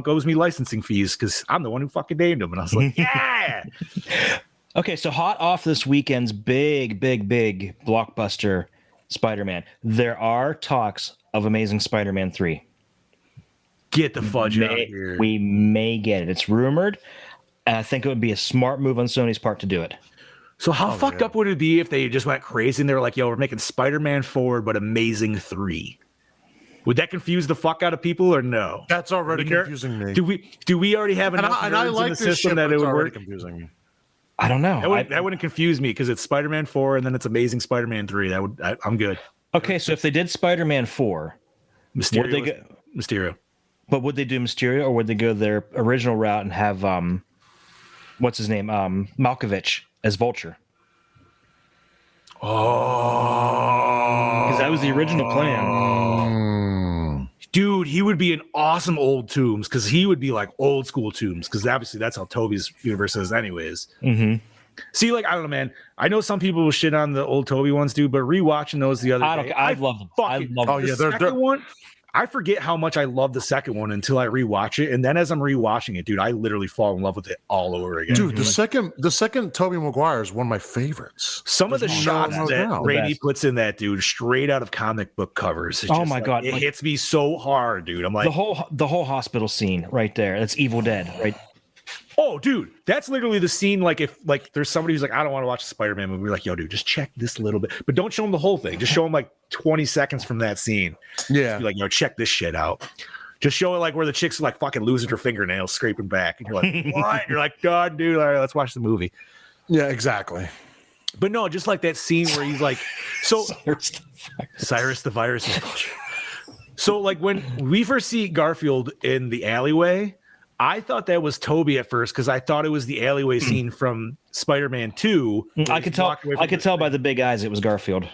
owes me licensing fees because I'm the one who fucking named him. And I was like, yeah. Okay, so hot off this weekend's big blockbuster Spider-Man. There are talks of Amazing Spider-Man 3. Get the fudge out of here. We may get it. It's rumored. And I think it would be a smart move on Sony's part to do it. So how fucked up would it be if they just went crazy and they were like, yo, we're making Spider-Man 4, but Amazing 3? Would that confuse the fuck out of people or no? That's already confusing me. Do we already have enough And I nerds like in the this system shit, that but it it's would already work? confusing me. I don't know. That wouldn't confuse me because it's Spider-Man 4 and then it's Amazing Spider-Man 3. I'm good. Okay, so if they did Spider-Man 4, Mysterio. but would they do Mysterio or would they go their original route and have what's his name? Malkovich as Vulture? Oh, Because that was the original plan. dude, he would be an awesome old Toomes because he would be like old school Toomes because obviously that's how Toby's universe is, anyways. Mm-hmm. See, like I don't know, man. I know some people will shit on the old Toby ones, dude, but rewatching those the other day, I love them. I love the second one. I forget how much I love the second one until I rewatch it, and then as I'm rewatching it, dude, I literally fall in love with it all over again. Dude, the second Tobey Maguire is one of my favorites. Some of the shots that Raimi puts in that, dude, straight out of comic book covers. Oh my God, it hits me so hard, dude. I'm like the whole hospital scene right there. That's Evil Dead, right? Oh, dude, that's literally the scene. Like if like there's somebody who's like, I don't want to watch a Spider-Man movie. We're like, yo, dude, just check this little bit, but don't show them the whole thing. Just show them like 20 seconds from that scene. Yeah, just be like, yo, check this shit out. Just show it like where the chick's like fucking losing her fingernails, scraping back, and you're like, what? You're like, God, dude, all right, let's watch the movie. Yeah, exactly. But no, just like that scene where he's like, so Cyrus the Virus. So like when we first see Garfield in the alleyway, I thought that was Toby at first because I thought it was the alleyway scene from Spider-Man 2. I could tell by the big eyes it was Garfield.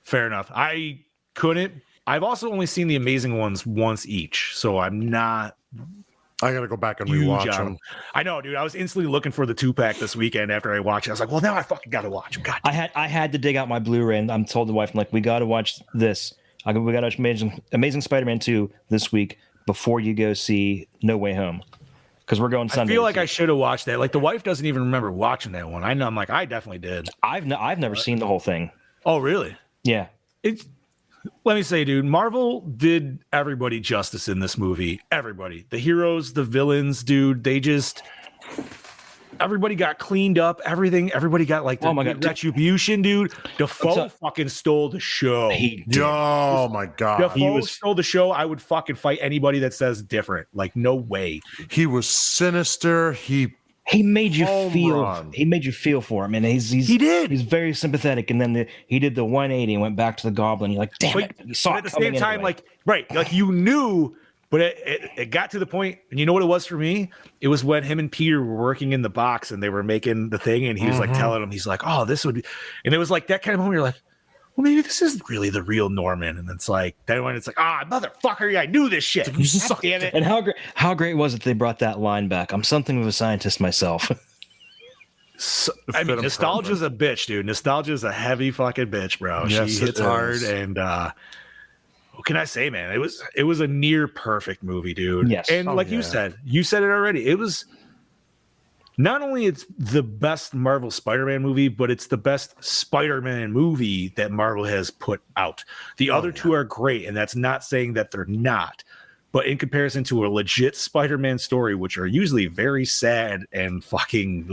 Fair enough. I couldn't. I've also only seen the Amazing ones once each, so I'm not. I gotta go back and rewatch them. I know, dude. I was instantly looking for the 2-pack this weekend after I watched it. I was like, well, now I fucking gotta watch them. God. I had to dig out my Blu-ray, and I'm told the wife, I'm like, we gotta watch this. We gotta watch Amazing Spider-Man 2 this week before you go see No Way Home. Because we're going Sunday. I feel like I should have watched that. Like the wife doesn't even remember watching that one. I know. I'm like, I definitely did. I've never seen the whole thing. Oh, really? Yeah. Let me say, dude, Marvel did everybody justice in this movie. Everybody, the heroes, the villains, dude. Everybody got cleaned up. Everybody got like the retribution, dude. Dafoe fucking stole the show. Oh my God. Dafoe stole the show. I would fucking fight anybody that says different. Like, no way. He was sinister. He made you feel. He made you feel for him, and he did. He's very sympathetic, and then he did the 180 and went back to the Goblin. You're like, damn it! You saw it at the same time, anyway. like you knew. But it got to the point, and you know what it was for me? It was when him and Peter were working in the box and they were making the thing, and he was like telling him, he's like, oh, this would be, and it was like that kind of moment. You're like, well, maybe this isn't really the real Norman. And it's like, then when it's like, motherfucker, I knew this shit. You suck, damn it. And how great was it they brought that line back? I'm something of a scientist myself. So, I mean, nostalgia's a bitch, dude. Nostalgia's a heavy fucking bitch, bro. Yes, she hits hard, and what can I say, man? It was a near perfect movie, dude. Yes. And you said it already. It was not only it's the best Marvel Spider-Man movie, but it's the best Spider-Man movie that Marvel has put out. The other two are great, and that's not saying that they're not. But in comparison to a legit Spider-Man story, which are usually very sad and fucking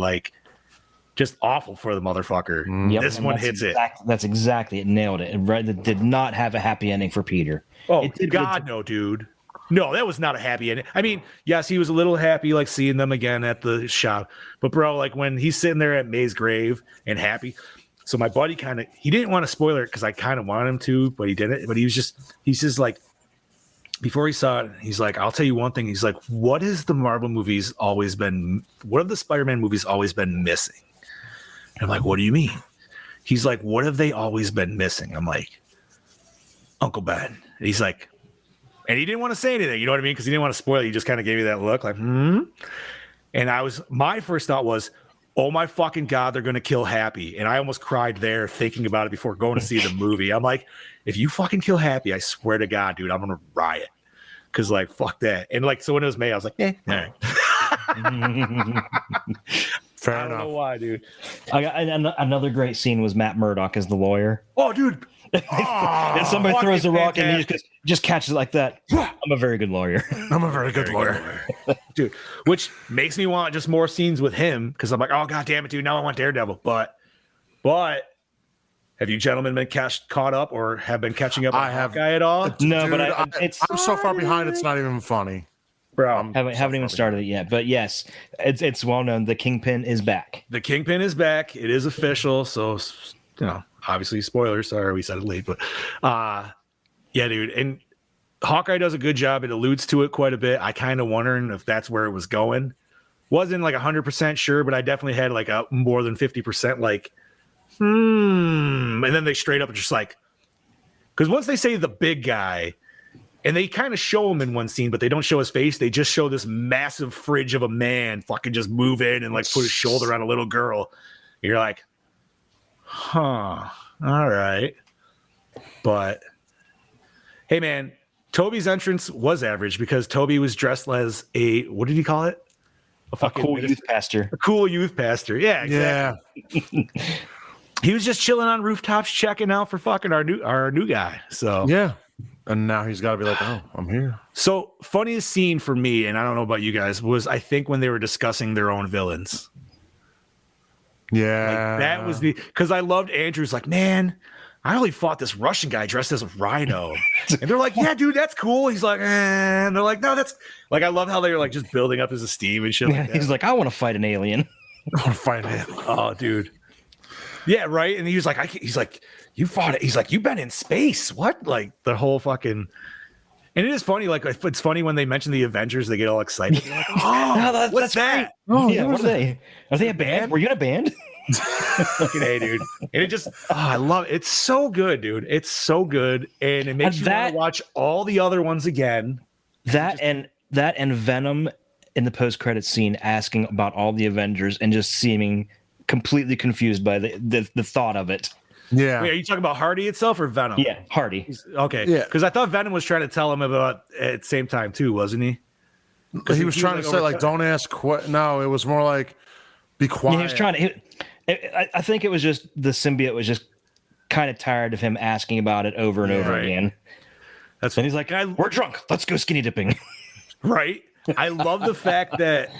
just awful for the motherfucker. Yep. This one hits it. That's exactly it. Nailed it. It did not have a happy ending for Peter. Oh, no, dude. No, that was not a happy ending. I mean, yes, he was a little happy, seeing them again at the shop. But, bro, when he's sitting there at May's grave and happy. So my buddy he didn't want to spoil it because I kind of wanted him to, but he didn't. But he's just before he saw it, he's like, I'll tell you one thing. He's like, what have the Spider-Man movies always been missing? And I'm like, what do you mean? He's like, what have they always been missing? I'm like, Uncle Ben. And he's like, and he didn't want to say anything, you know what I mean? Because he didn't want to spoil it. He just kind of gave me that look like, And my first thought was, oh my fucking God, they're going to kill Happy. And I almost cried there thinking about it before going to see the movie. I'm like, if you fucking kill Happy, I swear to God, dude, I'm going to riot. Because fuck that. And so when it was May, I was like, all right. Fair enough. I don't know why, dude. I got another great scene was Matt Murdock as the lawyer. Oh, dude. And somebody throws a rock and he just catches it like that. I'm a very good lawyer. I'm a very good lawyer. Dude, which makes me want just more scenes with him because I'm like, oh, God damn it, dude. Now I want Daredevil. But But have you gentlemen been caught up or have been catching up on Hawkeye at all? No, Dude, but I'm so far behind. It's not even funny. Bro, haven't even started it yet. But yes, it's well known. The Kingpin is back. the Kingpin is back. It is official. So, obviously spoilers. Sorry, we said it late, but yeah, dude. And Hawkeye does a good job. It alludes to it quite a bit. I kind of wondering if that's where it was going. Wasn't like 100% sure, but I definitely had like a more than 50% like, and then they straight up just like, because once they say the big guy, and they kind of show him in one scene, but they don't show his face. They just show this massive fridge of a man fucking just move in and like put his shoulder on a little girl. You're like, huh, all right. But hey, man, Toby's entrance was average because Toby was dressed as what did he call it? A cool youth pastor. A cool youth pastor. Yeah, exactly. Yeah. He was just chilling on rooftops, checking out for fucking our new guy. So Yeah. And now he's got to be like, oh, I'm here. So funniest scene for me, and I don't know about you guys, was I think when they were discussing their own villains. Yeah. Like, that was because I loved Andrew's like, man, I only fought this Russian guy dressed as a rhino. And they're like, yeah, dude, that's cool. He's like, and they're like, no, that's like, I love how they were like just building up his esteem and shit. Yeah, like that. he's like, I want to fight an alien. I want to find him. Oh, dude. Yeah, right. And he was like, he's like, you fought it. He's like, you've been in space. What? Like the whole fucking. And it is funny. Like it's funny when they mention the Avengers, they get all excited. They're like, oh, what's that? Oh, yeah. What are they? Are they a band? Were you in a band? Fucking A, dude. And it just, I love it. It's so good, dude. It's so good. And it makes you want to watch all the other ones again. That and Venom in the post-credit scene asking about all the Avengers and just seeming completely confused by the thought of it. Yeah. Wait, are you talking about Hardy itself or Venom? Yeah, Hardy. Okay. Yeah. Because I thought Venom was trying to tell him about at the same time too, wasn't he? He was trying to say, like, don't ask. No, it was more like, be quiet. Yeah, he was trying to. I think it was just the symbiote was just kind of tired of him asking about it over and over again. That's and he's like, we're drunk. Let's go skinny dipping. Right. I love the fact that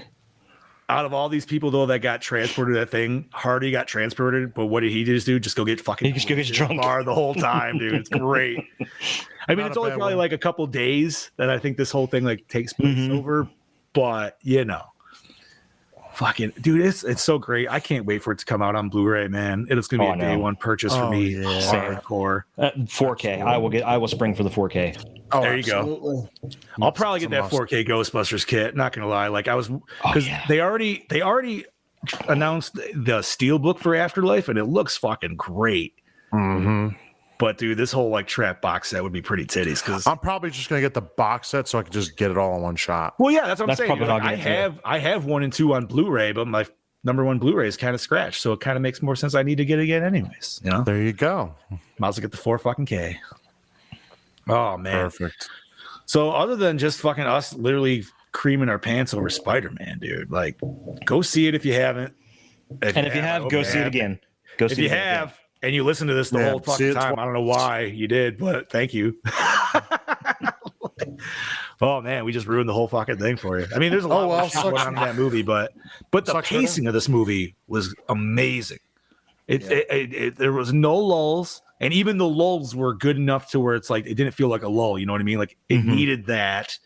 out of all these people though that got transported to that thing, Hardy got transported, but what did he just do? Just go get fucking. He just go get drunk bar the whole time, dude. It's great. I mean, it's only probably like a couple days that I think this whole thing like takes place over, but fucking dude, it's so great. I can't wait for it to come out on Blu-ray, man. It is gonna be a day one purchase for me. Yeah. Hardcore. 4K. I will spring for the 4K. Oh, There you go. I'll probably get that 4K Ghostbusters kit. Not gonna lie, like I was because they already announced the Steelbook for Afterlife, and it looks fucking great. Mm-hmm. But dude, this whole like trap box set would be pretty titties. Because I'm probably just gonna get the box set so I can just get it all in one shot. well, yeah, that's what I'm saying. probably Like, what I'll get I have 1 and 2 on Blu-ray, but my number 1 Blu-ray is kind of scratched, so it kind of makes more sense. I need to get it again, anyways. You know, There you go. might as well get the 4 fucking K. Oh man, Perfect. So other than just fucking us literally creaming our pants over Spider-Man, dude, like go see it if you haven't. If you have, go see it again. Go see If you have and you listen to this the whole fucking time, I don't know why you did, but thank you. Oh man, we just ruined the whole fucking thing for you. I mean, there's a lot of shit going on in that movie, but the pacing of this movie was amazing. There was no lulls, and even the lulls were good enough to where it's like it didn't feel like a lull. You know what I mean? Like it needed that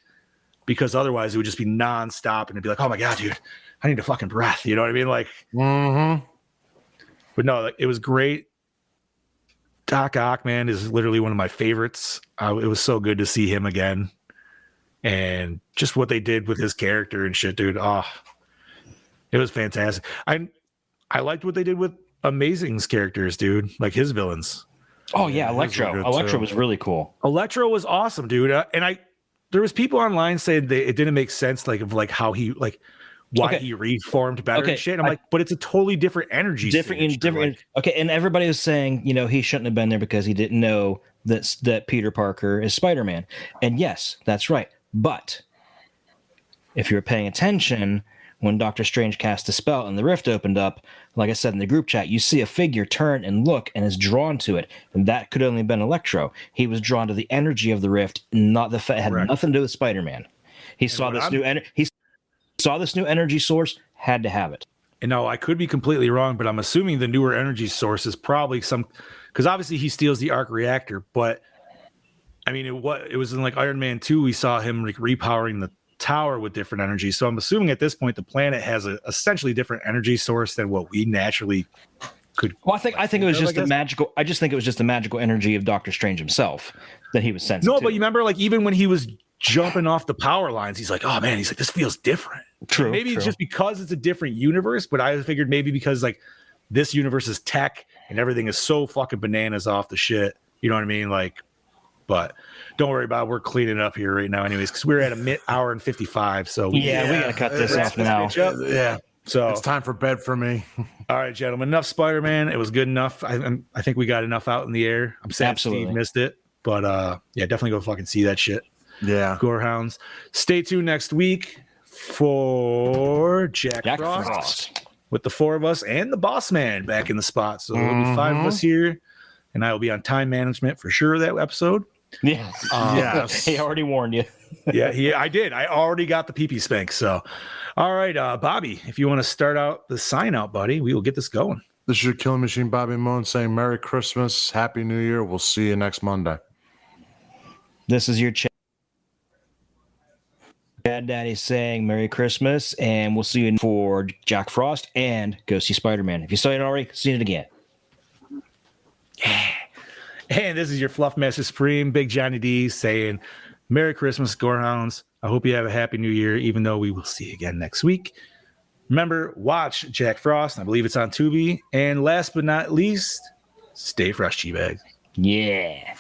because otherwise it would just be nonstop, and it'd be like, oh my god, dude, I need a fucking breath. You know what I mean? Like, but no, it was great. Doc Ock, man, is literally one of my favorites. It was so good to see him again, and just what they did with his character and shit, dude. Oh, it was fantastic. I liked what they did with Amazing's characters, dude, like his villains. Oh yeah, Electro. Electro was really cool. Electro was awesome, dude. And there was people online saying that it didn't make sense, like of like how he like why he reformed better and shit. I'm like, but it's a totally different energy. Different. Okay, and everybody was saying, he shouldn't have been there because he didn't know that Peter Parker is Spider-Man. And yes, that's right. But if you were paying attention, when Doctor Strange cast a spell and the rift opened up, like I said in the group chat, you see a figure turn and look and is drawn to it. And that could only have been Electro. He was drawn to the energy of the rift, not the fact. It had nothing to do with Spider-Man. He saw this new energy source, had to have it. And no, I could be completely wrong, but I'm assuming the newer energy source is probably because obviously he steals the arc reactor, but I mean, it was in like Iron Man 2, we saw him like repowering the tower with different energy. So I'm assuming at this point the planet has a essentially different energy source than what we naturally could. Well, I think it was just the magical. I just think it was just the magical energy of Doctor Strange himself that he was sensing. No, to. but you remember, like even when he was jumping off the power lines, he's like, "Oh man," he's like, "This feels different." True. And maybe it's just because it's a different universe, but I figured maybe because like this universe is tech and everything is so fucking bananas off the shit. You know what I mean? Like, but don't worry about it. We're cleaning up here right now, anyways, because we're at a hour and 55. So we gotta cut this off now. Yeah. So It's time for bed for me. all right, gentlemen, enough Spider-Man. It was good enough. I think we got enough out in the air. I'm sad Absolutely. Steve missed it, but yeah, definitely go fucking see that shit. Yeah. Gorehounds. Stay tuned next week for Jack Frost with the 4 of us and the boss man back in the spot. So there'll be 5 of us here, and I will be on time management for sure that episode. Yeah. Yes. He already warned you. Yeah, I did. I already got the pee-pee spank. So, all right, Bobby, if you want to start out the sign out, buddy, we will get this going. This is your Killing Machine, Bobby Moon, saying Merry Christmas, Happy New Year. We'll see you next Monday. This is your Chad Daddy saying Merry Christmas, and we'll see you for Jack Frost and go see Spider-Man. If you saw it already, see it again. And this is your Fluff Master Supreme, Big Johnny D, saying Merry Christmas, Gorehounds. I hope you have a Happy New Year, even though we will see you again next week. Remember, watch Jack Frost. I believe it's on Tubi. And last but not least, stay fresh, G-Bags. Yeah.